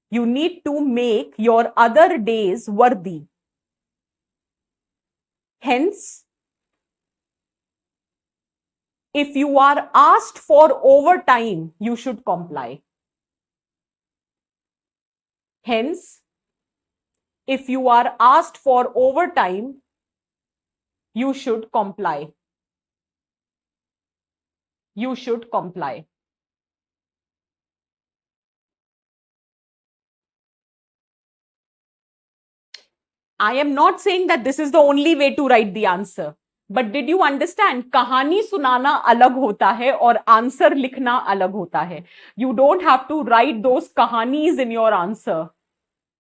You need to make your other days worthy. Hence, if you are asked for overtime, you should comply. Hence, if you are asked for overtime, you should comply. You should comply. I am not saying that this is the only way to write the answer. But did you understand? कहानी सुनाना अलग होता है और answer लिखना अलग होता है. You don't have to write those कहानीज in your answer.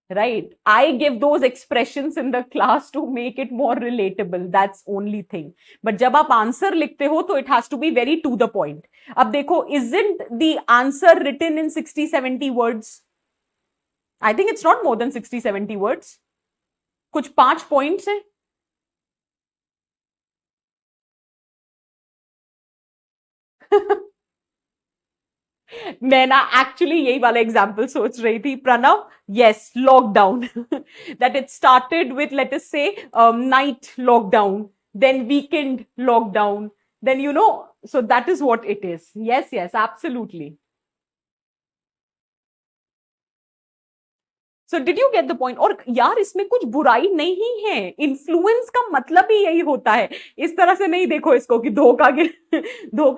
Right? I give those expressions in the class to make it more relatable. That's only thing. But जब आप answer लिखते हो तो it has to be very to the point. अब देखो, isn't the answer written in 60-70 words? I think it's not more than 60-70 words. कुछ 5 points है. मैं ना एक्चुअली यही वाला एग्जाम्पल सोच रही थी Pranav. Yes, lockdown. That it started with, let us say, night lockdown, then weekend lockdown, then so that is what it is. Yes, absolutely. So did you get the point? और यार इसमें कुछ बुराई नहीं है. इन्फ्लुएंस का मतलब ही यही होता है. इस तरह से नहीं देखो इसको कि धोखा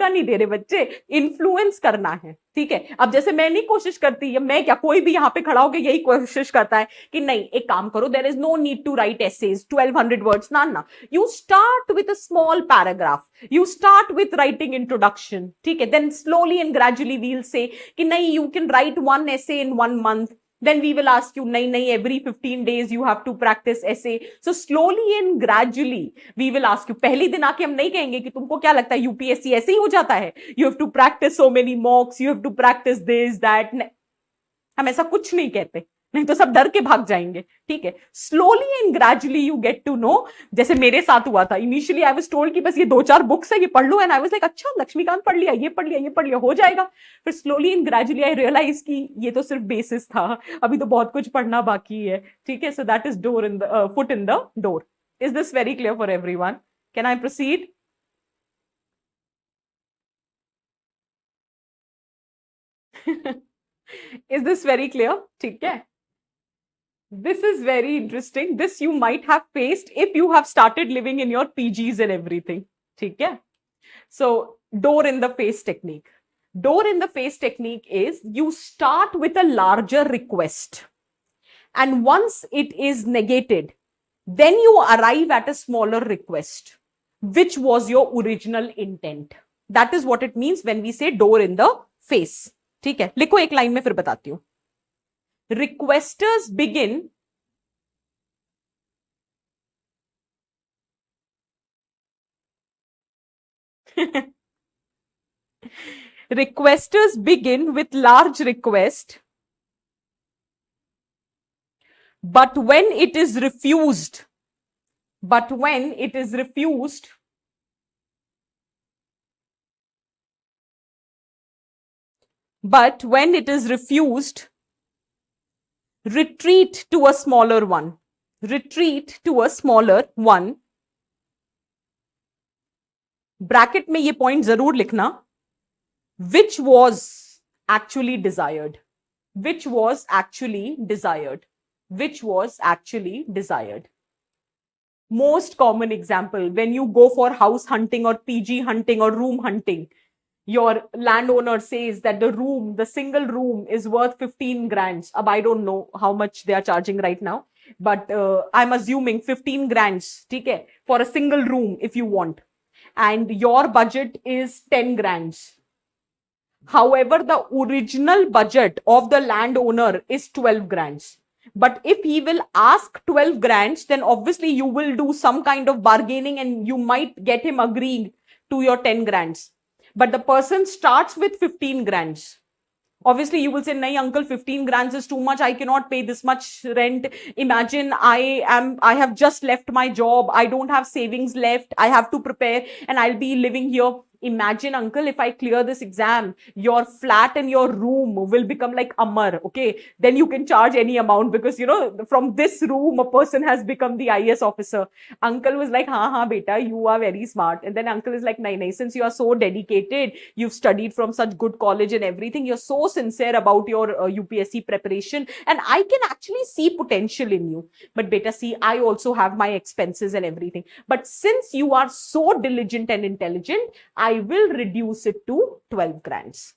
नहीं दे रहे बच्चे, इन्फ्लुएंस करना है. ठीक है. अब जैसे मैं नहीं कोशिश करती, मैं क्या, कोई भी यहाँ पे खड़ा होकर यही कोशिश करता है कि नहीं, एक काम करो, there is no need to write essays 1200 words. ना, you start with a small paragraph, you start with writing introduction. ठीक है. Then slowly and gradually we will say कि नहीं, you can write 1 essay in 1 month. Then we will ask you, nahi, every 15 days you have to practice essay. So slowly and gradually we will ask you. पहले दिन आके हम नहीं कहेंगे कि तुमको क्या लगता है यूपीएससी ऐसे ही हो जाता है. You have to practice so many mocks, you have to practice this, that. हम ऐसा कुछ नहीं कहते, नहीं तो सब डर के भाग जाएंगे. ठीक है. Slowly and gradually you get to know. जैसे मेरे साथ हुआ था, इनिशियली आई वाज टोल्ड कि बस ये 2-4 बुक्स है, ये पढ़ लो, एंड आई वाज लाइक अच्छा, लक्ष्मीकांत पढ़ लिया, ये पढ़ लिया, ये पढ़ लिया, हो जाएगा. फिर slowly and gradually I realise कि ये तो सिर्फ बेसिस था, अभी तो बहुत कुछ पढ़ना बाकी है. ठीक है. सो that is door in the foot in the door. Is this very clear for everyone? Can I proceed? Is this very clear? ठीक है? This is very interesting. This you might have faced if you have started living in your PGs and everything. ठीक है? So, door in the face technique. Door in the face technique is you start with a larger request. And once it is negated, then you arrive at a smaller request, which was your original intent. That is what it means when we say door in the face. ठीक है? लिखो एक line में फिर बताती हूं. Requesters begin requesters begin with large request, but when it is refused, but when it is refused, retreat to a smaller one. Retreat to a smaller one. Bracket में ये point जरूर लिखना. Which was actually desired. Which was actually desired. Which was actually desired. Most common example, when you go for house hunting or PG hunting or room hunting, your landowner says that the single room is worth 15 grand. I don't know how much they are charging right now, but I'm assuming 15 grand, okay, for a single room if you want. And your budget is 10 grand. However, the original budget of the landowner is 12 grand. But if he will ask 12 grand, then obviously you will do some kind of bargaining and you might get him agreeing to your 10 grand. But the person starts with 15 grand. Obviously, you will say, "Nahi, uncle, 15 grand is too much. I cannot pay this much rent. Imagine I have just left my job. I don't have savings left. I have to prepare and I'll be living here." Imagine, uncle, if I clear this exam, your flat and your room will become like Amar, okay? Then you can charge any amount because, from this room, a person has become the IS officer. Uncle was like, ha, beta, you are very smart. And then uncle is like, nahi, since you are so dedicated, you've studied from such good college and everything, you're so sincere about your UPSC preparation, and I can actually see potential in you. But beta, see, I also have my expenses and everything. But since you are so diligent and intelligent, I will reduce it to 12 grands.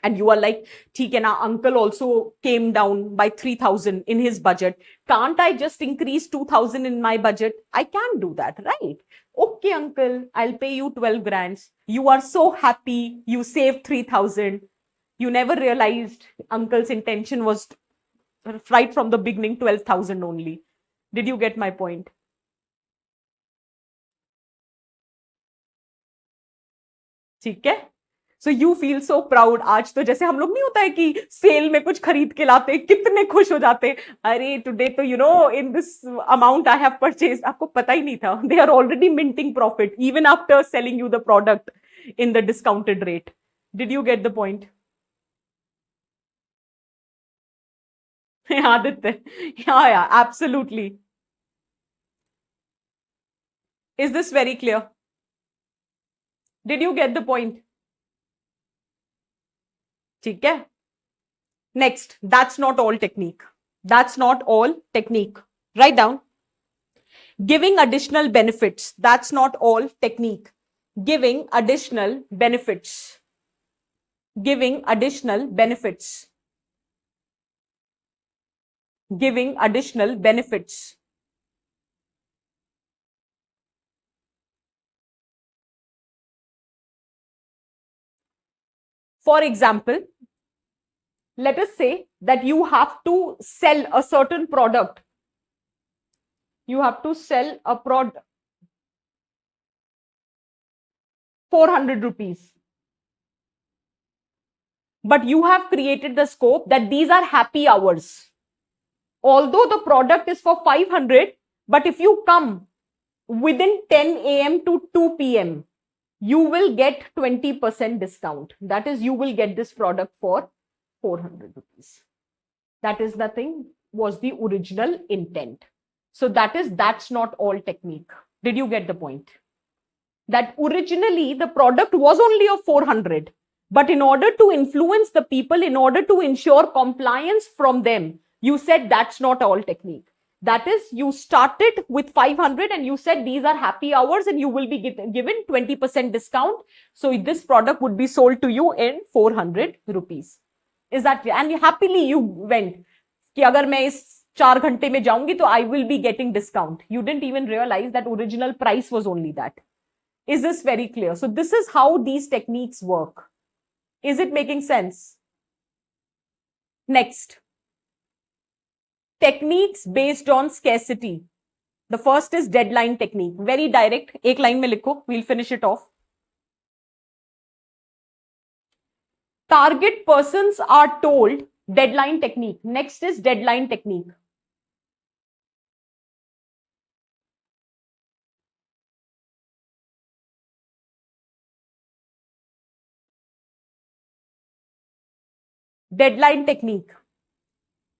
And you are like, theek hai na, uncle also came down by 3,000 in his budget. Can't I just increase 2,000 in my budget? I can do that, right? Okay, uncle, I'll pay you 12 grands. You are so happy. You saved 3,000. You never realized uncle's intention was right from the beginning 12,000 only. Did you get my point? ठीक है? So you feel so proud. आज तो जैसे हम लोग नहीं होता है कि सेल में कुछ खरीद के लाते, कितने खुश हो जाते. अरे टुडे तो in this amount I have purchased. आपको पता ही नहीं था. They are already minting profit even after selling you the product in the discounted rate. Did you get the point? Aditya. Yeah, absolutely. Is this very clear? Did you get the point? ठीक है? Next, that's not all technique. That's not all technique. Write down. Giving additional benefits. That's not all technique. Giving additional benefits. Giving additional benefits. Giving additional benefits. For example, let us say that you have to sell a certain product. You have to sell a product 400 rupees. But you have created the scope that these are happy hours. Although the product is for 500, but if you come within 10 a.m. to 2 p.m., you will get 20% discount. That is, you will get this product for 400 rupees. That is nothing, was the original intent. So that's not all technique. Did you get the point? That originally the product was only of 400, But in order to influence the people, in order to ensure compliance from them, you said that's not all technique. That is, you started with 500 and you said these are happy hours and you will be given 20% discount. So this product would be sold to you in 400 rupees. Is that clear? And happily you went कि अगर मैं इस 4 घंटे में जाऊंगी तो I will be getting discount. You didn't even realize that original price was only that. Is this very clear? So this is how these techniques work. Is it making sense? Next, techniques based on scarcity. The first is deadline technique. Very direct. एक line में लिखो. We'll finish it off. Target persons are told deadline technique. Next is deadline technique. Deadline technique.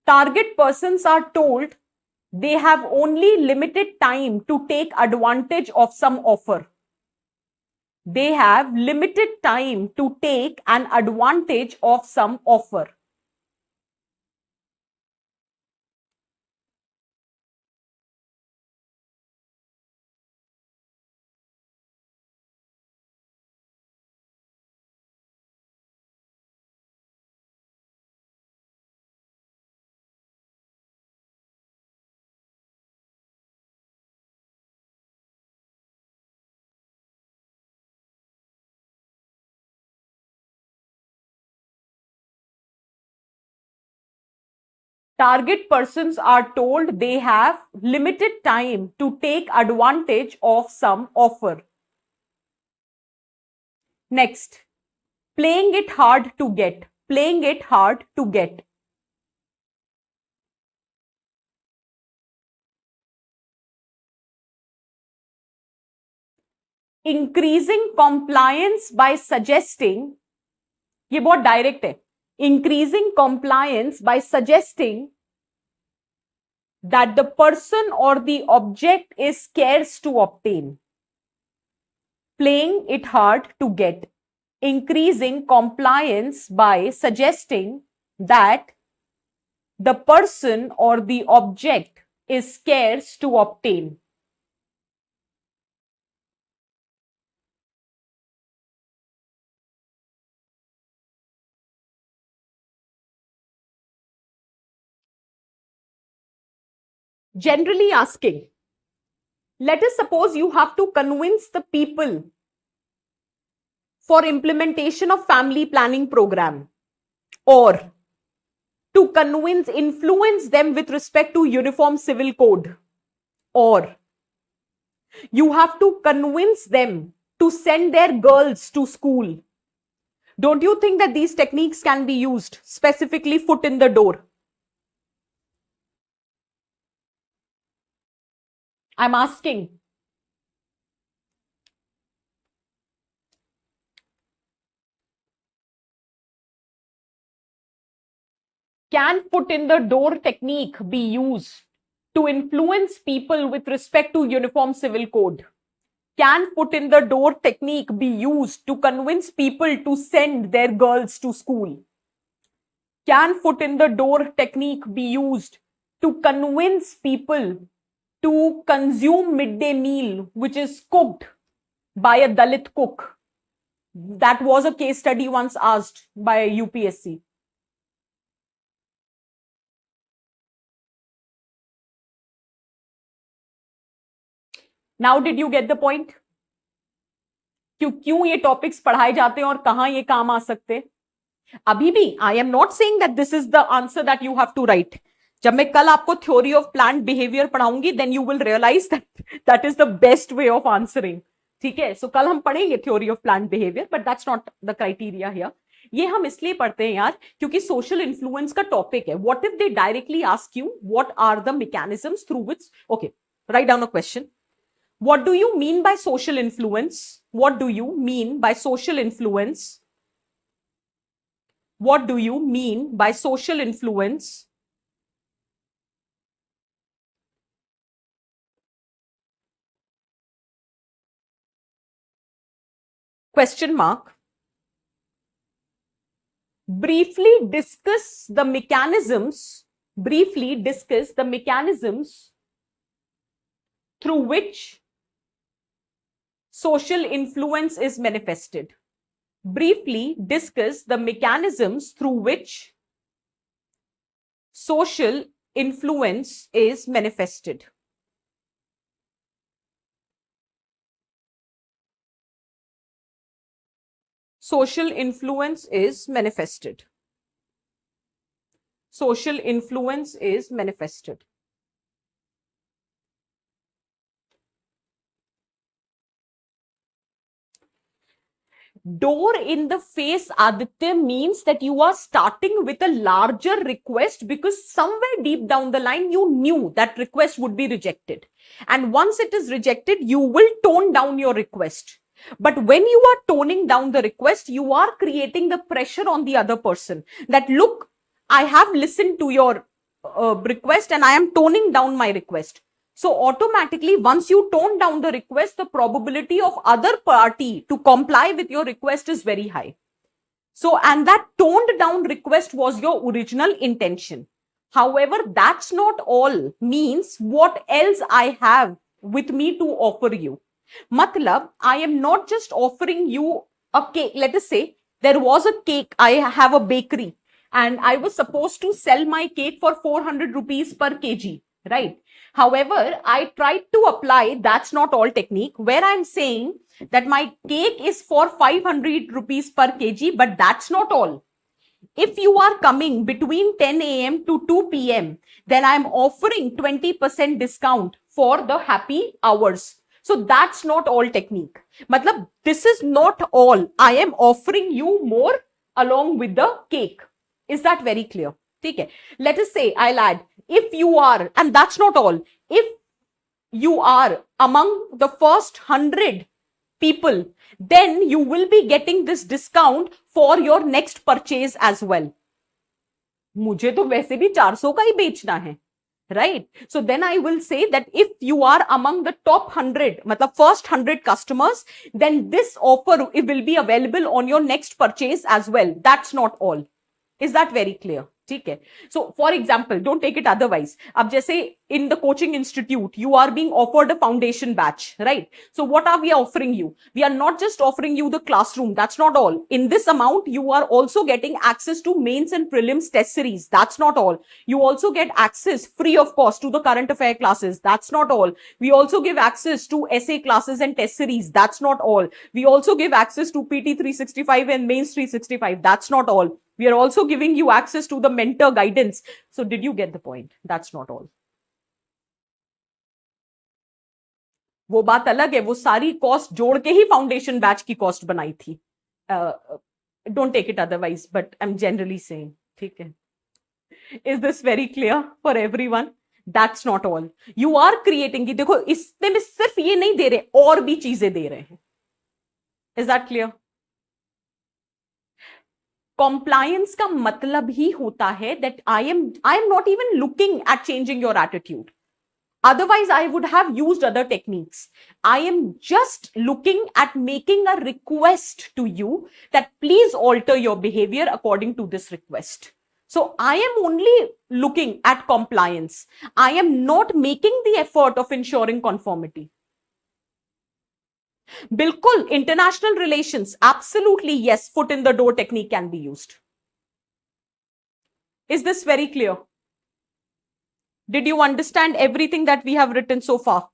Target persons are told they have only limited time to take advantage of some offer. They have limited time to take an advantage of some offer. Target persons are told they have limited time to take advantage of some offer. Next, playing it hard to get. Playing it hard to get. Increasing compliance by suggesting, ये बहुत direct है, increasing compliance by suggesting that the person or the object is scarce to obtain. Playing it hard to get. Increasing compliance by suggesting that the person or the object is scarce to obtain. Generally asking, let us suppose you have to convince the people for implementation of family planning program, or to convince, influence them with respect to uniform civil code, or you have to convince them to send their girls to school. Don't you think that these techniques can be used, specifically foot in the door? I'm asking. Can foot in the door technique be used to influence people with respect to uniform civil code? Can foot in the door technique be used to convince people to send their girls to school? Can foot in the door technique be used to convince people to consume midday meal which is cooked by a Dalit cook? That was a case study once asked by UPSC. Now did you get the point? क्यों ये topics पढ़ाए जाते हैं और कहां ये काम आ सकते हैं? अभी भी I am not saying that this is the answer that you have to write. जब मैं कल आपको थ्योरी ऑफ प्लांट बिहेवियर पढ़ाऊंगी then you will realise that is the best way of answering. ठीक है, सो कल हम पढ़ेंगे theory of plant behaviour, but that's not the criteria here. ये हम इसलिए पढ़ते हैं यार क्योंकि सोशल इन्फ्लुएंस का टॉपिक है. What if they directly ask you what are the mechanisms through which, okay, write down a question. What do you mean by social influence? What do you mean by social influence? What do you mean by social influence? Question mark. briefly discuss the mechanisms through which social influence is manifested. Briefly discuss the mechanisms through which social influence is manifested. Social influence is manifested. Social influence is manifested. Door in the face, Aditya, means that you are starting with a larger request because somewhere deep down the line you knew that request would be rejected. And once it is rejected, you will tone down your request. But when you are toning down the request, you are creating the pressure on the other person that, look, I have listened to your request and I am toning down my request. So automatically, once you tone down the request, the probability of other party to comply with your request is very high. So, and that toned down request was your original intention. However, that's not all. Means what else I have with me to offer you. Matlab, I am not just offering you a cake. Let us say there was a cake. I have a bakery and I was supposed to sell my cake for 400 rupees per kg, right? However, I tried to apply that's not all technique where I'm saying that my cake is for 500 rupees per kg, but that's not all. If you are coming between 10 a.m. to 2 p.m., then I'm offering 20% discount for the happy hours. So that's not all technique. Matlab, this is not all. I am offering you more along with the cake. Is that very clear? Okay. Let us say I'll add, if you are, and that's not all, if you are among the first 100 people, then you will be getting this discount for your next purchase as well. मुझे तो वैसे भी 400 का ही बेचना है, right? So then I will say that if you are among the top 100, मतलब first 100 customers, then this offer it will be available on your next purchase as well. That's not all. Is that very clear? ठीक है. So for example, don't take it otherwise. अब जैसे in the coaching institute, you are being offered a foundation batch, right? So what are we offering you? We are not just offering you the classroom. That's not all. In this amount, you are also getting access to mains and prelims test series. That's not all. You also get access free of cost to the current affair classes. That's not all. We also give access to essay classes and test series. That's not all. We also give access to PT 365 and mains 365. That's not all. We are also giving you access to the mentor guidance. So did you get the point? That's not all. वो बात अलग है, वो सारी cost जोड़ के ही foundation batch की cost बनाई थी. Don't take it otherwise, but I'm generally saying, ठीक है. Is this very clear for everyone? That's not all. You are creating कि देखो इसमें में सिर्फ ये नहीं दे रहे, और भी चीजें दे रहे हैं. Is that clear? Compliance का मतलब ही होता है that I am not even looking at changing your attitude. Otherwise, I would have used other techniques. I am just looking at making a request to you that please alter your behavior according to this request. So I am only looking at compliance. I am not making the effort of ensuring conformity. Bilkul, international relations, absolutely yes, foot in the door technique can be used. Is this very clear? Did you understand everything that we have written so far?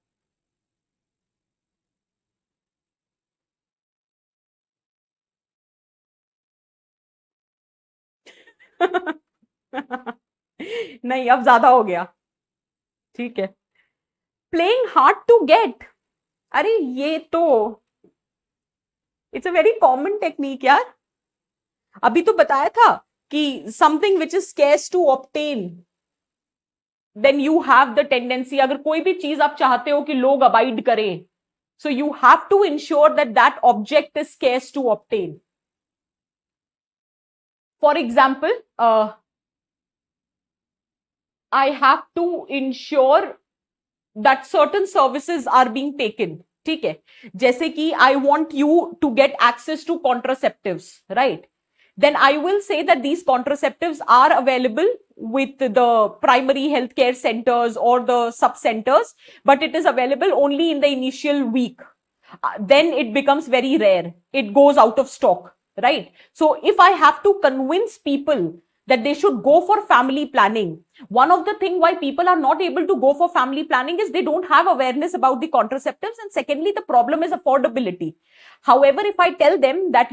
नहीं, अब ज्यादा हो गया. ठीक है. Playing hard to get. अरे ये तो it's a very common technique यार. अभी तो बताया था कि something which is scarce to obtain, then you have the tendency, अगर कोई भी चीज आप चाहते हो कि लोग अबाइड करें, so you have to ensure that that object is scarce to obtain. For example, I have to ensure that certain services are being taken. ठीक है. जैसे कि I want you to get access to contraceptives, right? then I will say that these contraceptives are available with the primary healthcare centers or the sub centers, but it is available only in the initial week. Then it becomes very rare. It goes out of stock, right? So if I have to convince people that they should go for family planning, one of the things why people are not able to go for family planning is they don't have awareness about the contraceptives, and secondly, the problem is affordability. However, if I tell them that,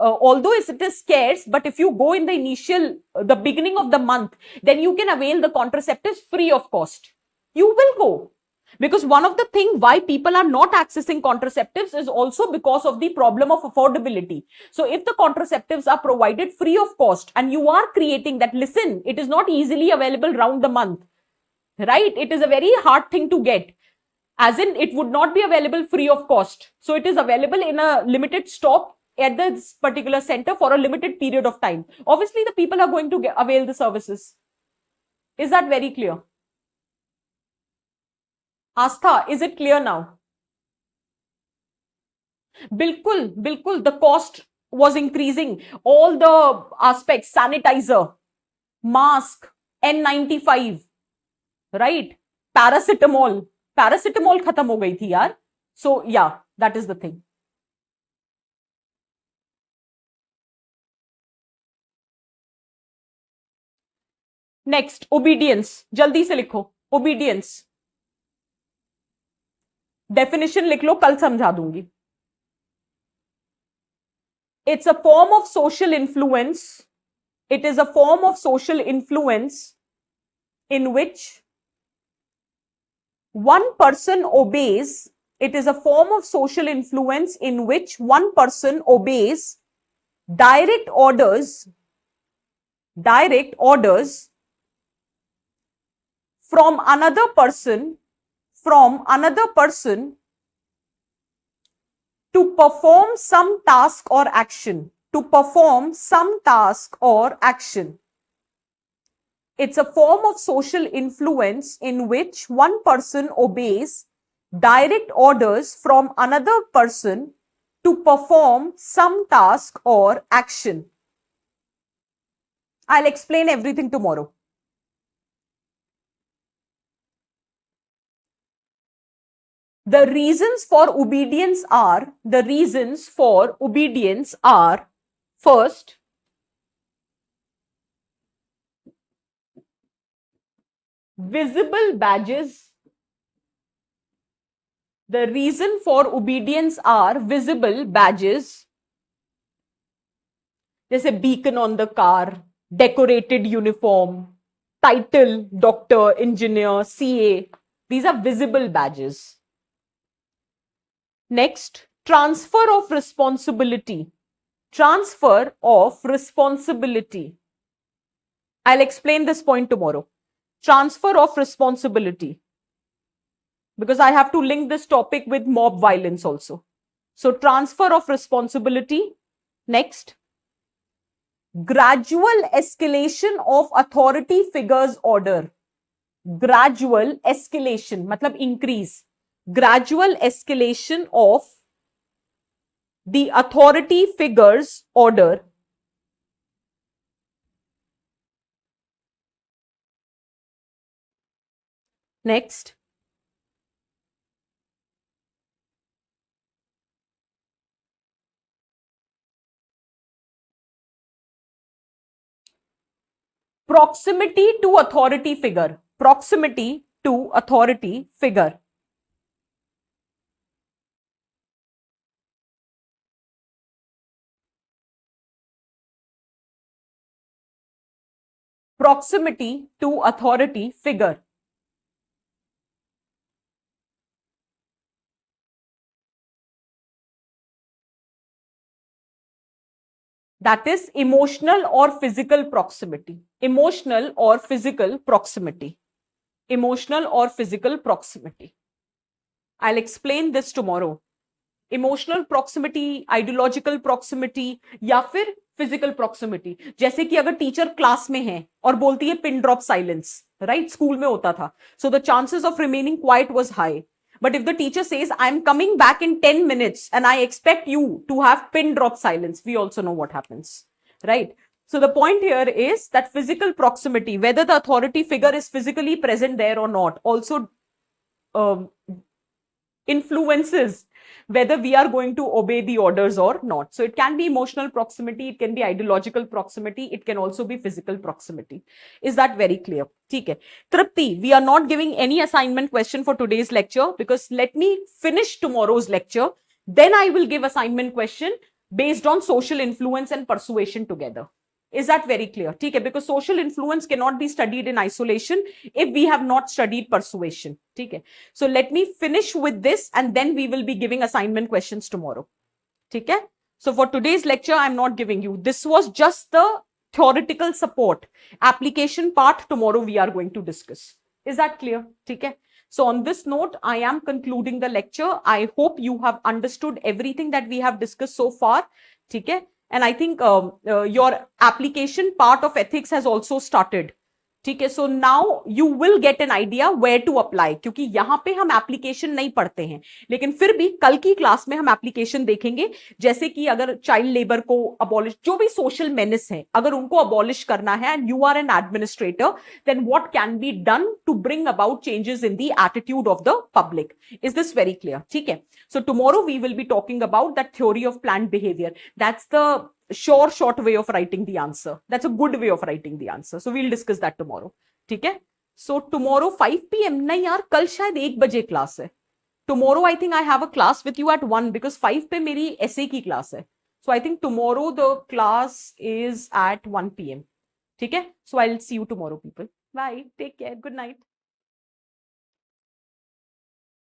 although it is scarce, but if you go in the the beginning of the month, then you can avail the contraceptives free of cost. You will go. Because one of the things why people are not accessing contraceptives is also because of the problem of affordability. So if the contraceptives are provided free of cost and you are creating that, listen, it is not easily available round the month, right? It is a very hard thing to get. As in, it would not be available free of cost. So it is available in a limited stock at this particular center for a limited period of time. Obviously, the people are going to avail the services. Is that very clear? Astha, is it clear now? Bilkul, the cost was increasing. All the aspects, sanitizer, mask, N95, right? Paracetamol khatam ho gayi thi yaar. So yeah, that is the thing. Next, obedience. Jaldi se likho. Obedience. Definition लिख लो, कल समझा दूंगी. It's a form of social influence. It is a form of social influence in which one person obeys. It is a form of social influence in which one person obeys direct orders from another person to perform some task or action. It's a form of social influence in which one person obeys direct orders from another person to perform some task or action. I'll explain everything tomorrow. The reasons for obedience are first, visible badges. The reason for obedience are visible badges. जैसे beacon on the car, decorated uniform, title, doctor, engineer, CA. These are visible badges. Next, transfer of responsibility. I'll explain this point tomorrow. Transfer of responsibility. Because I have to link this topic with mob violence also. So, transfer of responsibility. Next, gradual escalation of authority figures order. Gradual escalation, matlab increase. Gradual escalation of the authority figures order. Next, proximity to authority figure. Proximity to authority figure. Proximity to authority figure. That is emotional or physical proximity. Emotional or physical proximity. Emotional or physical proximity. I'll explain this tomorrow. Emotional proximity, ideological proximity, या फिर physical proximity. जैसे कि अगर teacher class में है और बोलती है pin drop silence, right? School में होता था. So the chances of remaining quiet was high. But if the teacher says, I'm coming back in 10 minutes and I expect you to have pin drop silence, we also know what happens. right? So the point here is that physical proximity, whether the authority figure is physically present there or not, also influences whether we are going to obey the orders or not. So it can be emotional proximity, it can be ideological proximity, it can also be physical proximity. Is that very clear? Okay. Tripti, we are not giving any assignment question for today's lecture because let me finish tomorrow's lecture. Then I will give assignment question based on social influence and persuasion together. Is that very clear? Okay, because social influence cannot be studied in isolation if we have not studied persuasion. Okay, so let me finish with this and then we will be giving assignment questions tomorrow. Okay, so for today's lecture, I'm not giving you. This was just the theoretical support. Application part tomorrow we are going to discuss. Is that clear? Okay. So on this note, I am concluding the lecture. I hope you have understood everything that we have discussed so far. Okay. And I think your application part of ethics has also started. ठीक है, so now you will get an idea where to apply, क्योंकि यहां पे हम application नहीं पढ़ते हैं, लेकिन फिर भी कल की क्लास में हम एप्लीकेशन देखेंगे। जैसे कि अगर चाइल्ड लेबर को अबॉलिश, जो भी सोशल मेनिस है, अगर उनको अबॉलिश करना है and you are an administrator, then what can be done to bring about changes in the attitude of the public. Is this very clear? ठीक है, so tomorrow we will be talking about that theory of planned behaviour. That's the short way of writing the answer. That's a good way of writing the answer. So we'll discuss that tomorrow. ठीक है? So tomorrow 5 PM, नहीं यार, कल शायद 1 बजे class है. Tomorrow I think I have a class with you at 1 because 5 पे मेरी essay की क्लास है. So I think tomorrow the class is at 1 PM. ठीक है? So I'll see you tomorrow, people. Bye. Take care. Good night.